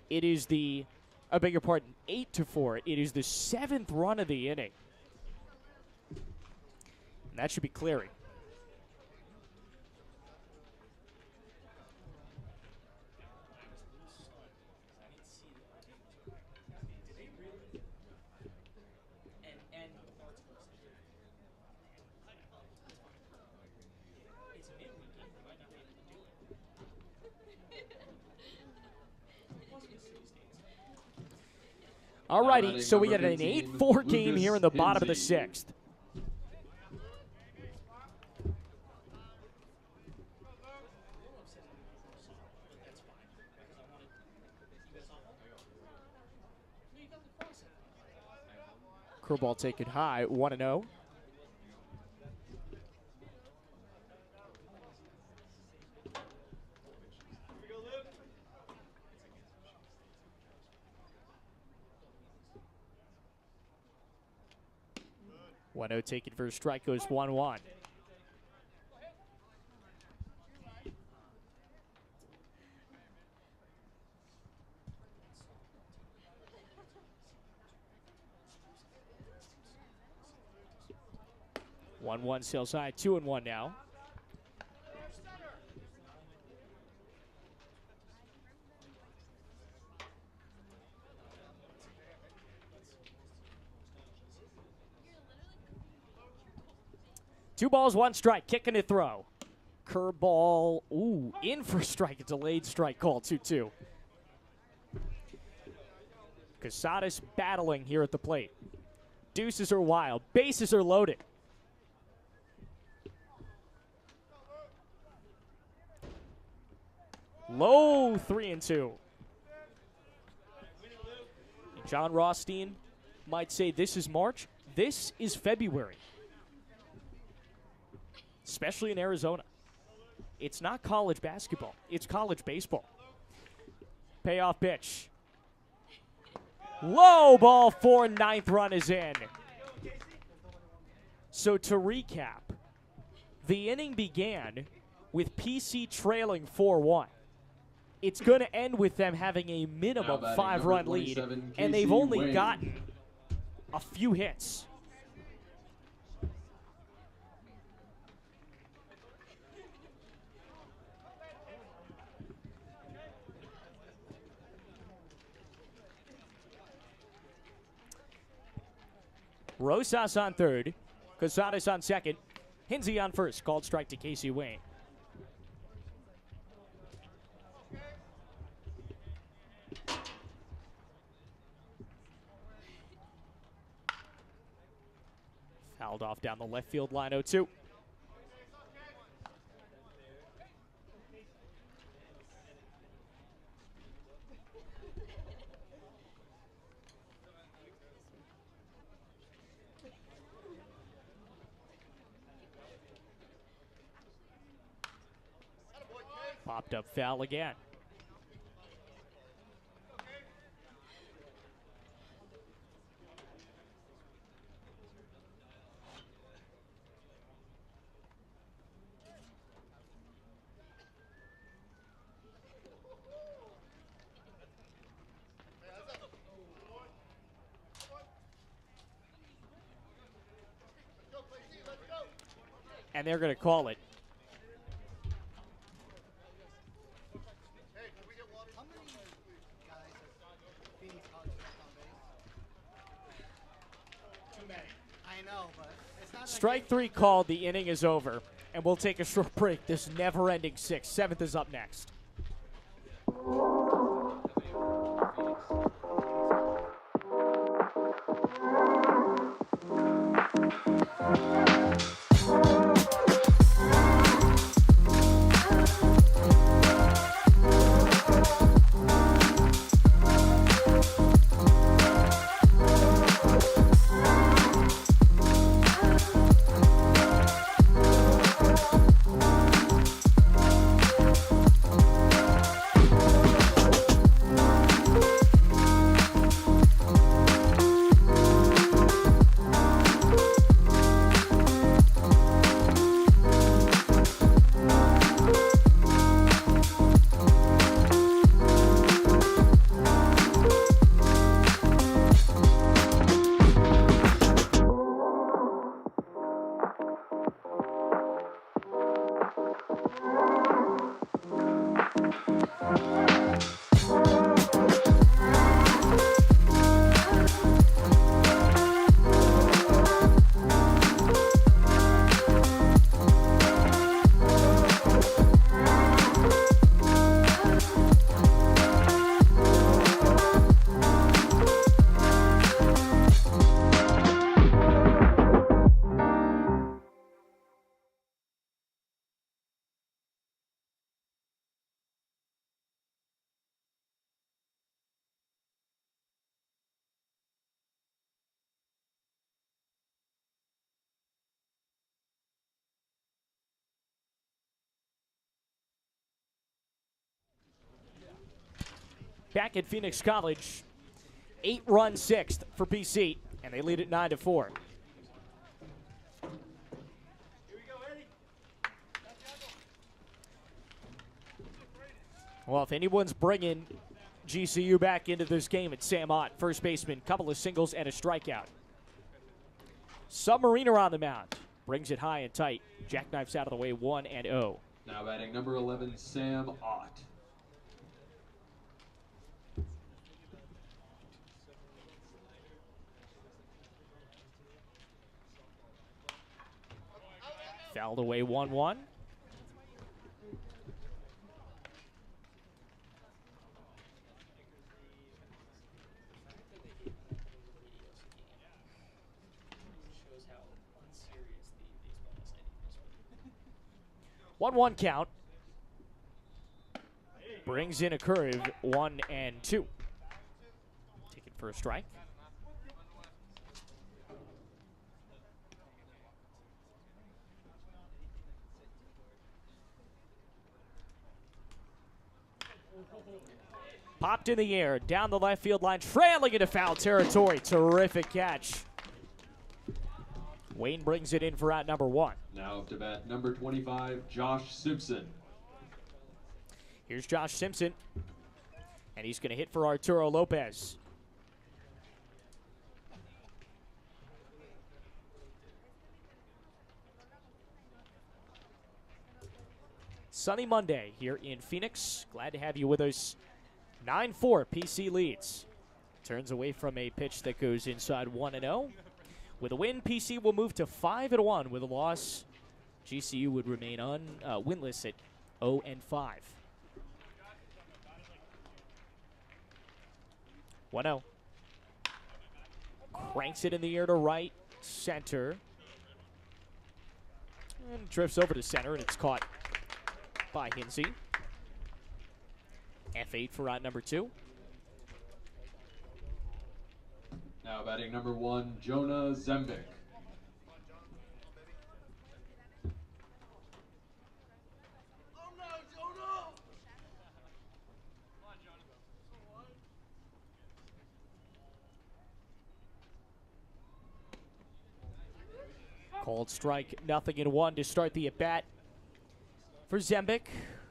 It is the, I beg your pardon, 8-4. It is the 7th run of the inning. And that should be Cleary. Alrighty, so we get an 8-4 game here in the bottom of the 6th. Curveball taken high, 1-0. One-0 taken for a strike, goes 1-1. One sails high, 2-1 now. Two balls, 1 strike, kicking to throw. Curveball, ooh, in for a strike, a delayed strike call, 2-2. Casados battling here at the plate. Deuces are wild, bases are loaded. Low 3-2. John Rothstein might say this is March. This is February. Especially in Arizona. It's not college basketball. It's college baseball. Payoff pitch. Low ball for 9th run is in. So to recap, the inning began with PC trailing 4-1. It's going to end with them having a minimum 5-run lead, and they've only gotten a few hits. Rosas on 3rd. Casadas on second. Hinsey on first. Called strike to Casey Wayne. Fouled off down the left field line, 0-2. Popped up foul again. And they're going to call it. Strike 3 called. The inning is over. And we'll take a short break. This never-ending 6. 7th is up next. Back at Phoenix College, 8-run 6th for PC, and they lead it 9-4. Well, if anyone's bringing GCU back into this game, it's Sam Ott, first baseman, couple of singles and a strikeout. Submariner on the mound, brings it high and tight. Jackknifes out of the way, 1-0. Now batting number 11, Sam Ott. Fouled away, 1-1. Shows how unserious the baseball stadium is. 1-1 count. Brings in a curve, 1-2. Taken for a strike. Popped in the air, down the left field line, trailing into foul territory. Terrific catch. Wayne brings it in for out number 1. Now up to bat number 25, Josh Simpson. Here's Josh Simpson, and he's going to hit for Arturo Lopez. Sunny Monday here in Phoenix. Glad to have you with us. 9-4, PC leads. Turns away from a pitch that goes inside 1-0. With a win, PC will move to 5-1. With a loss, GCU would remain winless at 0-5. 1-0. Cranks it in the air to right center. And drifts over to center, and it's caught by Hinsey. F8 for route number 2. Now batting number 1, Jonah Zembic. Called strike, 0-1 to start the at-bat for Zembic.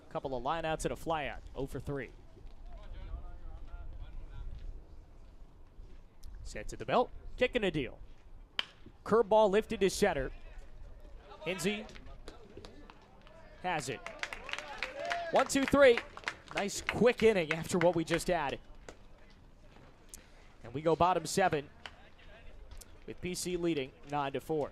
A couple of lineouts and a flyout, 0 for 3. Set to the belt, kicking a deal. Curveball lifted to center. Hinsey has it. 1-2-3. Nice quick inning after what we just had. And we go bottom 7 with PC leading 9-4.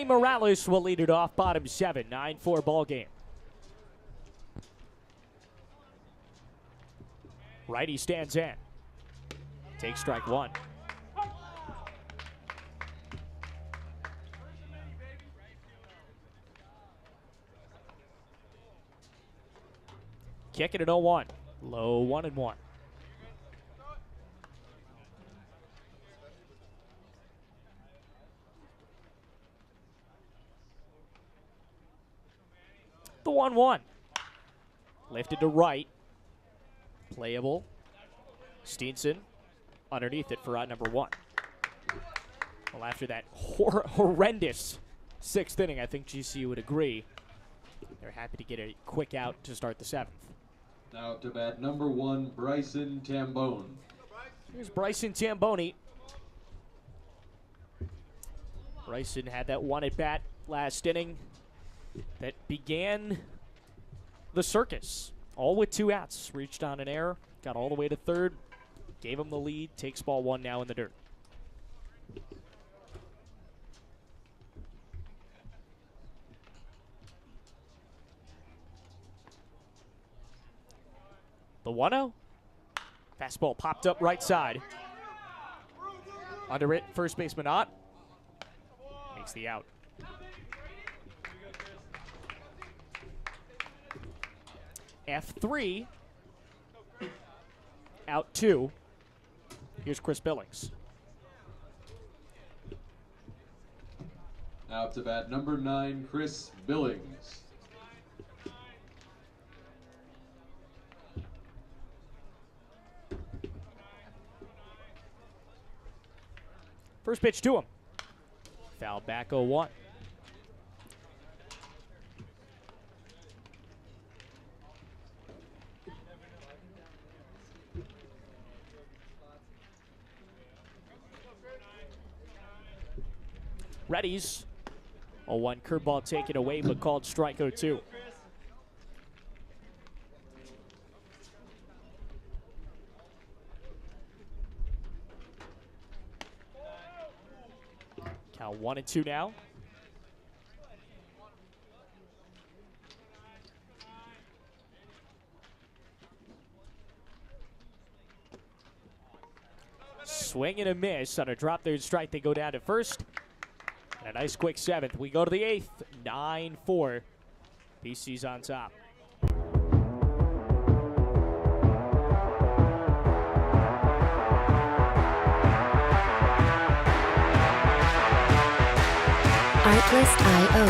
Morales will lead it off, bottom 7, 9-4 ball game. Righty stands in. Takes strike 1. Kicking at 0-1. Low 1-1. The 1-1. Lifted to right. Playable. Steenson underneath it for out number 1. Well, after that horrendous 6th inning, I think GCU would agree. They're happy to get a quick out to start the 7th. Now up to bat number 1, Bryson Tambone. Here's Bryson Tambone. Bryson had that one at bat last inning that began the circus all with 2 outs. Reached on an error, got all the way to third, gave him the lead, takes ball 1 now in the dirt. The 1-0. Fastball popped up right side. Under it, first baseman Ott makes the out. F3, out 2. Here's Chris Billings. Now up to bat number 9, Chris Billings. First pitch to him. Foul back 0-1. Readies. 0-1 curveball taken away, but called strike 0-2. Count 1-2 now. Swing and a miss on a drop third strike. They go down to first. And a nice quick 7th. We go to the 8th. 9-4. PC's on top. Artlist.io.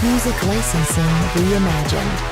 Music licensing reimagined.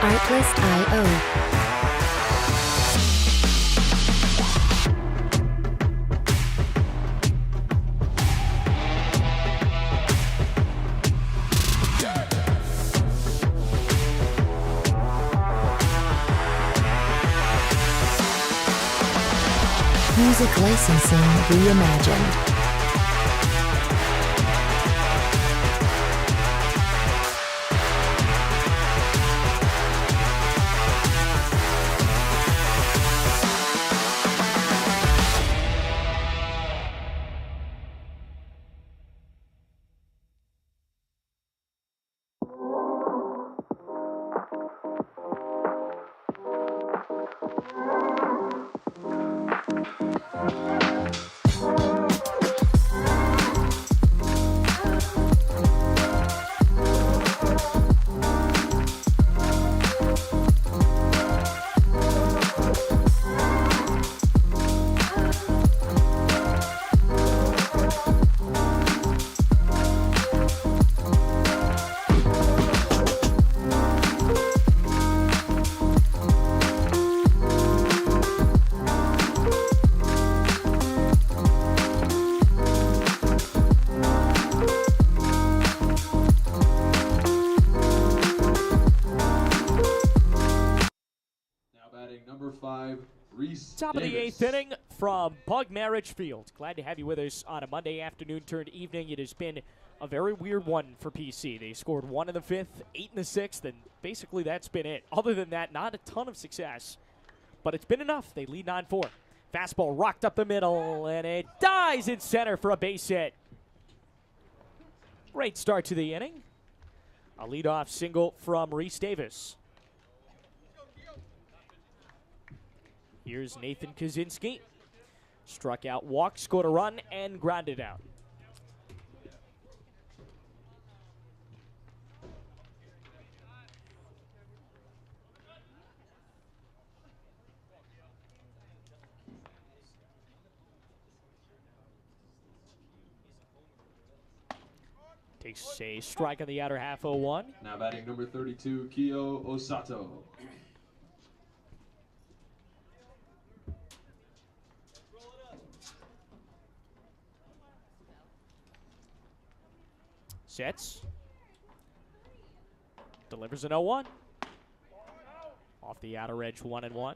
Artlist.io. Music licensing reimagined. Number 5, Reese Top of the Davis. 8th inning from Bug Marich Field. Glad to have you with us on a Monday afternoon turned evening. It has been a very weird one for PC. They scored 1 in the 5th, 8 in the 6th, and basically that's been it. Other than that, not a ton of success, but it's been enough. They lead 9-4. Fastball rocked up the middle, and it dies in center for a base hit. Great start to the inning. A leadoff single from Reese Davis. Here's Nathan Kaczynski. Struck out, walked, scored a run, and grounded out. Takes a strike on the outer half, 0-1. Now batting number 32, Kyo Osato. Sets. Delivers an 0-1. Off the outer edge, 1-1.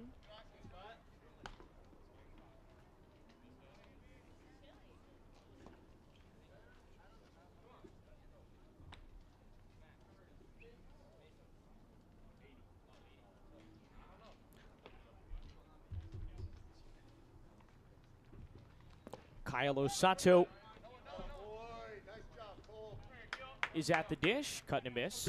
Kyle Osato is at the dish, cut and a miss.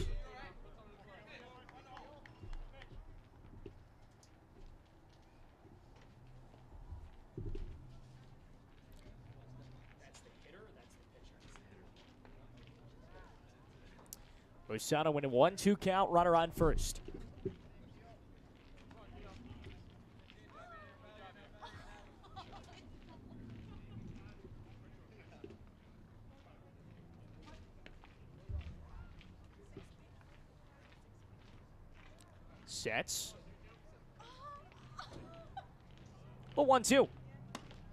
Osato winning 1-2 count, runner on first. Sets. The 1-2.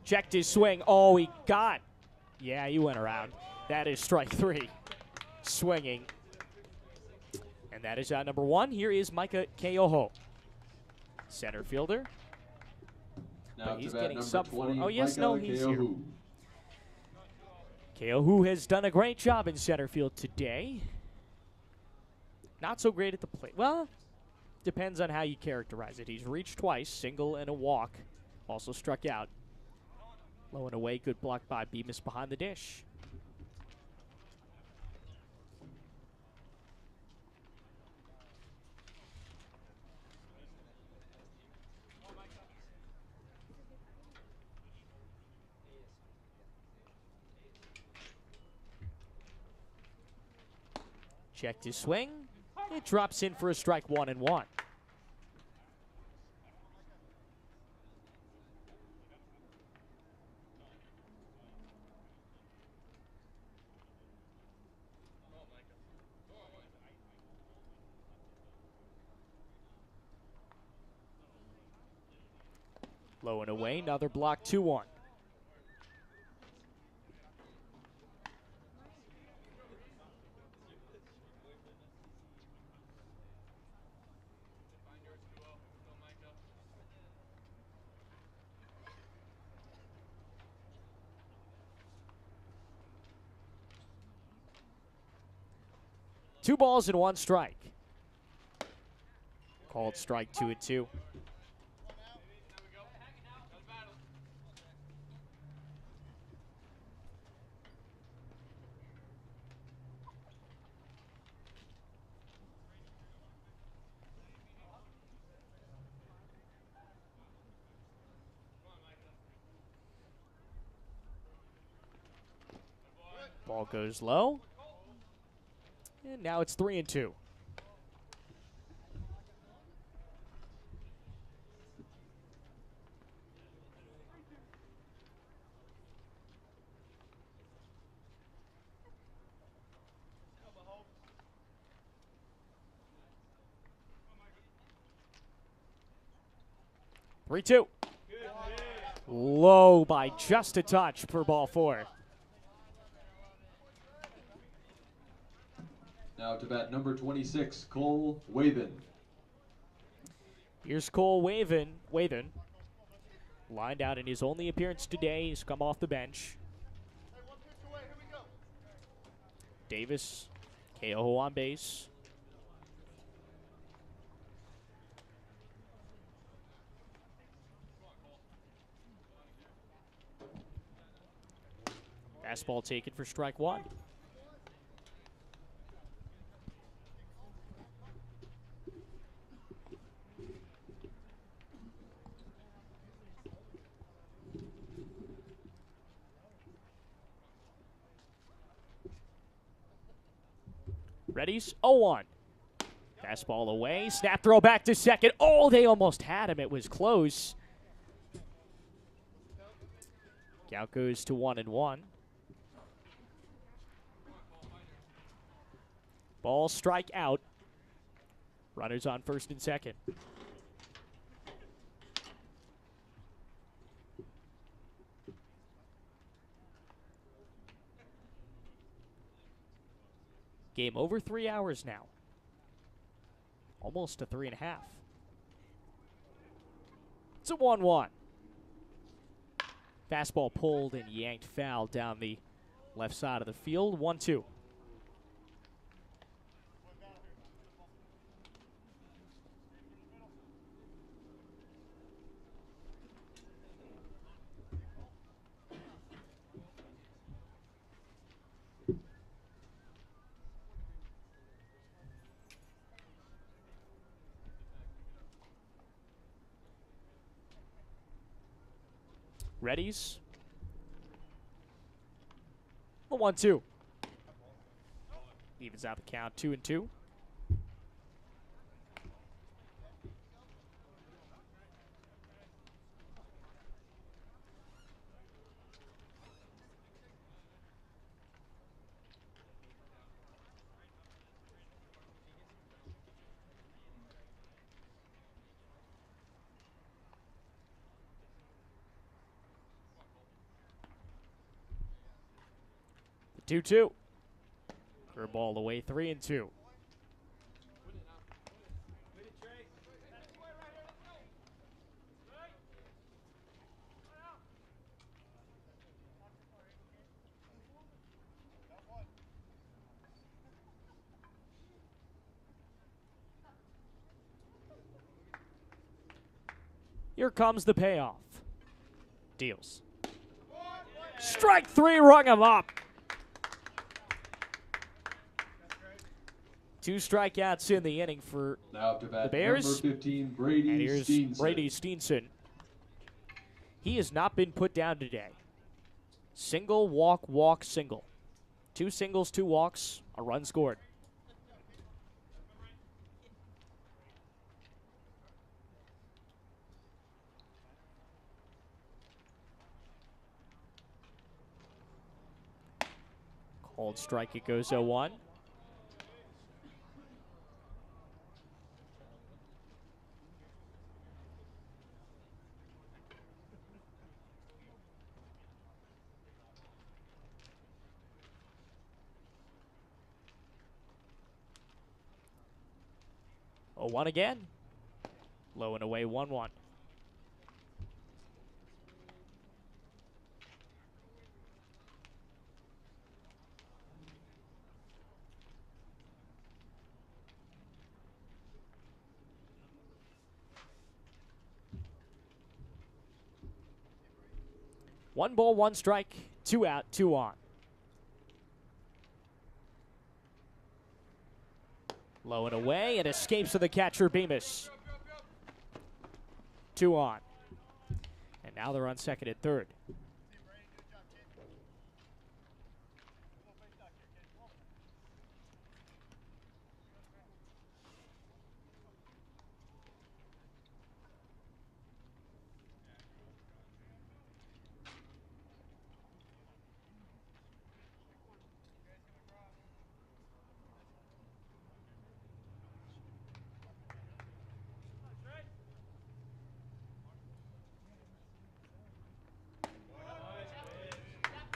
Checked his swing. Oh, he got. Yeah, he went around. That is strike 3. Swinging. And that is out number 1. Here is Micah Keoho. Center fielder. Now But to he's bat getting number sub 4. 20, Oh, yes, Micah no, he's here. Keohu. Keohu has done a great job in center field today. Not so great at the plate. Well, depends on how you characterize it. He's reached twice, single and a walk. Also struck out. Low and away, good block by Bemis behind the dish. Checked his swing. It drops in for a strike, 1-1. Low and away, another block, 2-1. Two balls and one strike. Called strike 2-2. Ball goes low. And now it's 3-2. Low by just a touch for ball 4. Now to bat number 26, Cole Waven. Here's Cole Waven. Lined out in his only appearance today. He's come off the bench. Davis, Keoho on base. Fastball taken for strike 1. Readies? 0-1. Fastball away. Snap throw back to second. Oh, they almost had him. It was close. Count goes to 1-1. Ball strike out. Runners on first and second. Game over 3 hours now. Almost to 3.5. It's a 1-1. Fastball pulled and yanked foul down the left side of the field. 1-2. Readies? A 1-2. Evens out the count, 2-2. The 2-2. Curveball away, 3-2. Here comes the payoff. Deals. Strike 3, rung him up. 2 strikeouts in the inning for Now up to bat, the Bears. number 15, Brady And here's Steenson. Brady Steenson. He has not been put down today. Single, walk, walk, single. 2 singles, 2 walks, a run scored. Called strike, it goes 0-1. One again. Low and away, 1-1. One ball, 1 strike, 2 out, 2 on. Low and away, and escapes to the catcher, Bemis. 2 on. And now they're on second and third.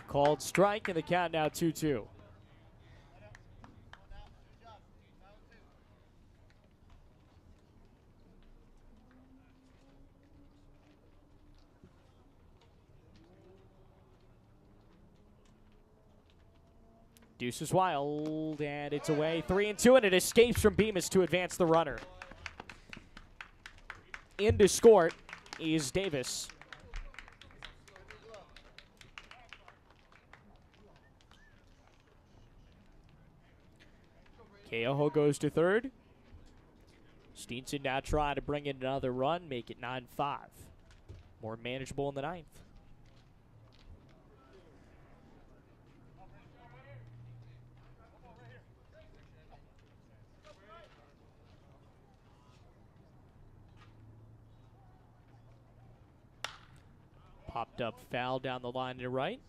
Called strike, and the count now 2-2. Deuce is wild, and it's away. 3-2, and it escapes from Bemis to advance the runner. In to score is Davis. Keoho goes to third. Steenson now trying to bring in another run, make it 9-5. More manageable in the ninth. up foul down the line to the right.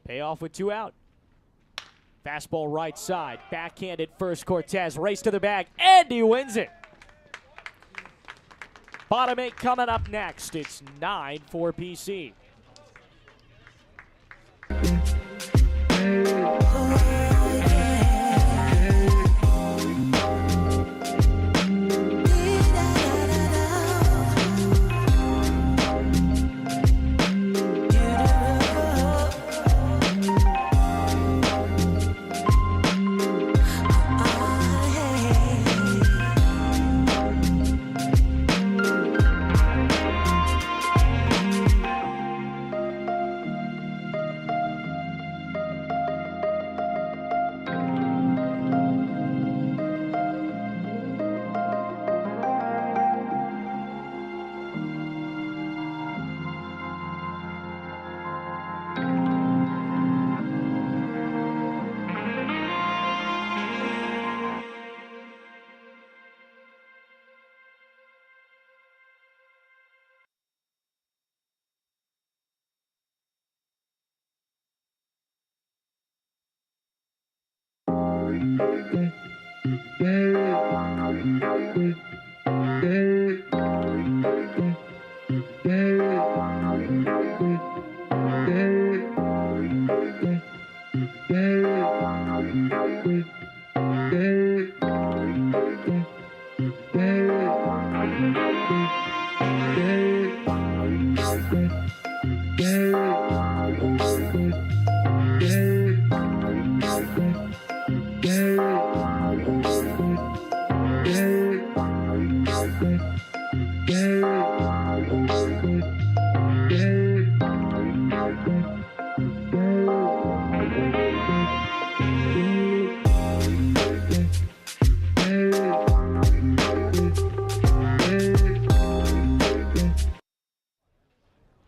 Payoff with 2 out. Fastball right side. Backhanded first Cortez. Race to the bag. And he wins it. Bottom 8 coming up next. It's 9 for PC.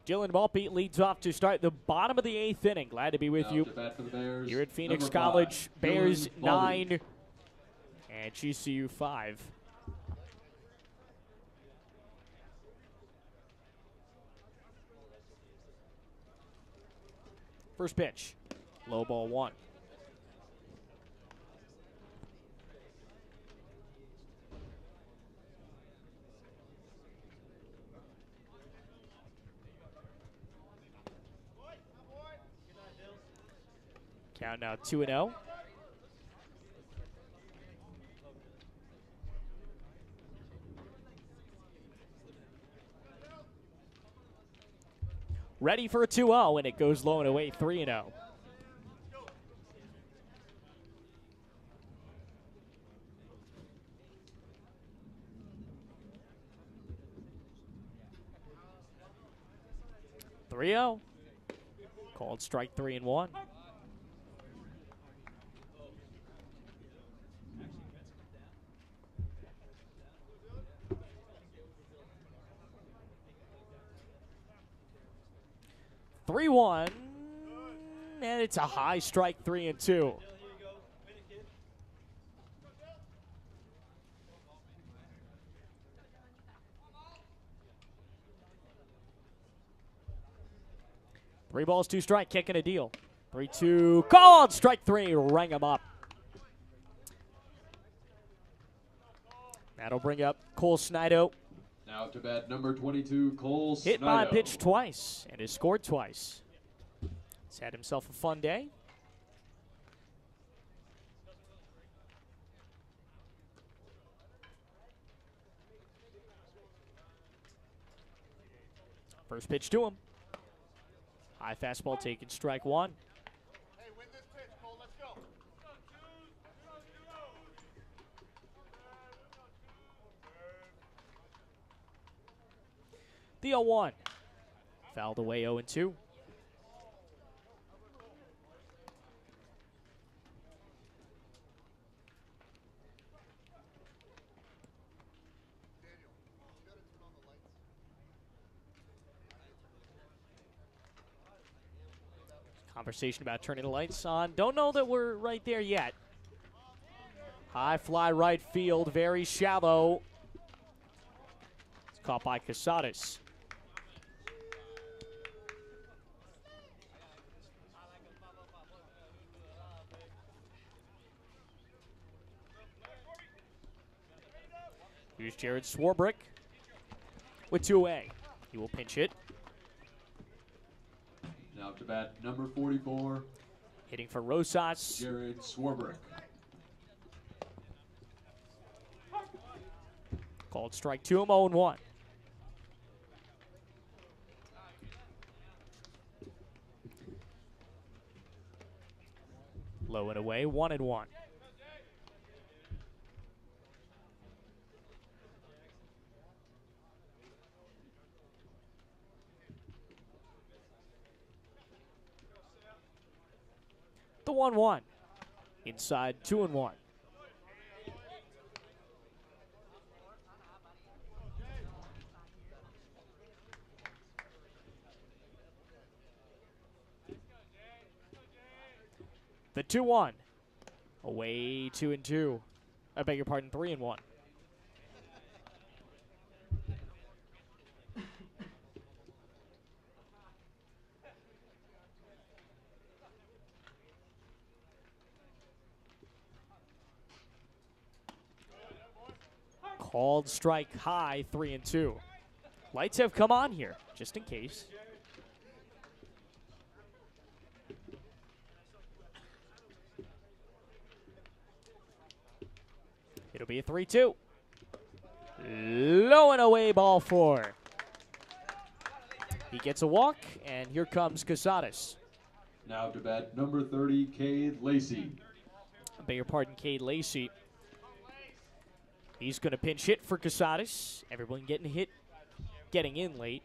Dylan Maltby leads off to start the bottom of the 8th inning. Glad to be with you here at Phoenix College. Bears 9 and GCU 5. First pitch, low ball 1. Count now 2-0. Ready for a 2-0, and it goes low and away 3-0. Called strike 3 and 1. Three one, and it's a high strike 3 and 2. Three balls, 2 strike, kicking a deal. 3-2, called strike 3, rang him up. That'll bring up Cole Snido. Now up to bat number 22, Cole Snido. Hit by a pitch twice and has scored twice. He's had himself a fun day. First pitch to him. High fastball taken, strike 1. Hey, win this pitch, Cole. Let's go. The 0-1. Fouled away 0-2. Conversation about turning the lights on. Don't know that we're right there yet. High fly right field, very shallow. It's caught by Casadas. Here's Jared Swarbrick with 2A. He will pinch it. Now up to bat, number 44, Hitting for Rosas. Jared Swarbrick. Called strike 2, 0-1. Low and away, 1-1. The 1-1. Inside 2-1. The 2-1. Away 2-2. I beg your pardon, 3-1. Called strike high, 3-2. Lights have come on here, just in case. It'll be a 3-2. Low and away, ball 4. He gets a walk, and here comes Casadas. Now up to bat, number 30, Cade Lacey. I beg your pardon, Cade Lacey. He's going to pinch hit for Casadas. Everyone getting hit, getting in late.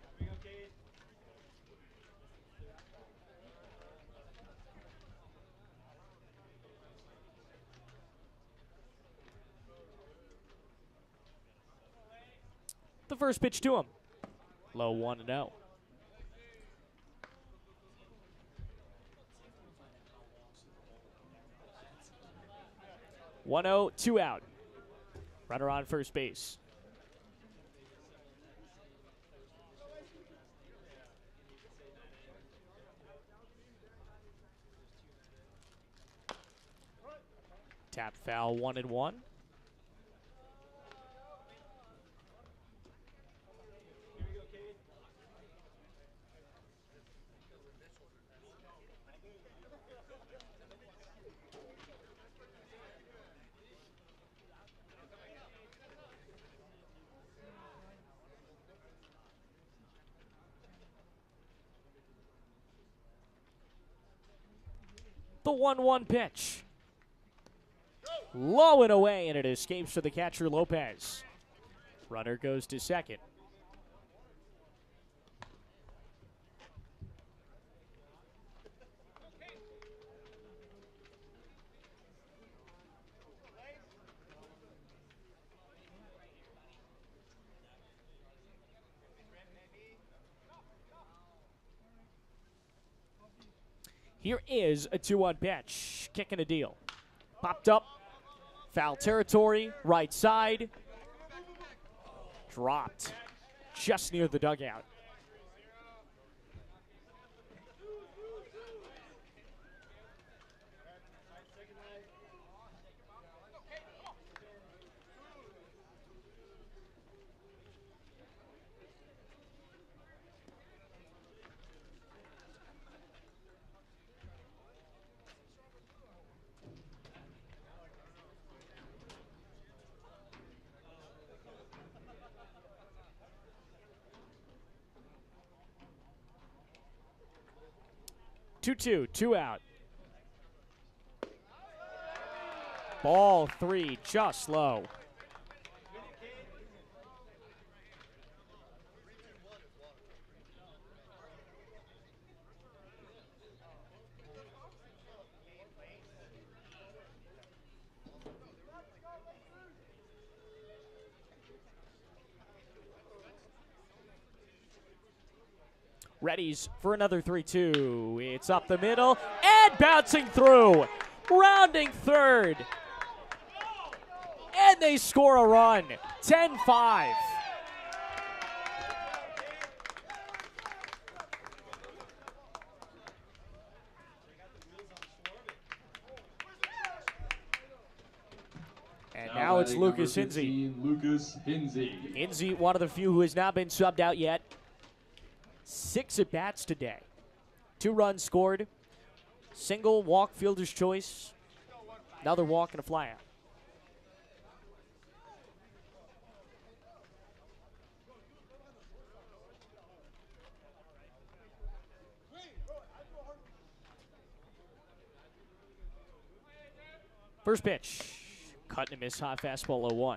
The first pitch to him. Low 1-0. 1-0, 2 out. Runner on first base. Tap foul, 1-1. The 1-1 pitch. Low and away, and it escapes to the catcher, Lopez. Runner goes to second. Here is a 2-1 pitch. Kicking a deal. Popped up. Foul territory. Right side. Dropped. Just near the dugout. Two, 2 out. Ball 3, just low. Readies for another 3-2. It's up the middle and bouncing through. Rounding third. And they score a run. 10-5. And now it's batting Lucas number Hinsey. 15, Lucas Hinsey. Hinsey, one of the few who has not been subbed out yet. 6 at-bats today. 2 runs scored. Single, walk, fielder's choice. Another walk and a flyout. First pitch. Cut and a miss, high fastball 0-1.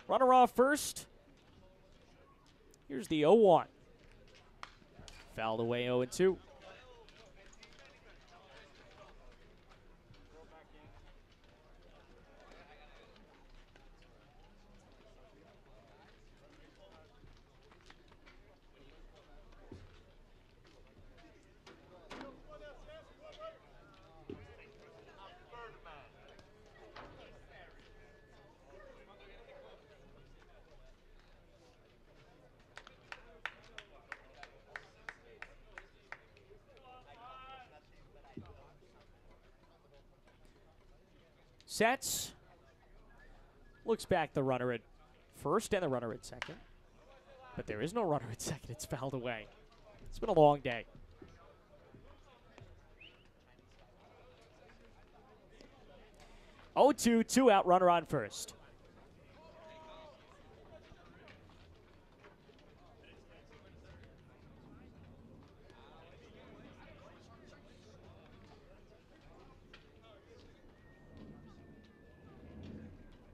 Runner off first. Here's the 0-1. Fouled away 0-2. Sets. Looks back, the runner at first and the runner at second. But there is no runner at second. It's fouled away. It's been a long day. Oh, 2 out, runner on first.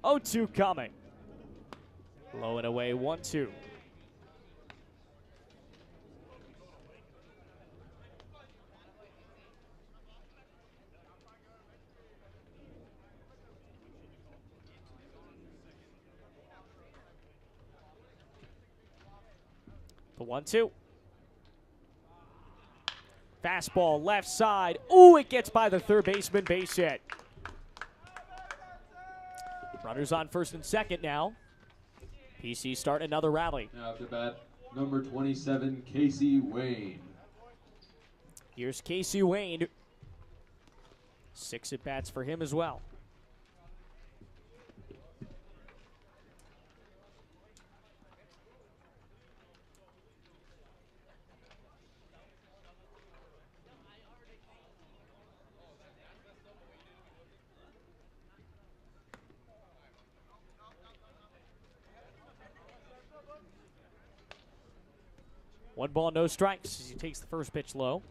Oh, 2 coming. Low and away, 1-2. The 1-2. Fastball left side. Ooh, it gets by the third baseman, base hit. Runners on first and second now. PC start another rally. Now up to bat, number 27, Casey Wayne. Here's Casey Wayne. 6 at-bats for him as well. One ball, no strikes as he takes the first pitch low.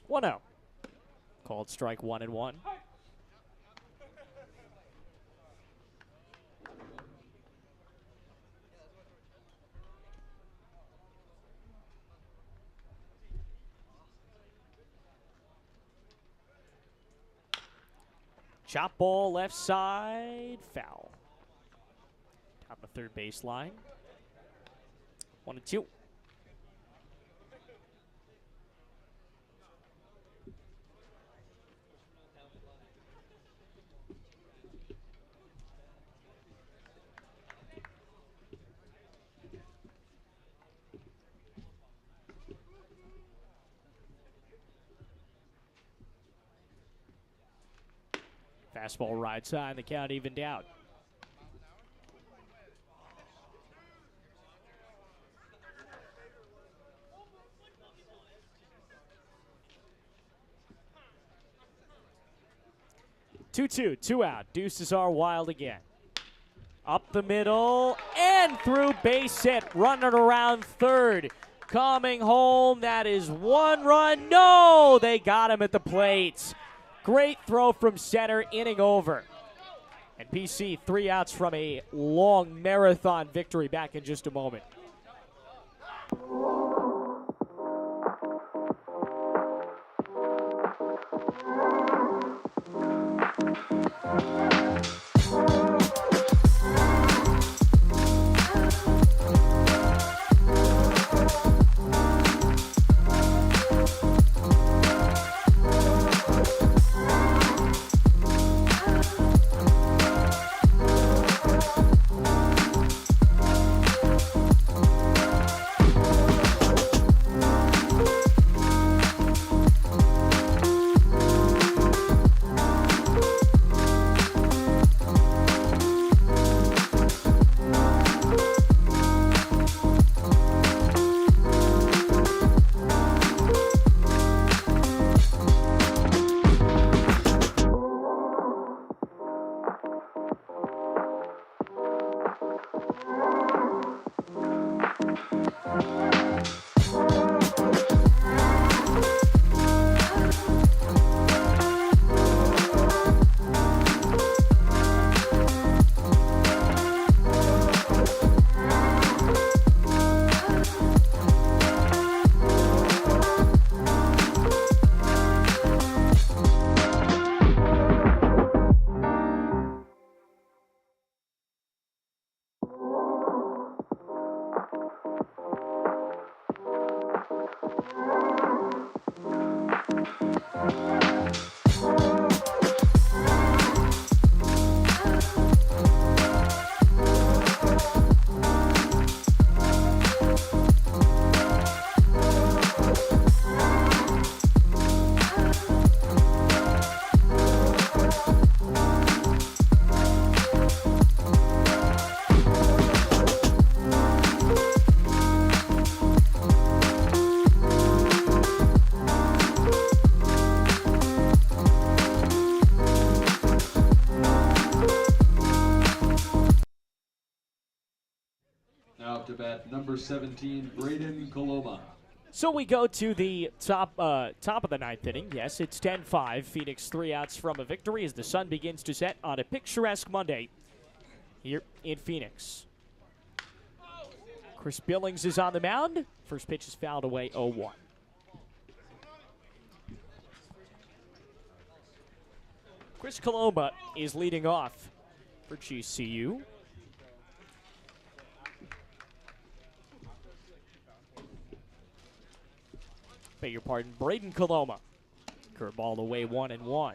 One out. Called strike 1-1. Chop ball left side, foul. Down the third baseline. 1-2. Fastball right side, the count evened out. Two out. Deuces are wild again. Up the middle and through, base hit. Running around third. coming home. That is one run. No, they got him at the plate. Great throw from center, inning over. And PC 3 outs from a long marathon victory. Back in just a moment. Now up to bat number 17, Braden Coloma. So we go to the top of the ninth inning. Yes, it's 10-5. Phoenix 3 outs from a victory as the sun begins to set on a picturesque Monday here in Phoenix. Chris Billings is on the mound. First pitch is fouled away 0-1. Chris Coloma is leading off for GCU. Beg your pardon, Braden Coloma. Curveball away 1-1.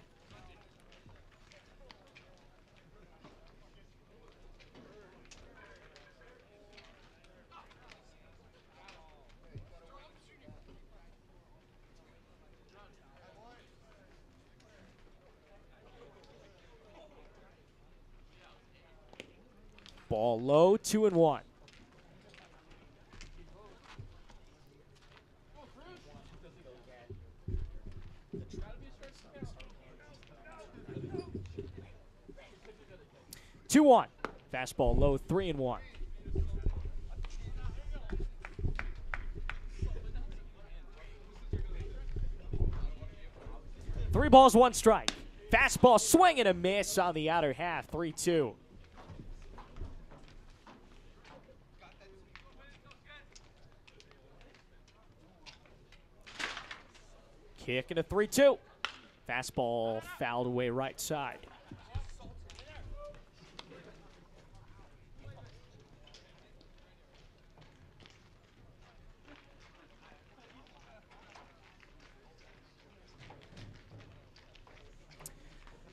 Ball low, 2-1. Two one. Fastball low, 3-1. Three balls, one strike. Fastball swing and a miss on the outer half, 3-2. Kick and a 3-2. Fastball fouled away right side.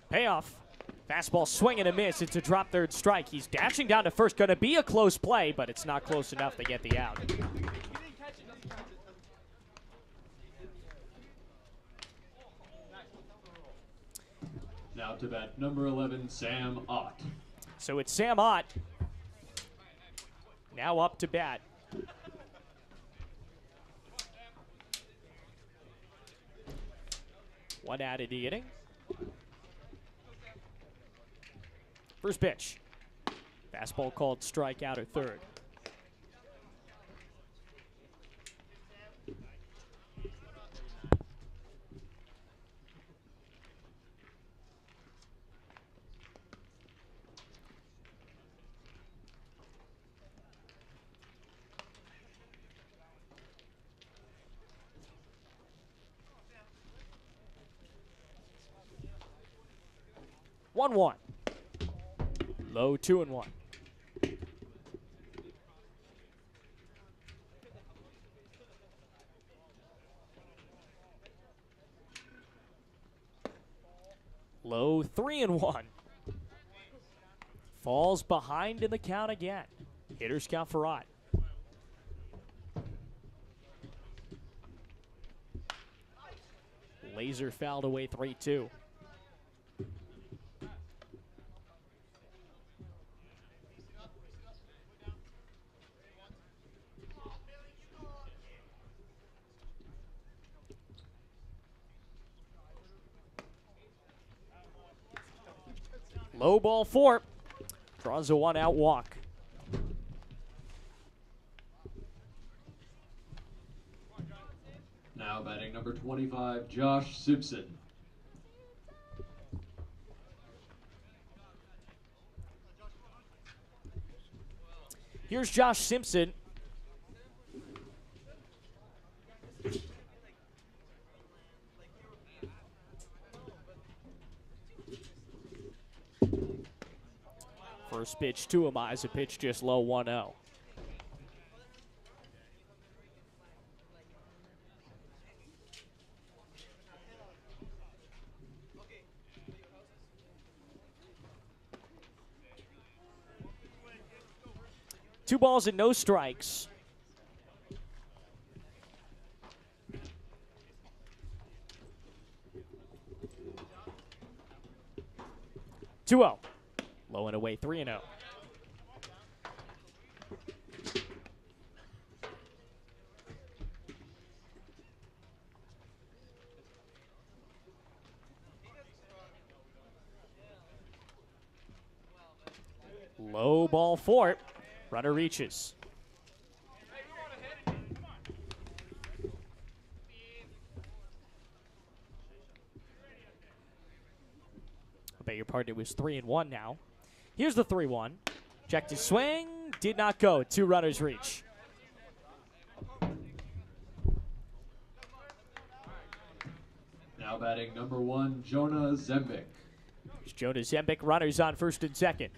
Payoff. Fastball swing and a miss. It's a drop third strike. He's dashing down to first. Going to be a close play, but it's not close enough to get the out. Now to bat number 11, Sam Ott. So it's Sam Ott. Now up to bat. One out of the inning. First pitch. Fastball called strike out or third. 1-1. Low 2-1. Low 3-1. Falls behind in the count again. Hitters count for odd. Laser fouled away 3-2. Low ball 4. Draws a 1-out walk. Now batting number 25, Josh Simpson. Here's Josh Simpson. First pitch to him is a pitch just low 1-0. Two balls and no strikes. Two 0. Low and away 3-0. Low ball 4. Runner reaches. I beg your pardon, it was 3-1 now. Here's the 3-1. Checked his swing, did not go. Two runners reach. Now batting number 1, Jonah Zembik. Here's Jonah Zembik, runners on first and second.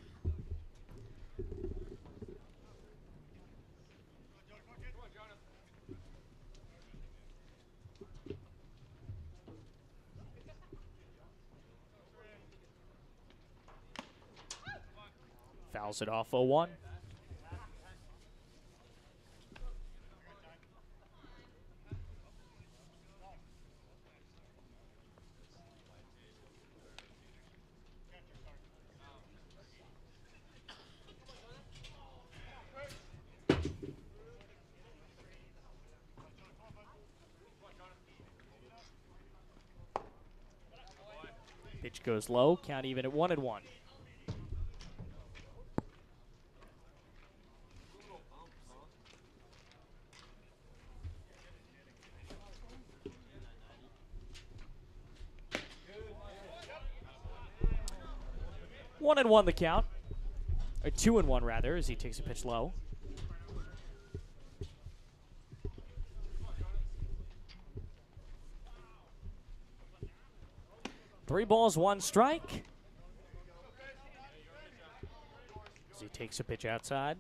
Fouls it off 0-1. Pitch goes low, count even at 1-1. One and one the count, or 2-1 rather, as he takes a pitch low. Three balls, one strike. As he takes a pitch outside.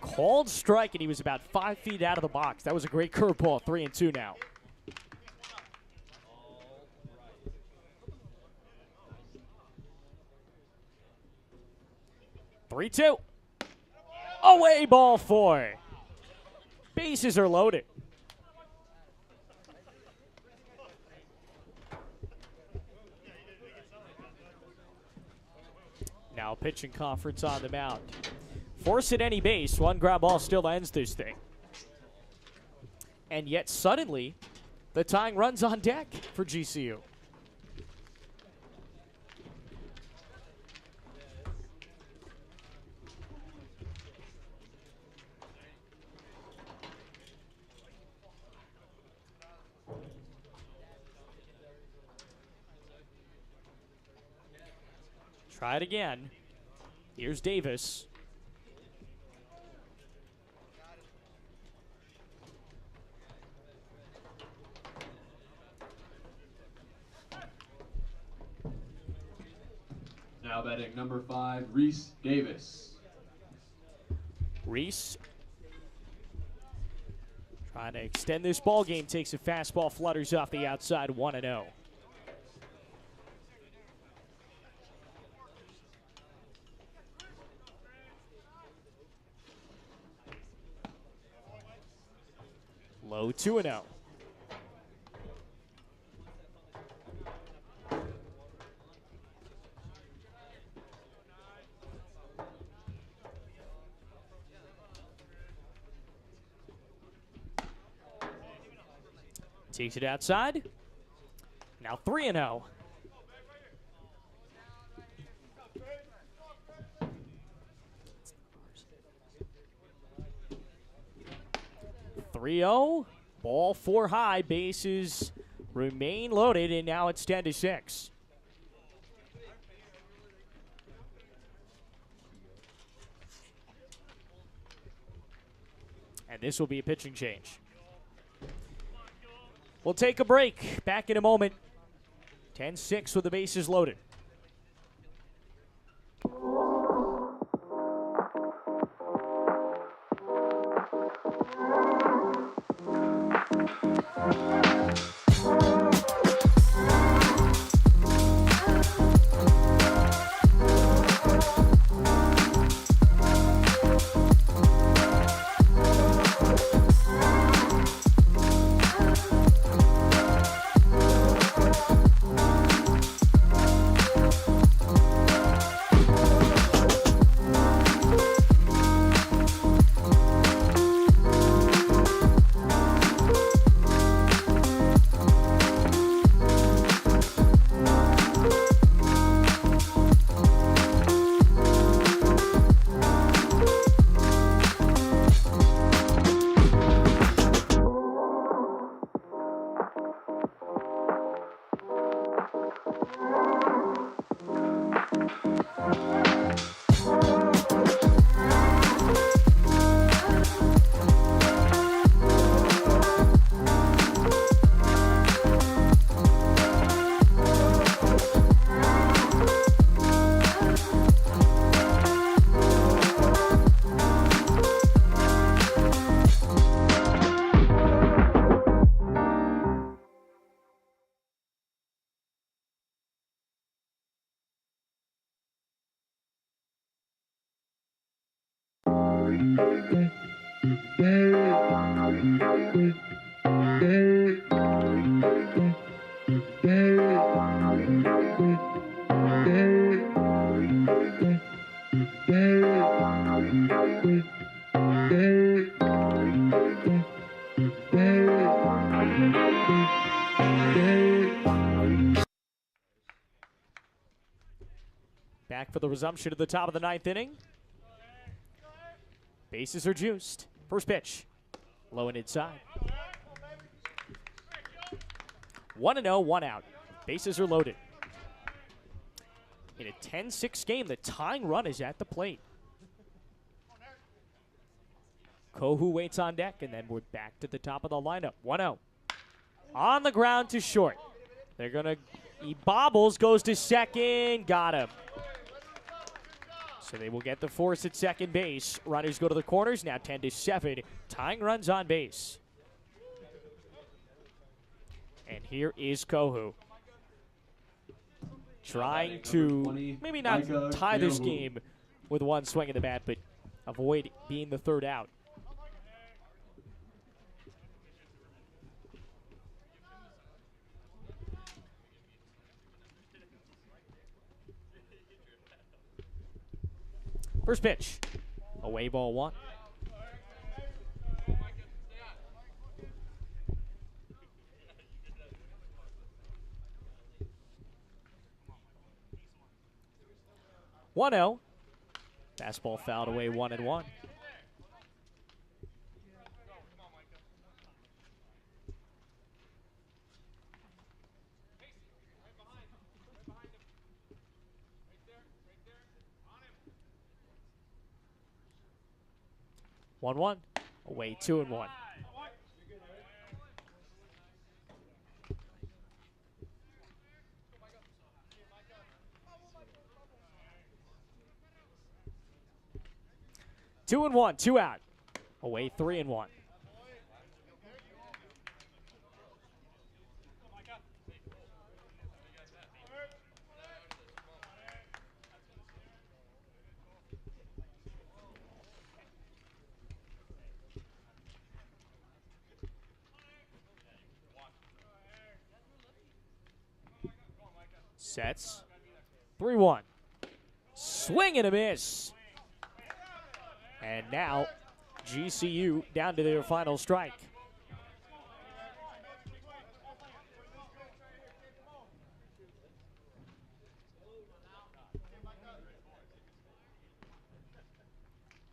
Called strike, and he was about 5 feet out of the box. That was a great curveball. 3-2 now. Three-two. Away ball 4. Bases are loaded. Now pitching conference on the mound. Force at any base, one ground ball still ends this thing. And yet suddenly, the tying run's on deck for GCU. Try it again. Here's Davis. Now batting number 5, Reese Davis. Reese trying to extend this ball game. Takes a fastball, flutters off the outside, 1-0. Low 2-0. Takes it outside. Now 3-0. Ball 4 high. Bases remain loaded, and now it's 10-6. And this will be a pitching change. We'll take a break. Back in a moment. 10-6 with the bases loaded. Back for the resumption at the top of the 9th inning. Bases are juiced. First pitch. Low and inside. 1-0, 1 out. Bases are loaded. In a 10-6 game, the tying run is at the plate. Kohu waits on deck, and then we're back to the top of the lineup. 1-0. On the ground to short. They're going to, he bobbles, goes to second, got him. So they will get the force at second base. Runners go to the corners, now 10-7. Tying runs on base. And here is Kohu. Trying to maybe not tie this game with one swing of the bat, but avoid being the third out. First pitch. Away ball 1. Fastball fouled away 1-1. 1-1. Away 2-1. Two and one, 2 out. Away 3-1. Sets. 3-1. Swing and a miss. And now GCU down to their final strike.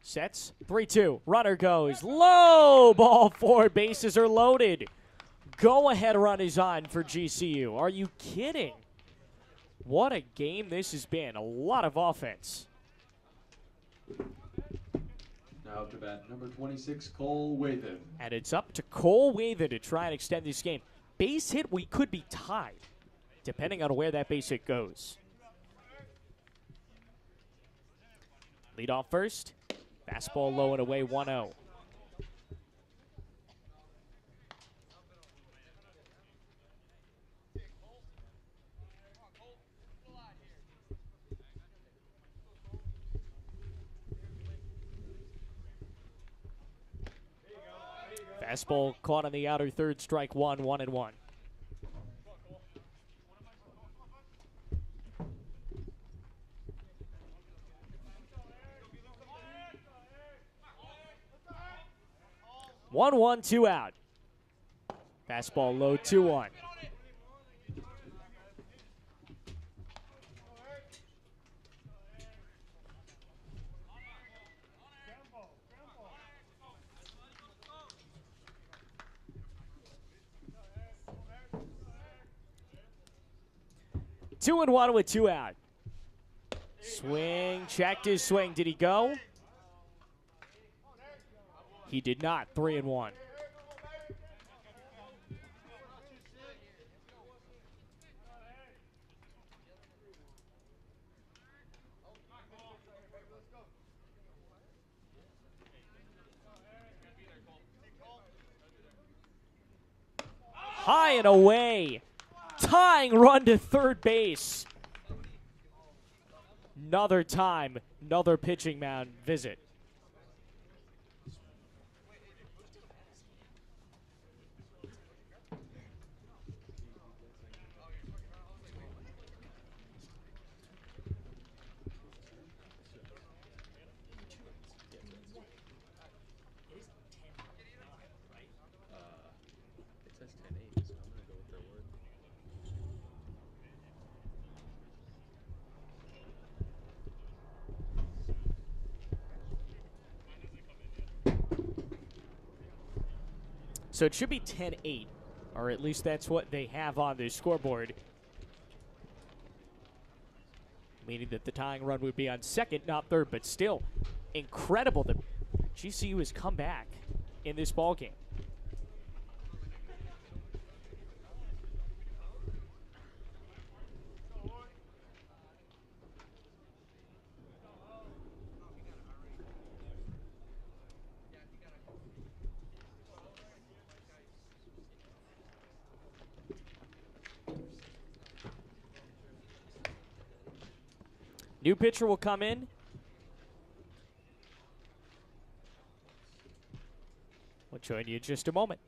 Sets. 3-2. Runner goes low. Ball 4. Bases are loaded. Go ahead run is on for GCU. Are you kidding? What a game this has been. A lot of offense. Now up to bat, number 26, Cole Wathan. And it's up to Cole Wathan to try and extend this game. Base hit, we could be tied, depending on where that base hit goes. Lead off first. Fastball low and away, 1-0. Fastball caught on the outer third, strike 1, 1-1. One, 2 out. Fastball low, 2-1. Two and one with 2 out. Swing, checked his swing. Did he go? He did not. 3-1. High and away. Tying run to third base. Another time, another pitching mound visit. It says 10-8, so I'm going to go with their word. So it should be 10-8, or at least that's what they have on their scoreboard. Meaning that the tying run would be on second, not third, but still incredible that GCU has come back in this ballgame. New pitcher will come in. We'll join you in just a moment.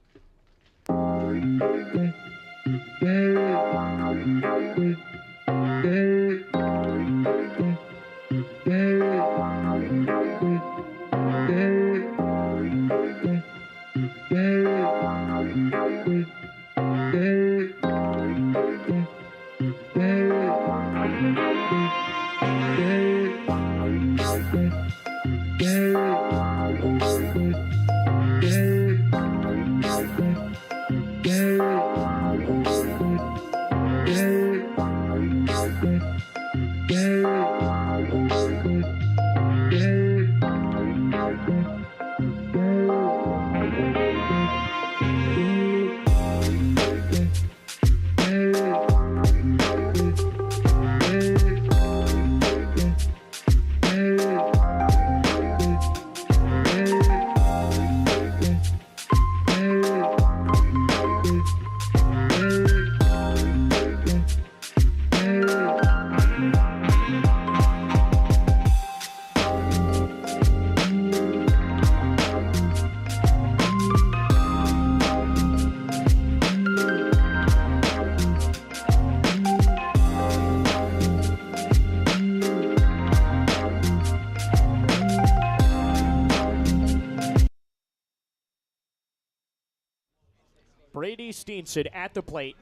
Steenson at the plate.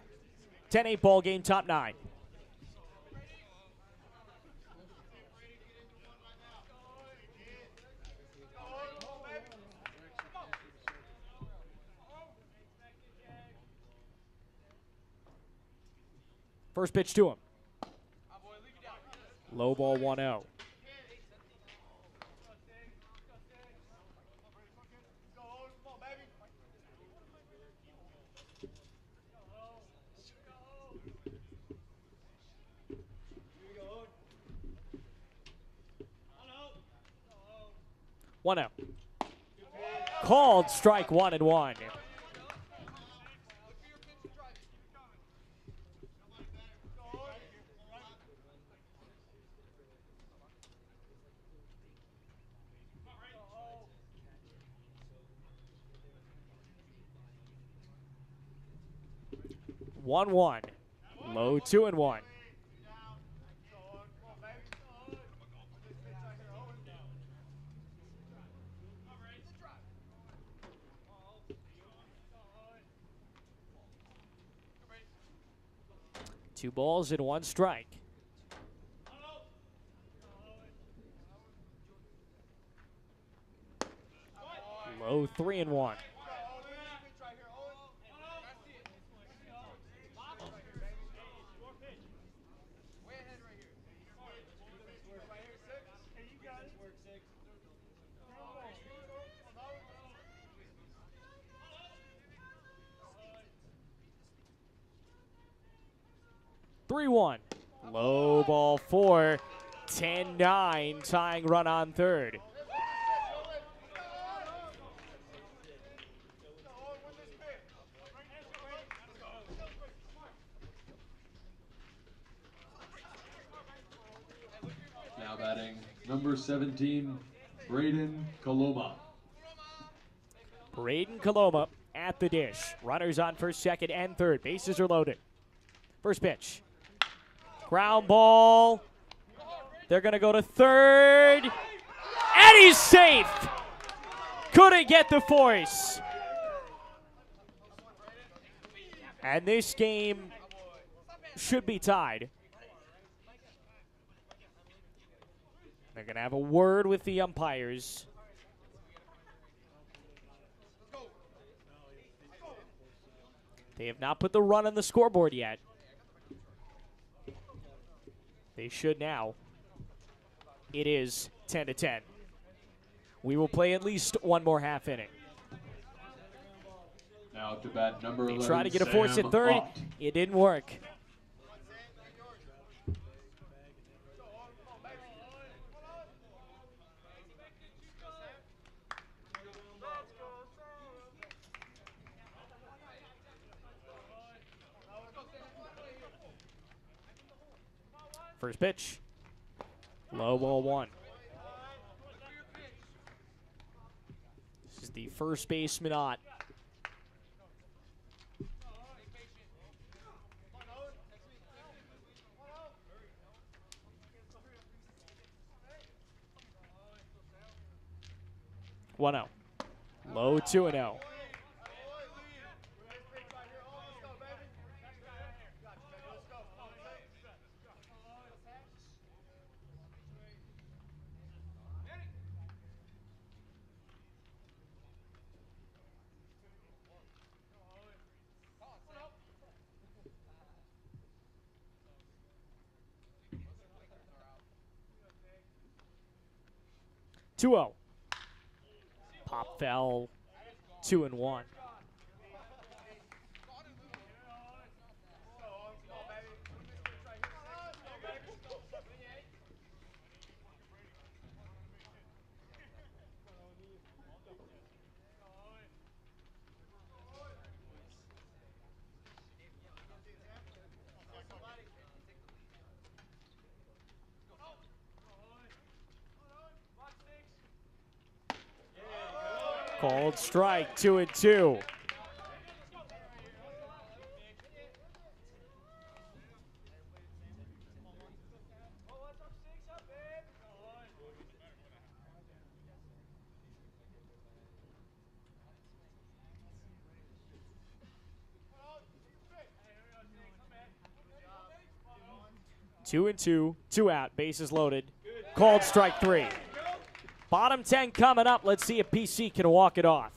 10-8 ball game, top 9. First pitch to him. Low ball 1-0. One out. Called strike 1-1. One. Low 2-1. Two balls and one strike. Low 3-1. Three-one. Low ball 4. 10-9. Tying run on third. Now batting number 17, Braden Coloma. Braden Coloma at the dish. Runners on first, second, and third. Bases are loaded. First pitch. Ground ball. They're going to go to third. And he's safe. Couldn't get the force. And this game should be tied. They're going to have a word with the umpires. They have not put the run on the scoreboard yet. They should now. It is 10-10. We will play at least one more half inning. Now to bat number 11, They try to get a force Sam at third. Ott. It didn't work. First pitch. Low ball 1. This is the first baseman Ott. One out. Low 2-0. Two-0. Pop foul. 2-1. Called strike, 2-2. 2-2, 2 out, bases loaded. Called strike 3. Bottom 10 coming up. Let's see if PC can walk it off.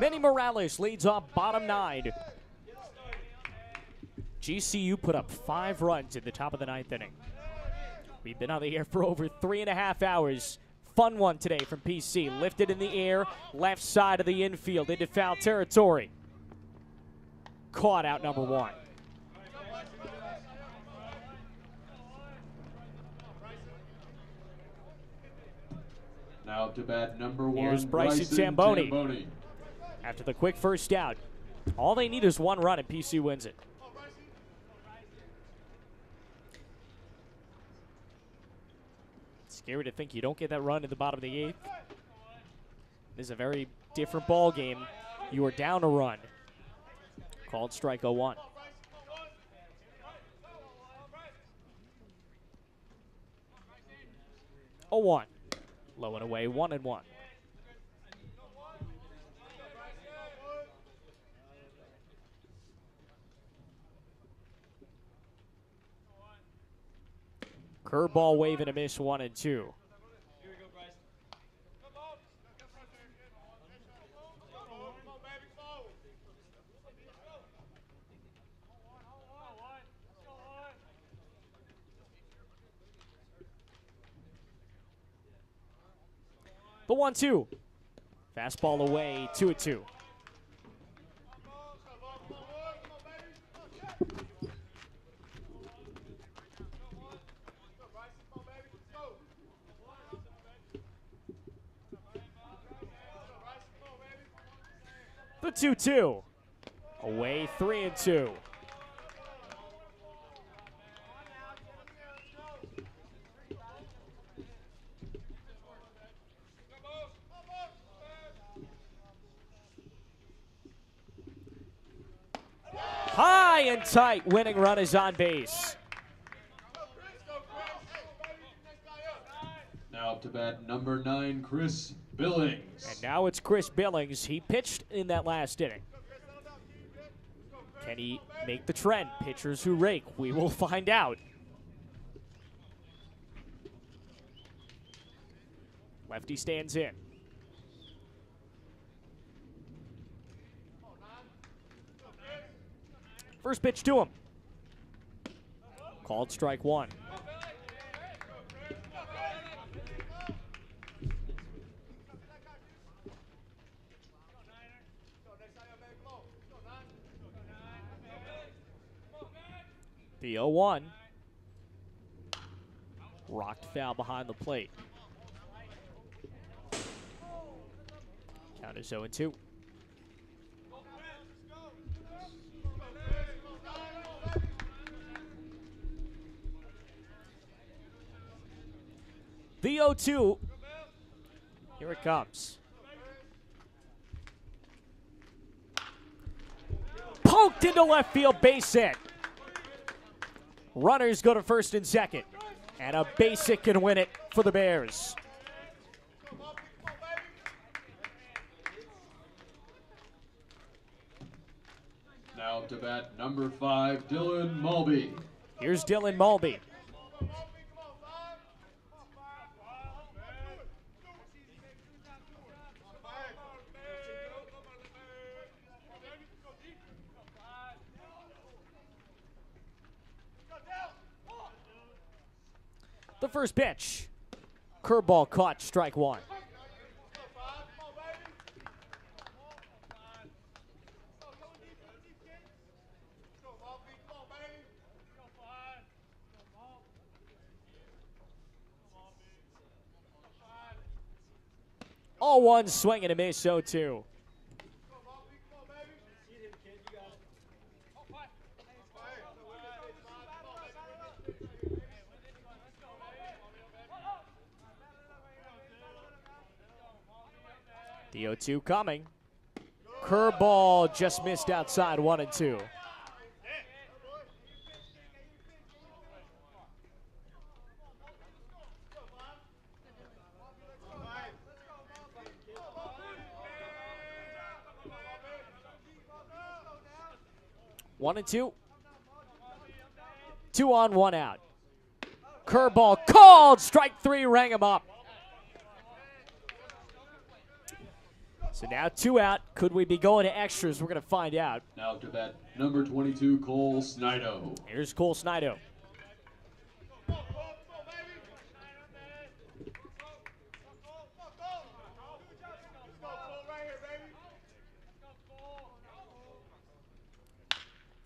Manny Morales leads off bottom 9. GCU put up 5 runs in the top of the 9th inning. We've been on the air for over 3.5 hours. Fun one today from PC. Lifted in the air, left side of the infield into foul territory. Caught out number 1. Now to bat number 1. Here's Bryson Tamboni. After the quick first out, all they need is 1 run and PC wins it. Scary to think you don't get that run in the bottom of the 8th. This is a very different ball game. You are down a run. Called strike 0-1. Low and away, 1-1. Curveball wave and a miss, 1-2. The 1-2. Fastball away, 2-2. The 2-2. Away, 3-2. High and tight, winning run is on base. Now up to bat number 9, Chris Billings. And now it's Chris Billings. He pitched in that last inning. Can he make the trend? Pitchers who rake. We will find out. Lefty stands in. First pitch to him. Called strike one. The 0-1. Rocked foul behind the plate. Count is 0-2. The 0-2. Here it comes. Poked into left field, base hit. Runners go to first and second. And a base hit can win it for the Bears. Now up to bat number 5, Dylan Mulby. Here's Dylan Mulby. The first pitch. Curveball caught, strike one. All one swing and a miss, 0-2. The 0-2 coming. Curveball just missed outside, 1-2. One and two. 2 on, 1 out. Curveball called. Strike three, rang him up. So now 2 out. Could we be going to extras? We're going to find out. Now up to bat number 22, Cole Snido. Here's Cole Snido.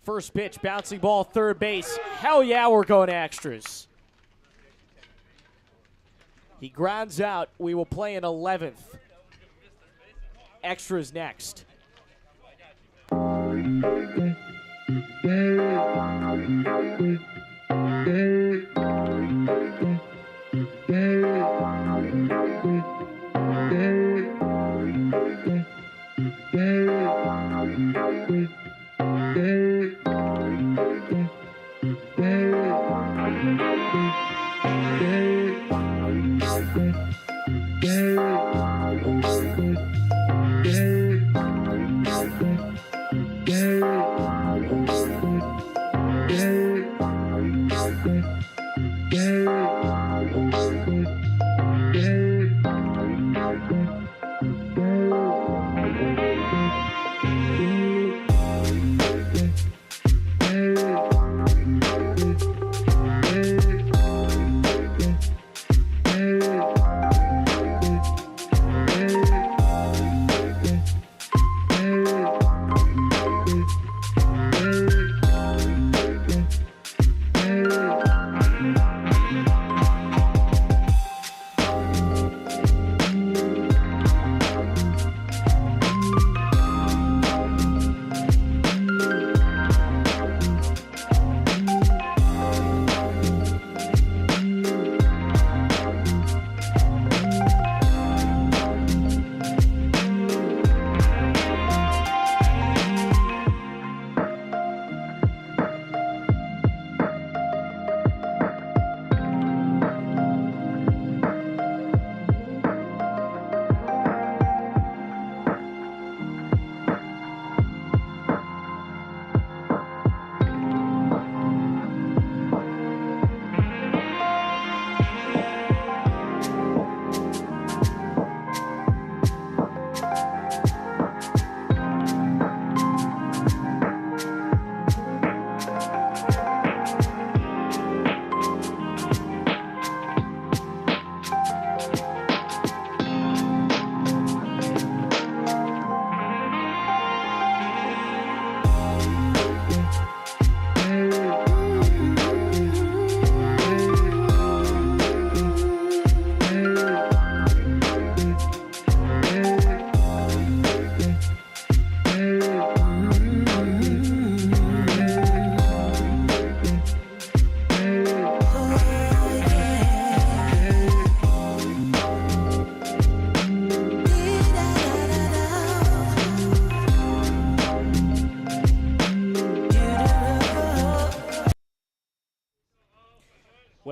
First pitch, bouncing ball, third base. Hell yeah, we're going to extras. He grounds out. We will play an 11th. Extras next.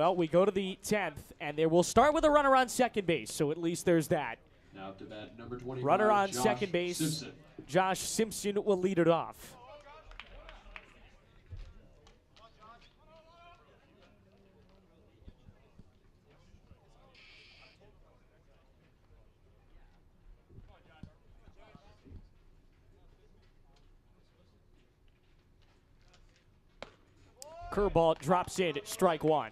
Well, we go to the 10th, and they will start with a runner on second base, so at least there's that. Now up to bat number 25. Runner on Josh second base. Simpson. Josh Simpson will lead it off. Curveball drops in, strike one.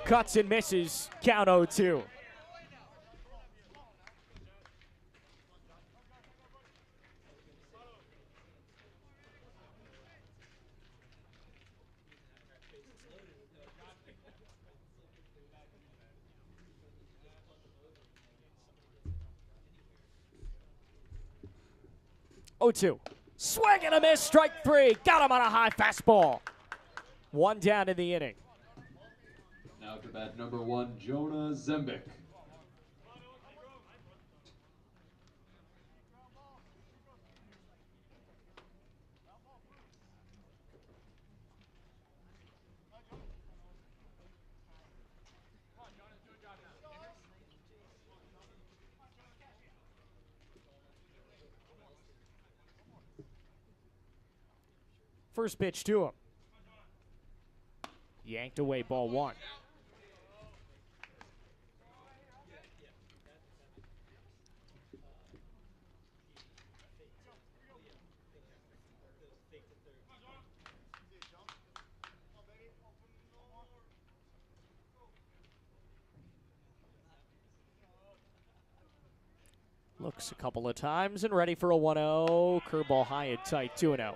Cuts and misses, count 0-2. Oh, 2. Swing and a miss, strike three. Got him on a high fastball. One down in the inning. Now up to bat number 1, Jonah Zembik. First pitch to him. Yanked away, ball one. Looks a couple of times and ready for a 1-0. Curveball high and tight, 2-0.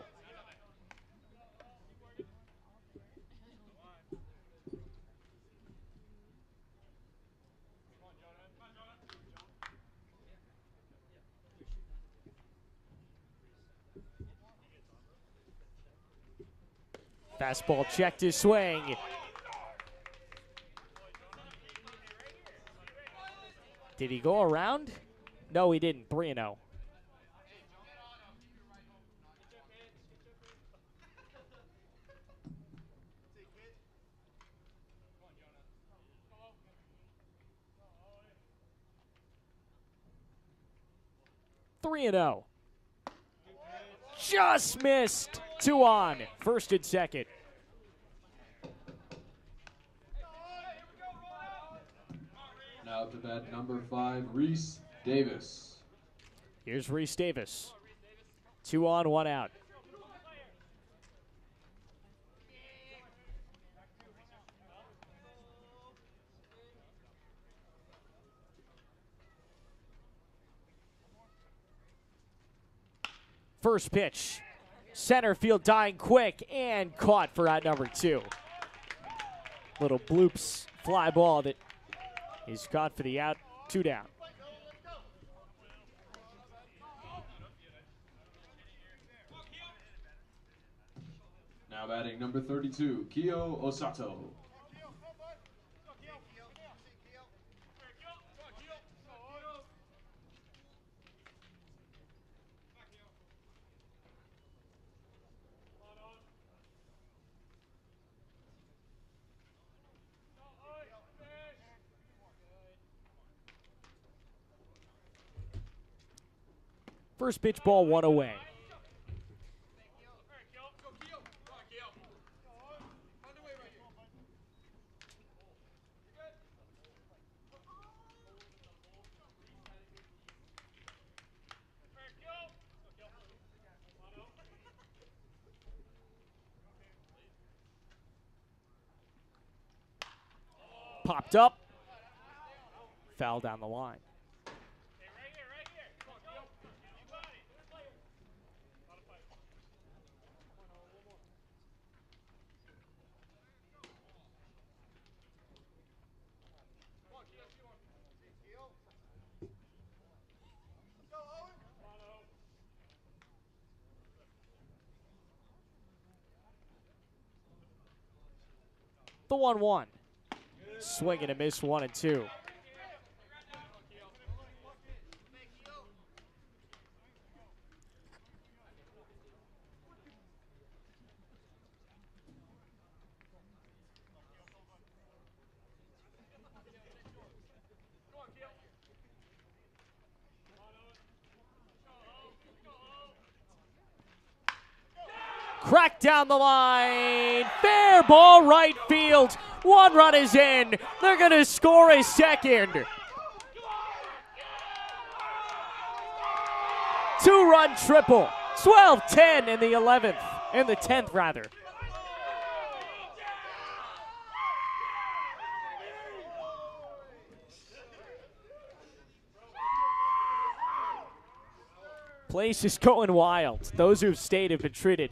Fastball checked his swing. Did he go around? No, he didn't. 3-0. Three and 0. Just missed. 2 on. First and second. Now up to bat number 5, Reese Davis. Here's Reese Davis. 2 on, 1 out. First pitch. Center field dying quick and caught for out number 2. Little bloops fly ball that is caught for the out. 2 down. Now batting number 32, Kyo Osato. First pitch, ball 1 away. Popped up. Foul down the line. the 1-1. Swing and a miss, 1-2. Cracked down the line. Fair ball, right field. 1 run is in. They're going to score a second. 2-run triple. 12-10 in the 11th. In the 10th, rather. Place is going wild. Those who've stayed have been treated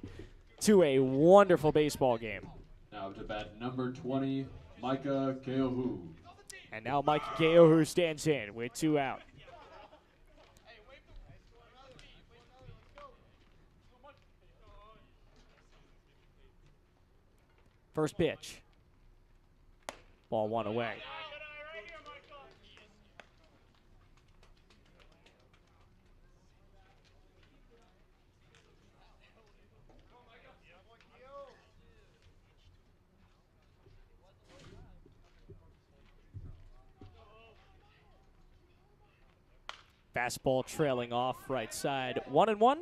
to a wonderful baseball game. Now to bat number 20, Micah Keohu. And now Mike Keohu stands in with 2 out. First pitch. Ball 1 away. Fastball trailing off right side. 1-1.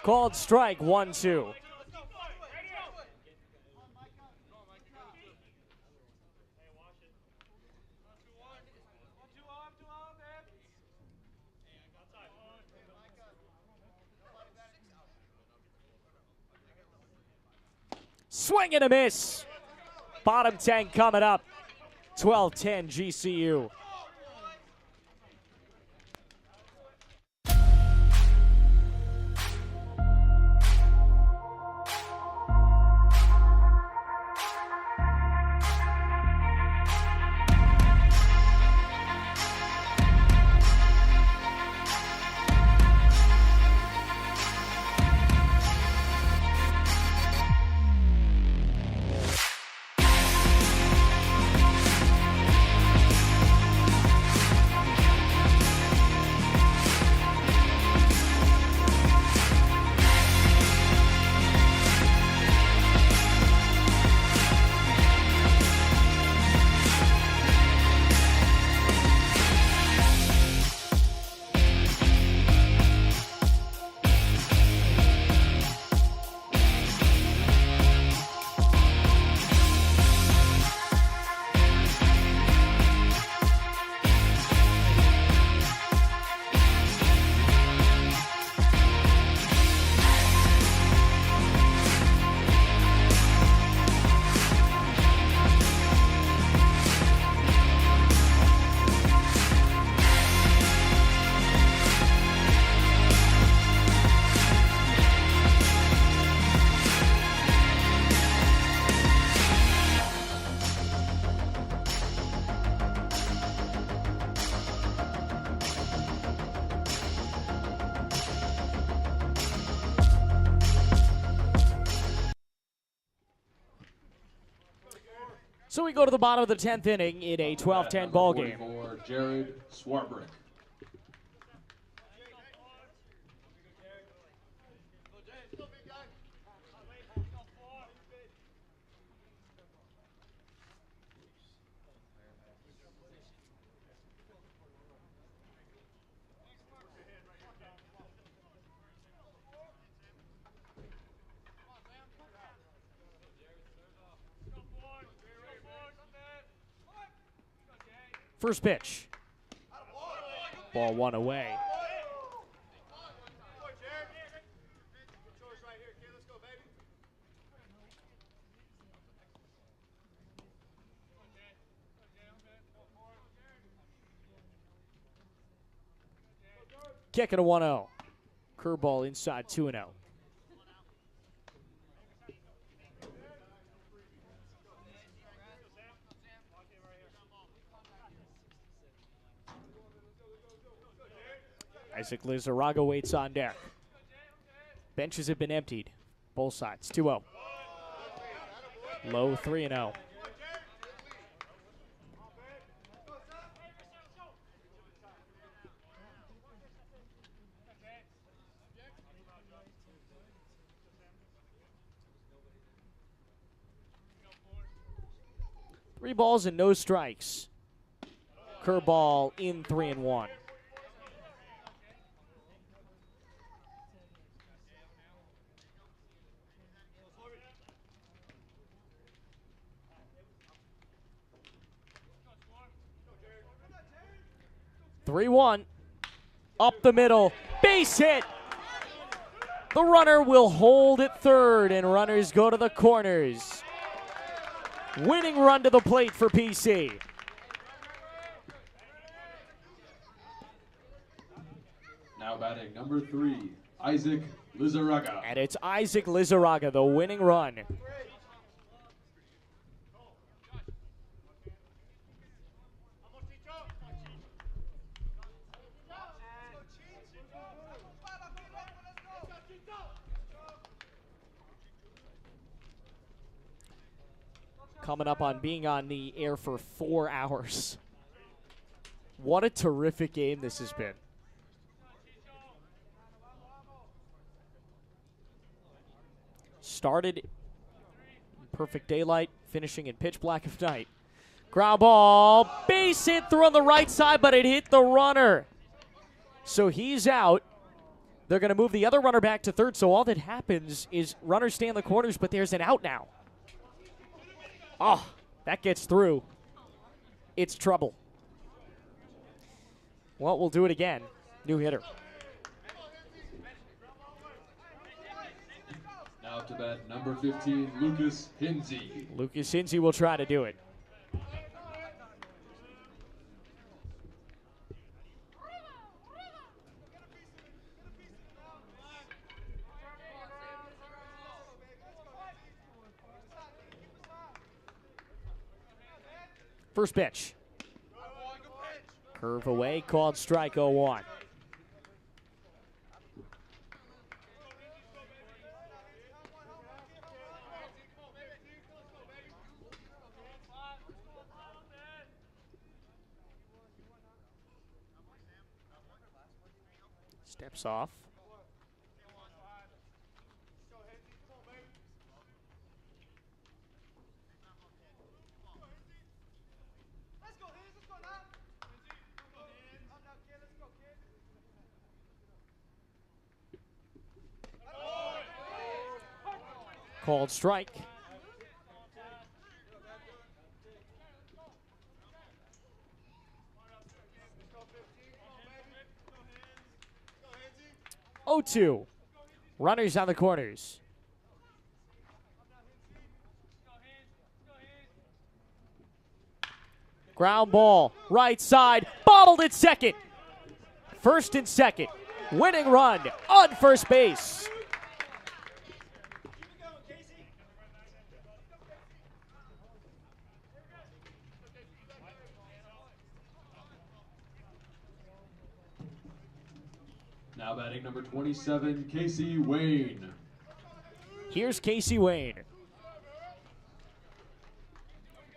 Called strike, 1-2. Swing and a miss. Bottom 10 coming up. 12-10 GCU. So we go to the bottom of the 10th inning in a 12-10 ball game. For Jared Swarbrick. First pitch. Ball 1 away. Kick it a 1-0. Curveball inside 2-0. Isaac Lizarraga waits on deck. Benches have been emptied. Both sides, 2-0. Low 3-0. Three balls and no strikes. Curveball in 3-1. Three one, up the middle, base hit. The runner will hold at third, and runners go to the corners. Winning run to the plate for PC. Now batting number 3, Isaac Lizarraga. And it's Isaac Lizarraga, the winning run. Coming up on being on the air for 4 hours. What a terrific game this has been. Started in perfect daylight, finishing in pitch black of night. Ground ball, base hit through on the right side, but it hit the runner. So he's out. They're going to move the other runner back to third, so all that happens is runners stay in the corners, but there's an out now. Oh, that gets through. It's trouble. Well, we'll do it again. New hitter. Now to bat number 15, Lucas Hinsey. Lucas Hinsey will try to do it. First pitch. Curve away, called strike 0-1. Steps off. Called strike. Oh, 2. Runners on the corners. Ground ball, right side, bobbled at second. First and second. Winning run on first base. Now batting number 27, Casey Wayne. Here's Casey Wayne.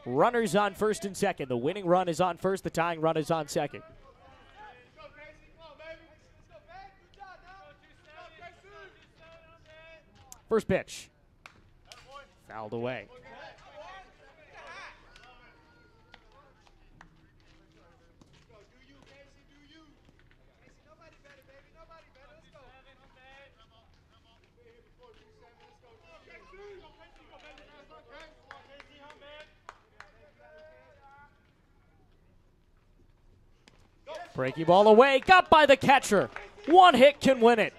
Runners on first and second. The winning run is on first. The tying run is on second. First pitch. Fouled away. Breaking ball away, got by the catcher. One hit can win it.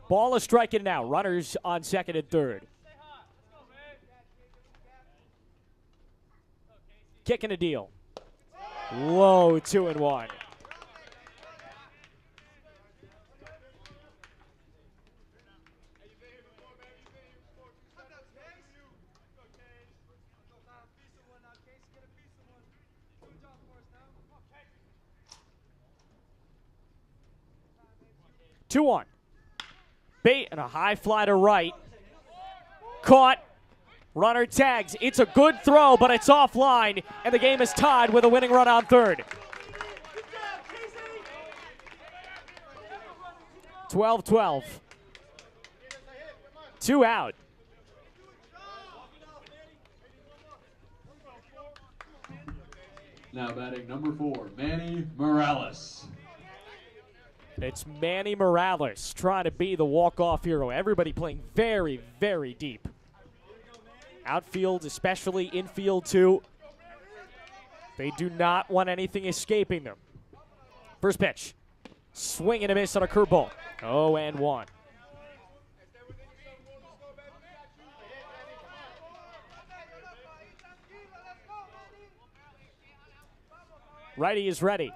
Ball is striking now. Runners on second and third. Kicking a deal. Low, 2-1. Two one. Bait and a high fly to right. Caught. Runner tags. It's a good throw, but it's offline, and the game is tied with a winning run on third. 12-12. 2 out. Now batting number 4, Manny Morales. It's Manny Morales trying to be the walk-off hero. Everybody playing very, very deep. Outfield, especially infield too. They do not want anything escaping them. First pitch. Swing and a miss on a curveball. 0-1. Righty is ready.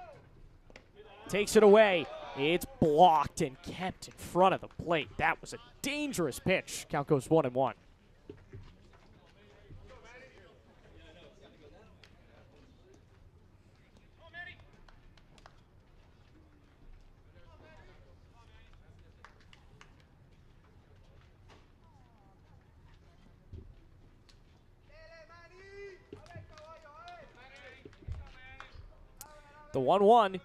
Takes it away. It's blocked and kept in front of the plate. That was a dangerous pitch. Count goes 1-1. The 1-1.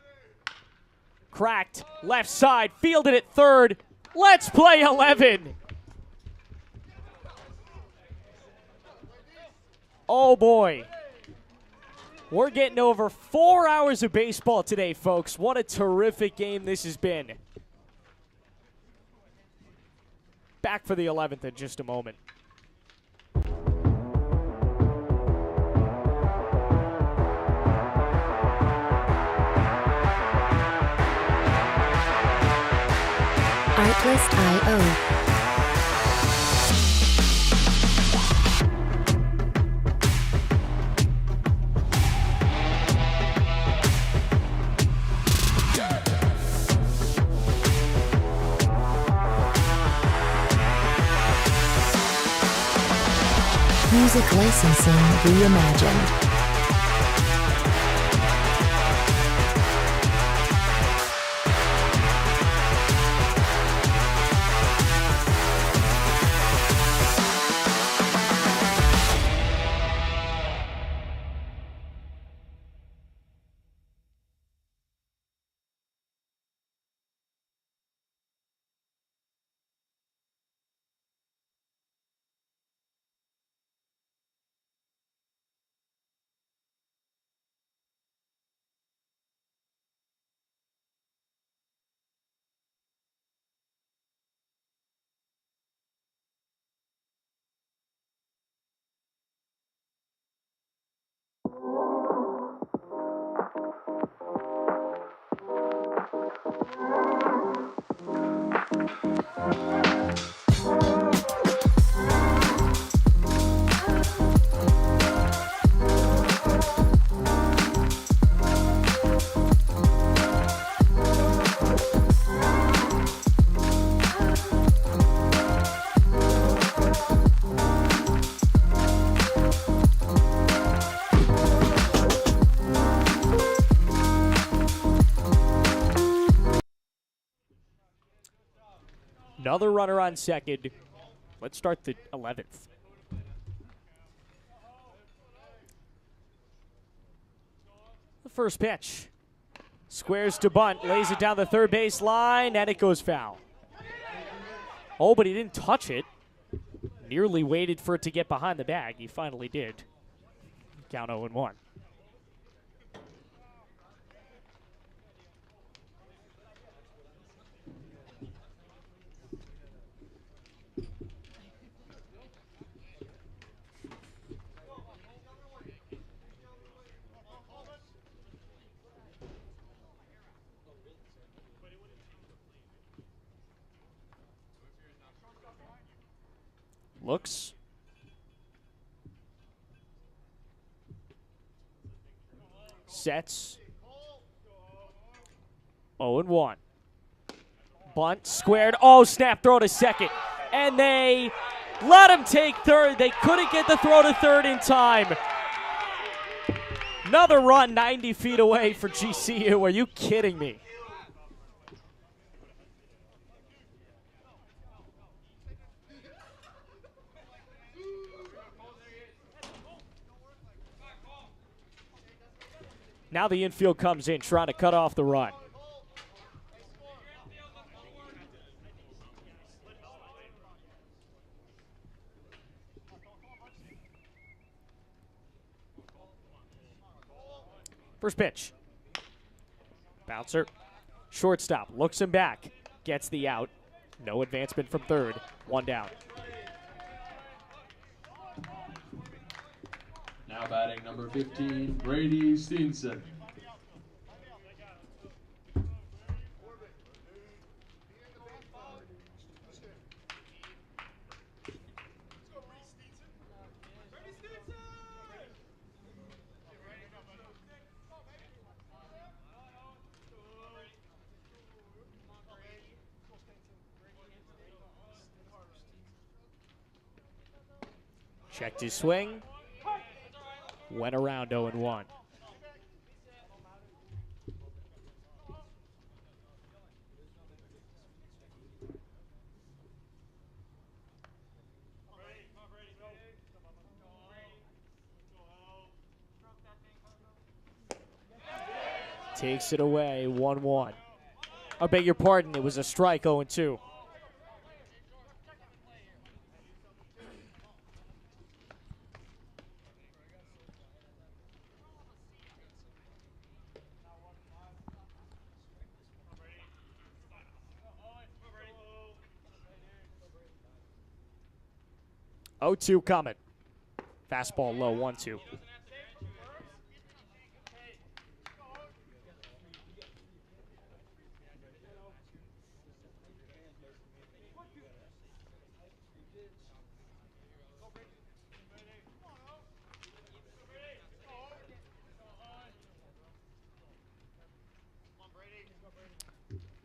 Cracked. Left side. Fielded at third. Let's play 11. Oh, boy. We're getting over 4 hours of baseball today, folks. What a terrific game this has been. Back for the 11th in just a moment. Artlist.io. Music licensing reimagined. Another runner on second. Let's start the 11th. The first pitch. Squares to bunt, lays it down the third base line, and it goes foul. Oh, but he didn't touch it. Nearly waited for it to get behind the bag. He finally did. Count 0-1. Looks. Sets. 0-1. Bunt, squared. Oh, snap throw to second. And they let him take third. They couldn't get the throw to third in time. Another run 90 feet away for GCU. Are you kidding me? Now the infield comes in, trying to cut off the run. First pitch. Bouncer. Shortstop. Looks him back. Gets the out. No advancement from third. One down. Now batting number 15, Brady Steenson. Checked his swing. Went around 0-1. Takes it away, 1-1. I beg your pardon, it was a strike, 0-2. Oh-2 coming. Fastball low, 1-2.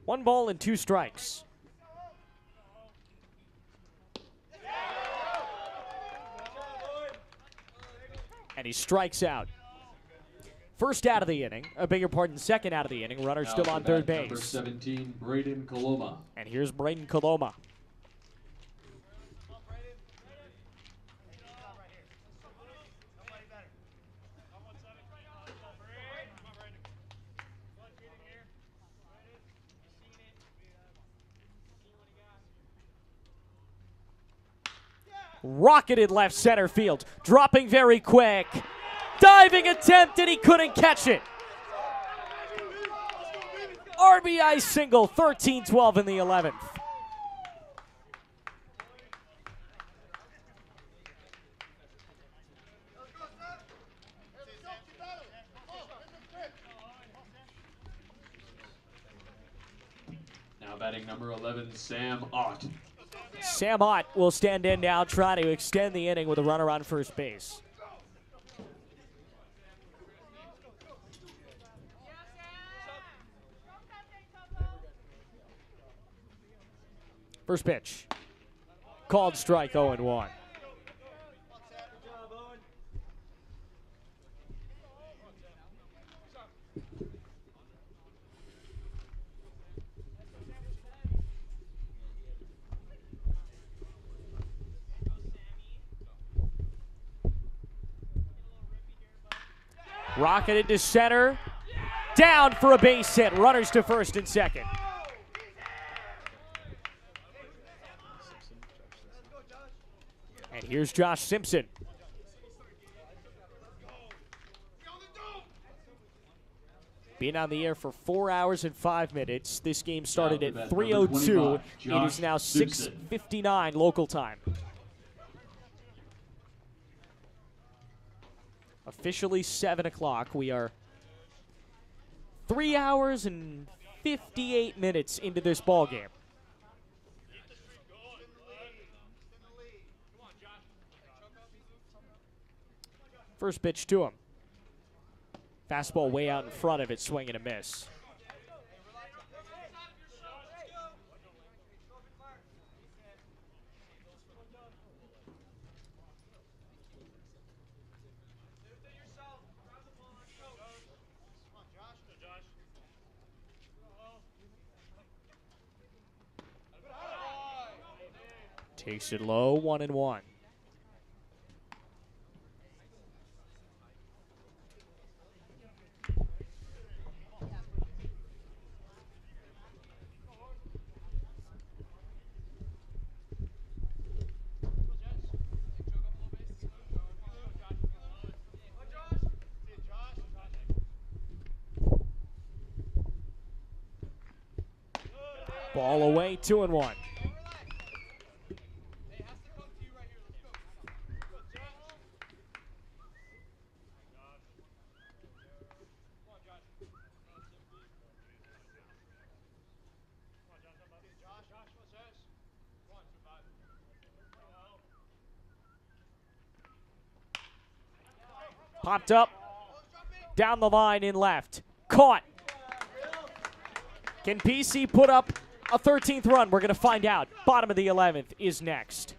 One ball and two strikes. And he strikes out. First out of the inning. I beg your pardon, second out of the inning. Runner still on third base. Number 17, Braden Coloma. And here's Braden Coloma. Rocketed left center field. Dropping very quick. Diving attempt, and he couldn't catch it. RBI single, 13-12 in the 11th. Now batting number 11, Sam Ott. Sam Ott will stand in now, trying to extend the inning with a runner on first base. First pitch. Called strike, 0-1. Rocketed to center. Down for a base hit. Runners to first and second. And here's Josh Simpson. Been on the air for 4 hours and 5 minutes. This game started at 3:02. It is now 6:59 local time. Officially 7 o'clock. We are 3 hours and 58 minutes into this ball game. First pitch to him. Fastball way out in front of it, swing and a miss. Takes it low, 1-1. Ball away, 2-1. Popped up, down the line in left. Caught. Can PC put up a 13th run? We're going to find out. Bottom of the 11th is next.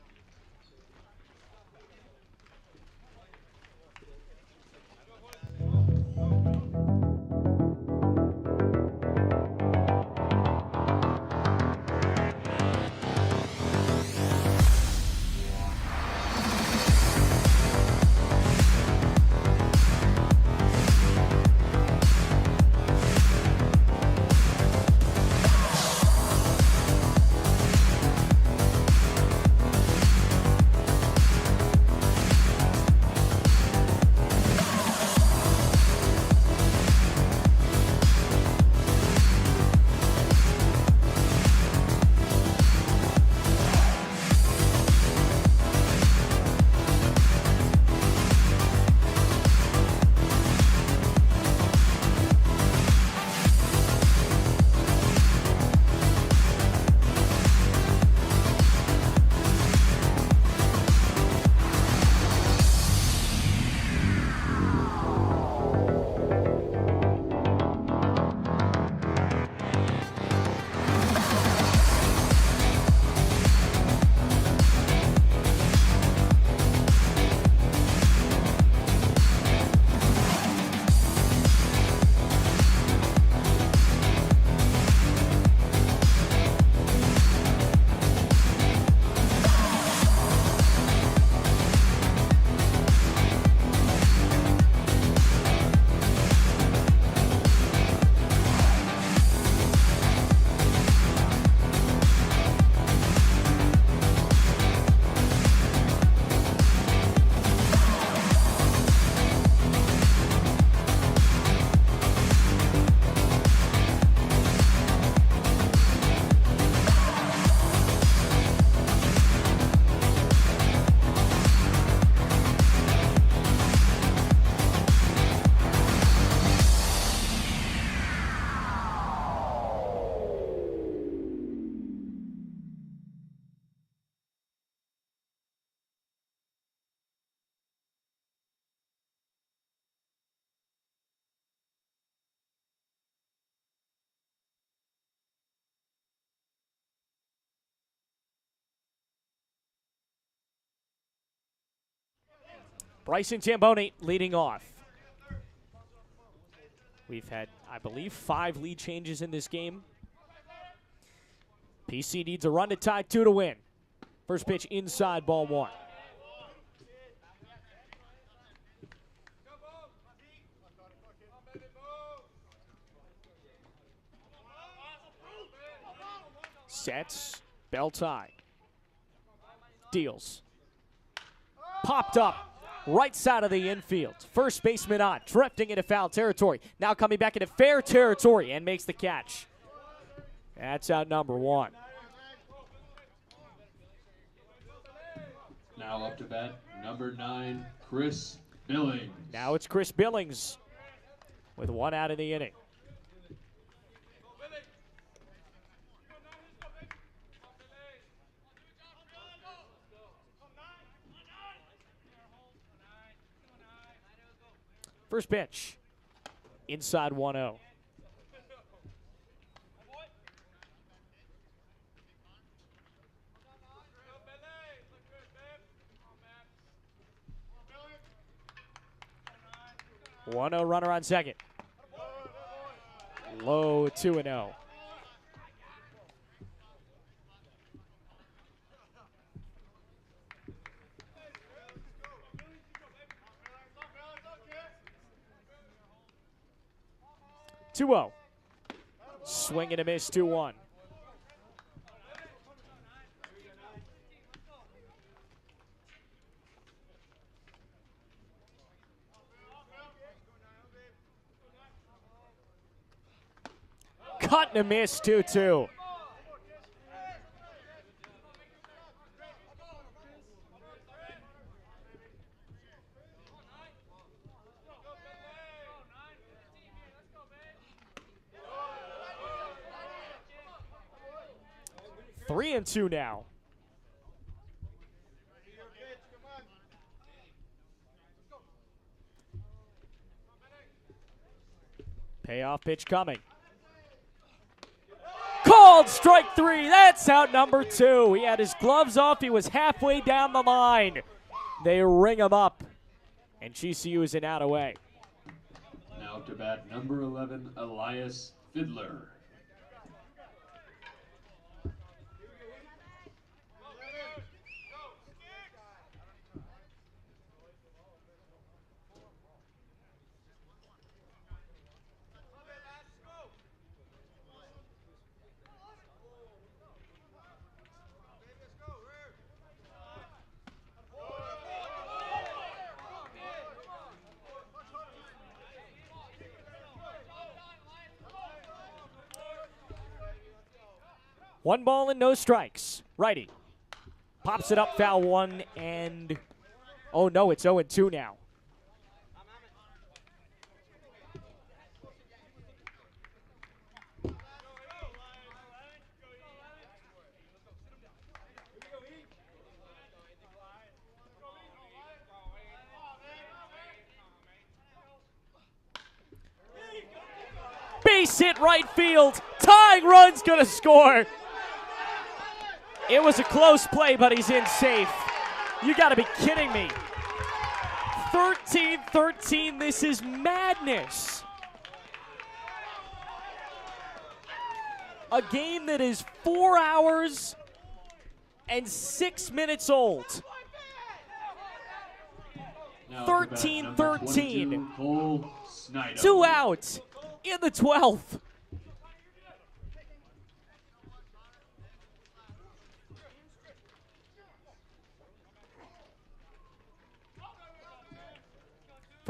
Bryson Tamboni leading off. We've had, I believe, 5 lead changes in this game. PC needs a run to tie 2 to win. First pitch inside, ball 1. Sets, bell tie. Deals. Popped up. Right side of the infield. First baseman on, drifting into foul territory. Now coming back into fair territory and makes the catch. That's out number 1. Now up to bat, number 9, Chris Billings. Now it's Chris Billings with 1 out in the inning. First pitch. Inside 1-0. One 0 runner on second. Low 2-0. Swing and a miss, 2-1. Cut and a miss, 2-2. Three and two now. Payoff pitch coming. Called strike three. That's out number two. He had his gloves off. He was halfway down the line. They ring him up, and GCU is an out away. Now to bat number 11, Elias Fiddler. One ball and no strikes. Righty. Pops it up, foul one, and oh no, it's 0-2 now. Base hit right field. Tying run's gonna score. It was a close play, but he's in safe. You gotta be kidding me. 13-13, this is madness. A game that is 4 hours and 6 minutes old. 13-13. 2 out in the 12th.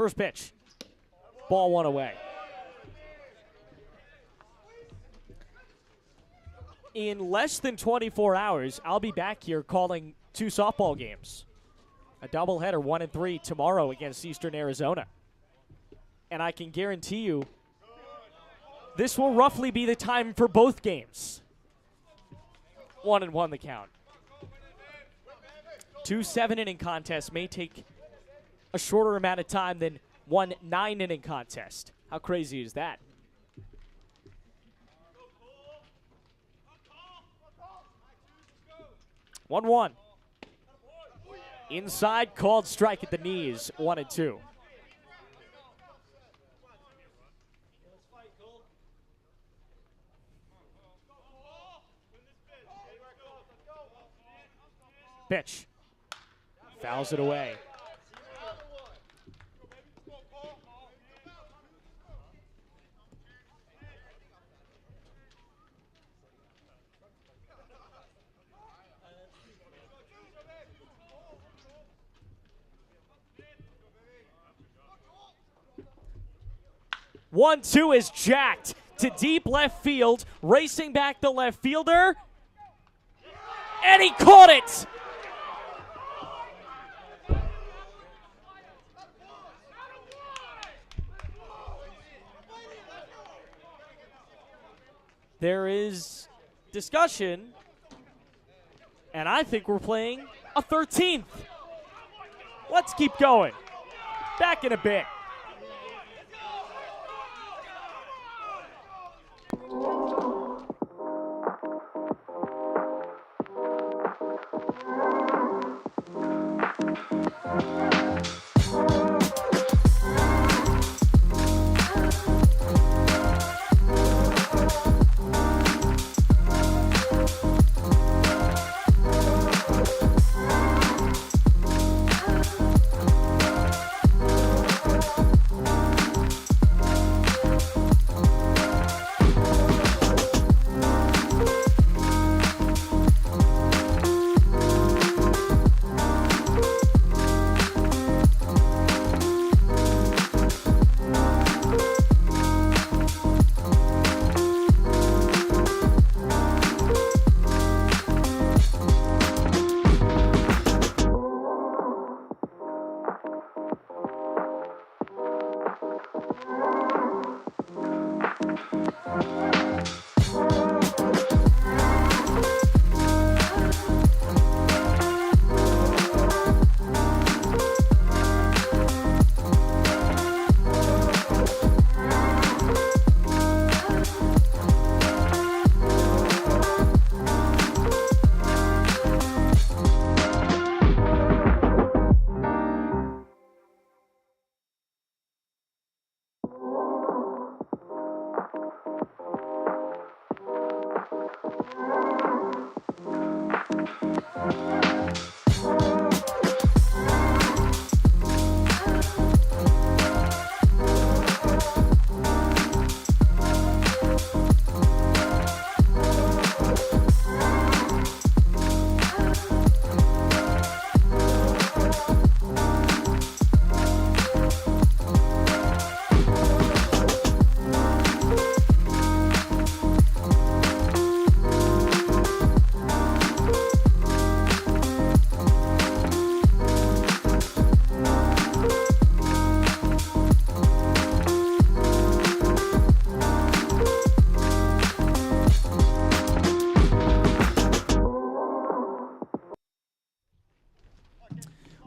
First pitch. Ball one away. In less than 24 hours, I'll be back here calling 2 softball games. A doubleheader, 1 and 3 tomorrow against Eastern Arizona. And I can guarantee you, this will roughly be the time for both games. 1-1 the count. 2 7-inning contests may take a shorter amount of time than 1 9-inning contest. How crazy is that? One 1. Inside, called strike at the knees. 1-2. Pitch. Fouls it away. One, 2 is jacked to deep left field, racing back the left fielder, and he caught it. There is discussion, and I think we're playing a 13th. Let's keep going. Back in a bit.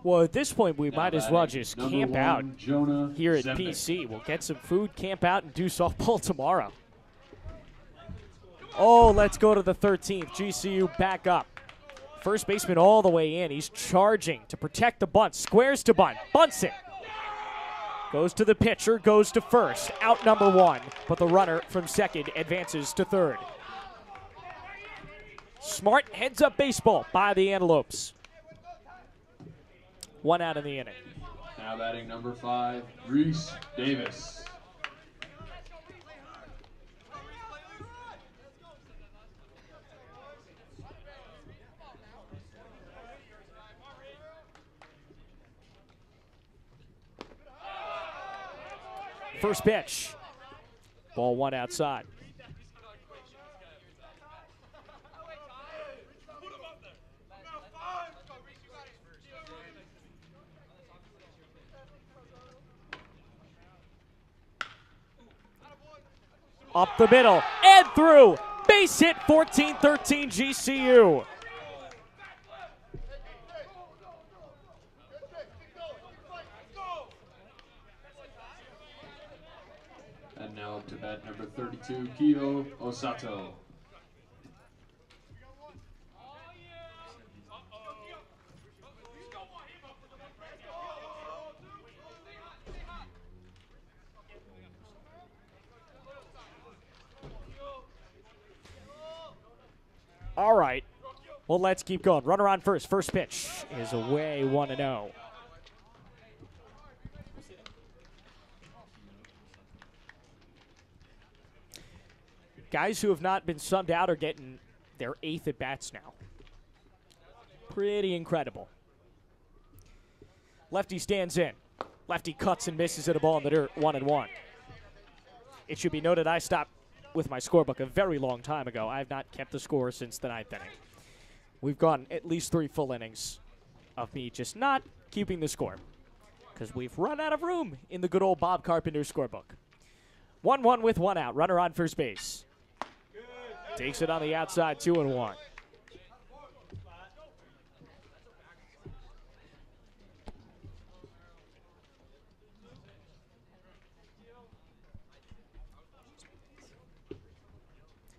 Well, at this point, we might as well just Number camp one, out Jonah here at Zembic. PC. We'll get some food, camp out, and do softball tomorrow. Oh, let's go to the 13th. GCU back up. First baseman all the way in. He's charging to protect the bunt. Squares to bunt. Bunts it. Goes to the pitcher, goes to first. Out number one, but the runner from second advances to third. Smart heads-up baseball by the Antelopes. One out in the inning. Now batting number 5, Reese Davis. First pitch. Ball one outside. Up the middle and through. Base hit, 14-13 GCU. And now up to bat number 32, Kiyo Osato. All right. Well, let's keep going. Runner on first. First pitch is away 1-0. Guys who have not been subbed out are getting their 8th at bats now. Pretty incredible. Lefty stands in. Lefty cuts and misses at a ball in the dirt. 1-1. It should be noted I stopped with my scorebook a very long time ago. I have not kept the score since the 9th inning. We've gone at least 3 full innings of me just not keeping the score because we've run out of room in the good old Bob Carpenter scorebook. 1-1 with 1 out. Runner on first base. Takes it on the outside, 2-1.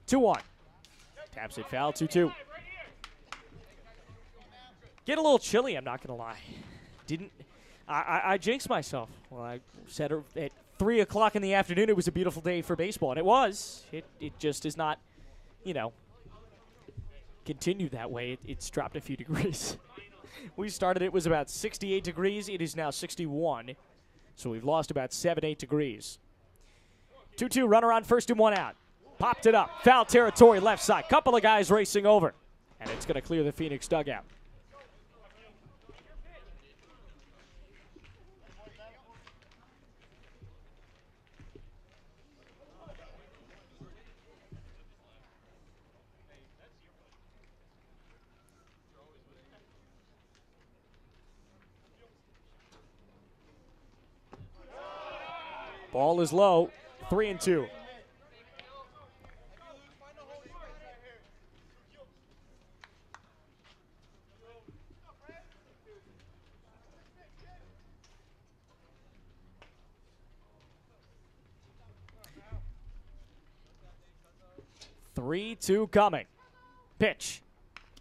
Two one. Taps it foul, 2-2. Get a little chilly, I'm not going to lie. I jinxed myself. Well, I said at 3 o'clock in the afternoon it was a beautiful day for baseball, and it was. It just is not, continue that way. It's dropped a few degrees. We started, it was about 68 degrees. It is now 61, so we've lost about 7-8 degrees. 2-2, runner on first and 1 out. Popped it up. Foul territory, left side. Couple of guys racing over. And it's going to clear the Phoenix dugout. Ball is low. 3-2. Three, two coming. Pitch.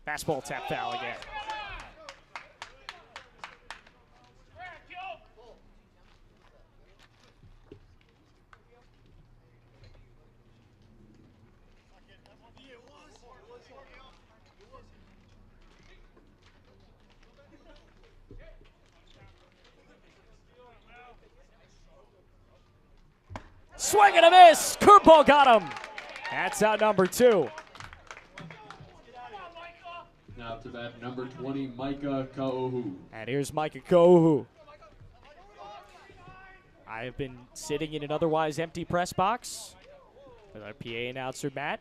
Fastball tap foul again. Swing and a miss. Curveball got him. That's out number 2. Now to bat, number 20, Micah Kaohu. And here's Micah Kohu. I have been sitting in an otherwise empty press box with our PA announcer, Matt,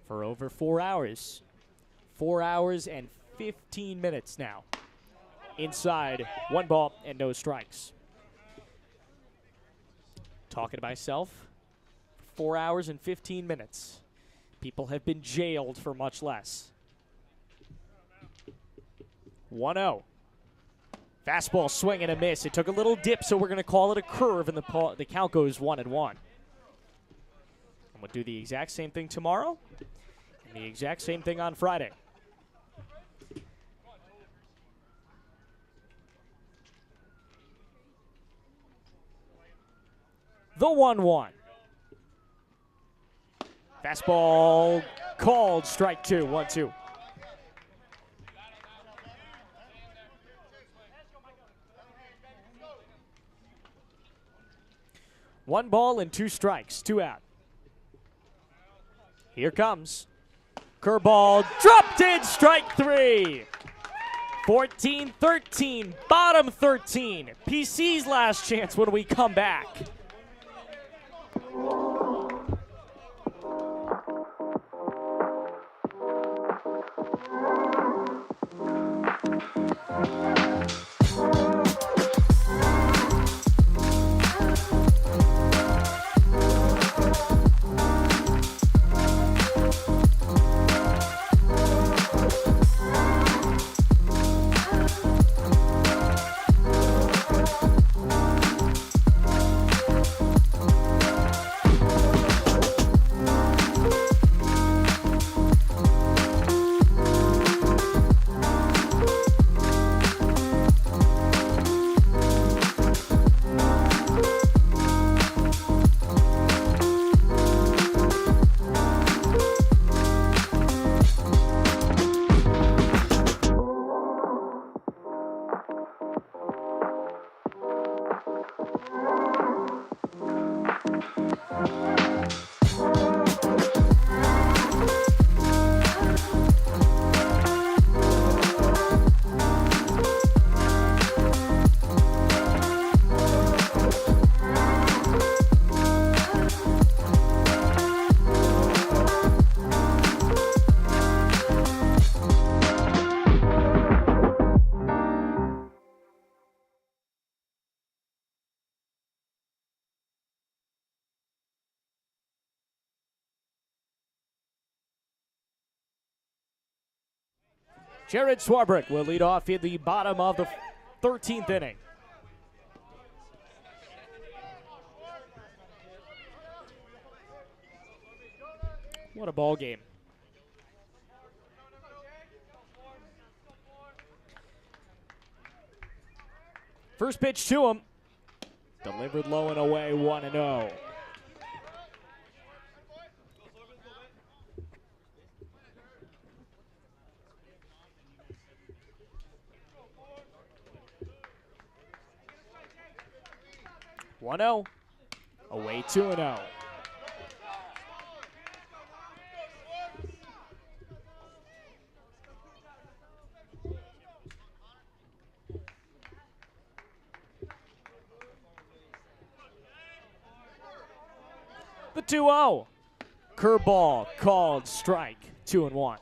for over 4 hours. 4 hours and 15 minutes now. Inside, 1 ball and no strikes. Talking to myself, 4 hours and 15 minutes. People have been jailed for much less. 1-0. Fastball swing and a miss. It took a little dip, so we're going to call it a curve, and the count goes 1-1. And we'll do the exact same thing tomorrow, and the exact same thing on Friday. The 1-1. Fastball called, strike 2, 1-2. One ball and 2 strikes, 2 out. Here comes. Curveball dropped in, strike 3. 14-13, bottom 13. PC's last chance when we come back. Jared Swarbrick will lead off in the bottom of the 13th inning. What a ball game. First pitch to him. Delivered low and away, 1-0. Away 2-0. The 2-0. Curveball called, strike, 2-1.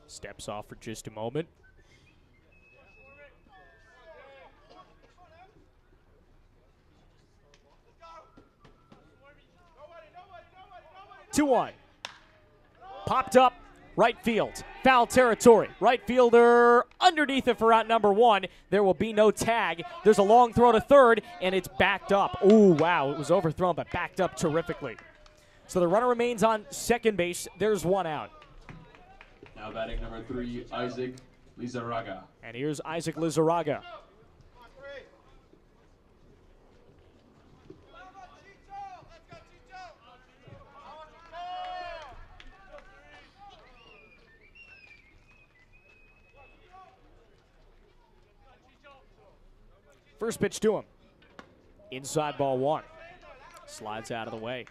Steps off for just a moment. Two one. Popped up, right field. Foul territory. Right fielder underneath it for out number 1. There will be no tag. There's a long throw to third, and it's backed up. Ooh, wow, it was overthrown, but backed up terrifically. So the runner remains on second base. There's 1 out. Now batting number 3, Isaac Lizarraga. And here's Isaac Lizarraga. First pitch to him. Inside ball one. Slides out of the way.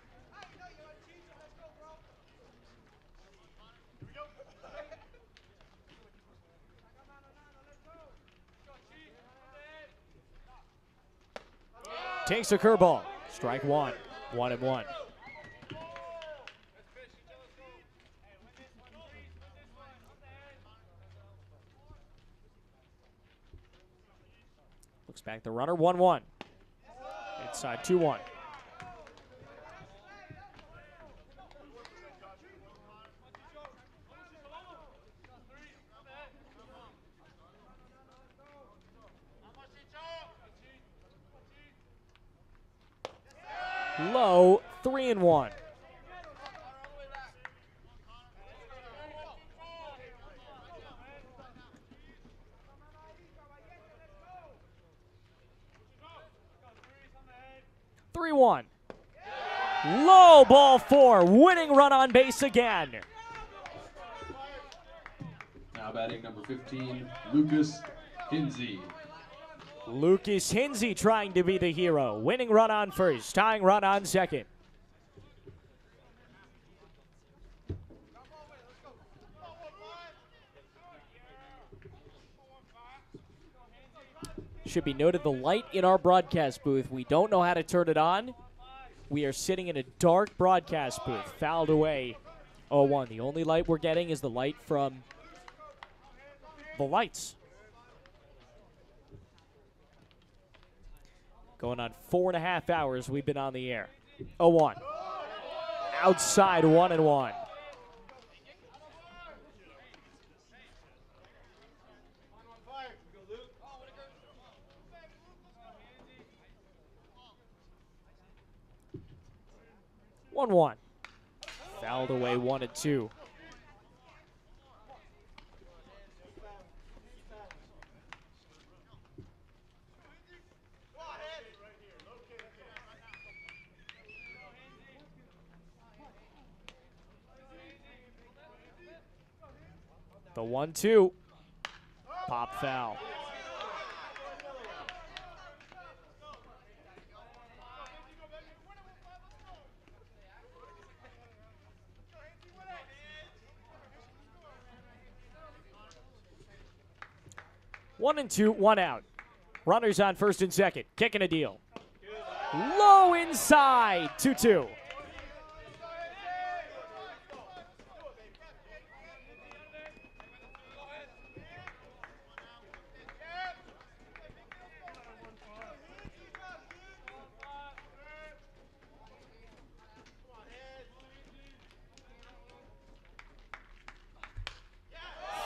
Takes a curveball. Strike one. 1-1. Looks back the runner. 1-1. Inside 2-1. Low, 3-1. Low, ball 4. Winning run on base again. Now batting number 15, Lucas Hinsey. Lucas Hinsey trying to be the hero. Winning run on first, tying run on second. Should be noted the light in our broadcast booth, we don't know how to turn it on. We are sitting in a dark broadcast booth, fouled away 0-1. The only light we're getting is the light from the lights. Going on 4.5 hours we've been on the air. 0-1. Outside 1-1. One. Fouled away 1-2. The 1-2. Pop foul. One and two, one out. Runners on first and second. Kicking a deal. Low inside. 2-2.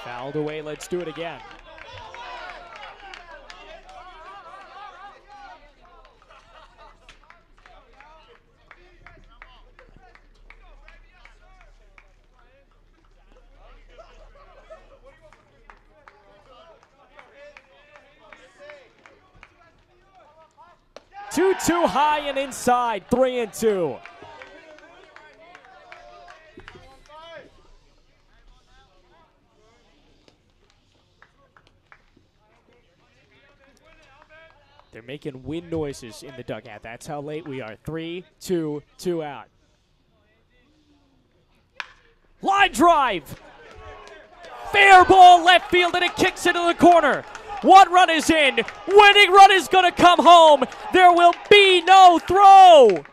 Fouled away. Let's do it again. Too high and inside. 3-2. They're making wind noises in the dugout. That's how late we are. 3-2, 2 out. Line drive. Fair ball left field, and it kicks into the corner. One run is in. Winning run is going to come home. There will be no throw.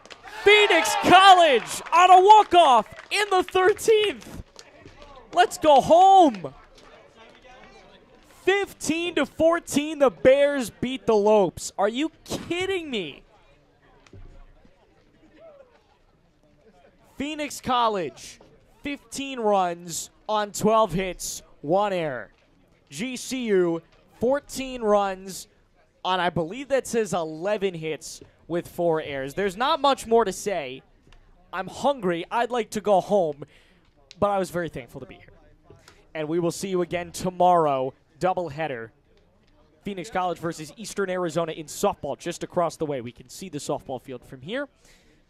Phoenix College on a walk-off in the 13th. Let's go home. 15-14, the Bears beat the Lopes. Are you kidding me? Phoenix College, 15 runs on 12 hits, 1 error. GCU, 14 runs on, I believe that says 11 hits with 4 errors. There's not much more to say. I'm hungry. I'd like to go home, but I was very thankful to be here. And we will see you again tomorrow doubleheader. Phoenix College versus Eastern Arizona in softball just across the way. We can see the softball field from here.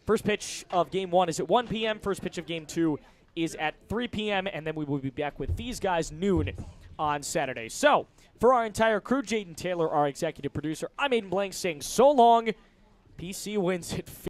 First pitch of Game 1 is at 1 p.m. First pitch of Game 2 is at 3 p.m., and then we will be back with these guys noon on Saturday. So, for our entire crew, Jaden Taylor, our executive producer, I'm Aiden Blanc saying so long. PC wins it.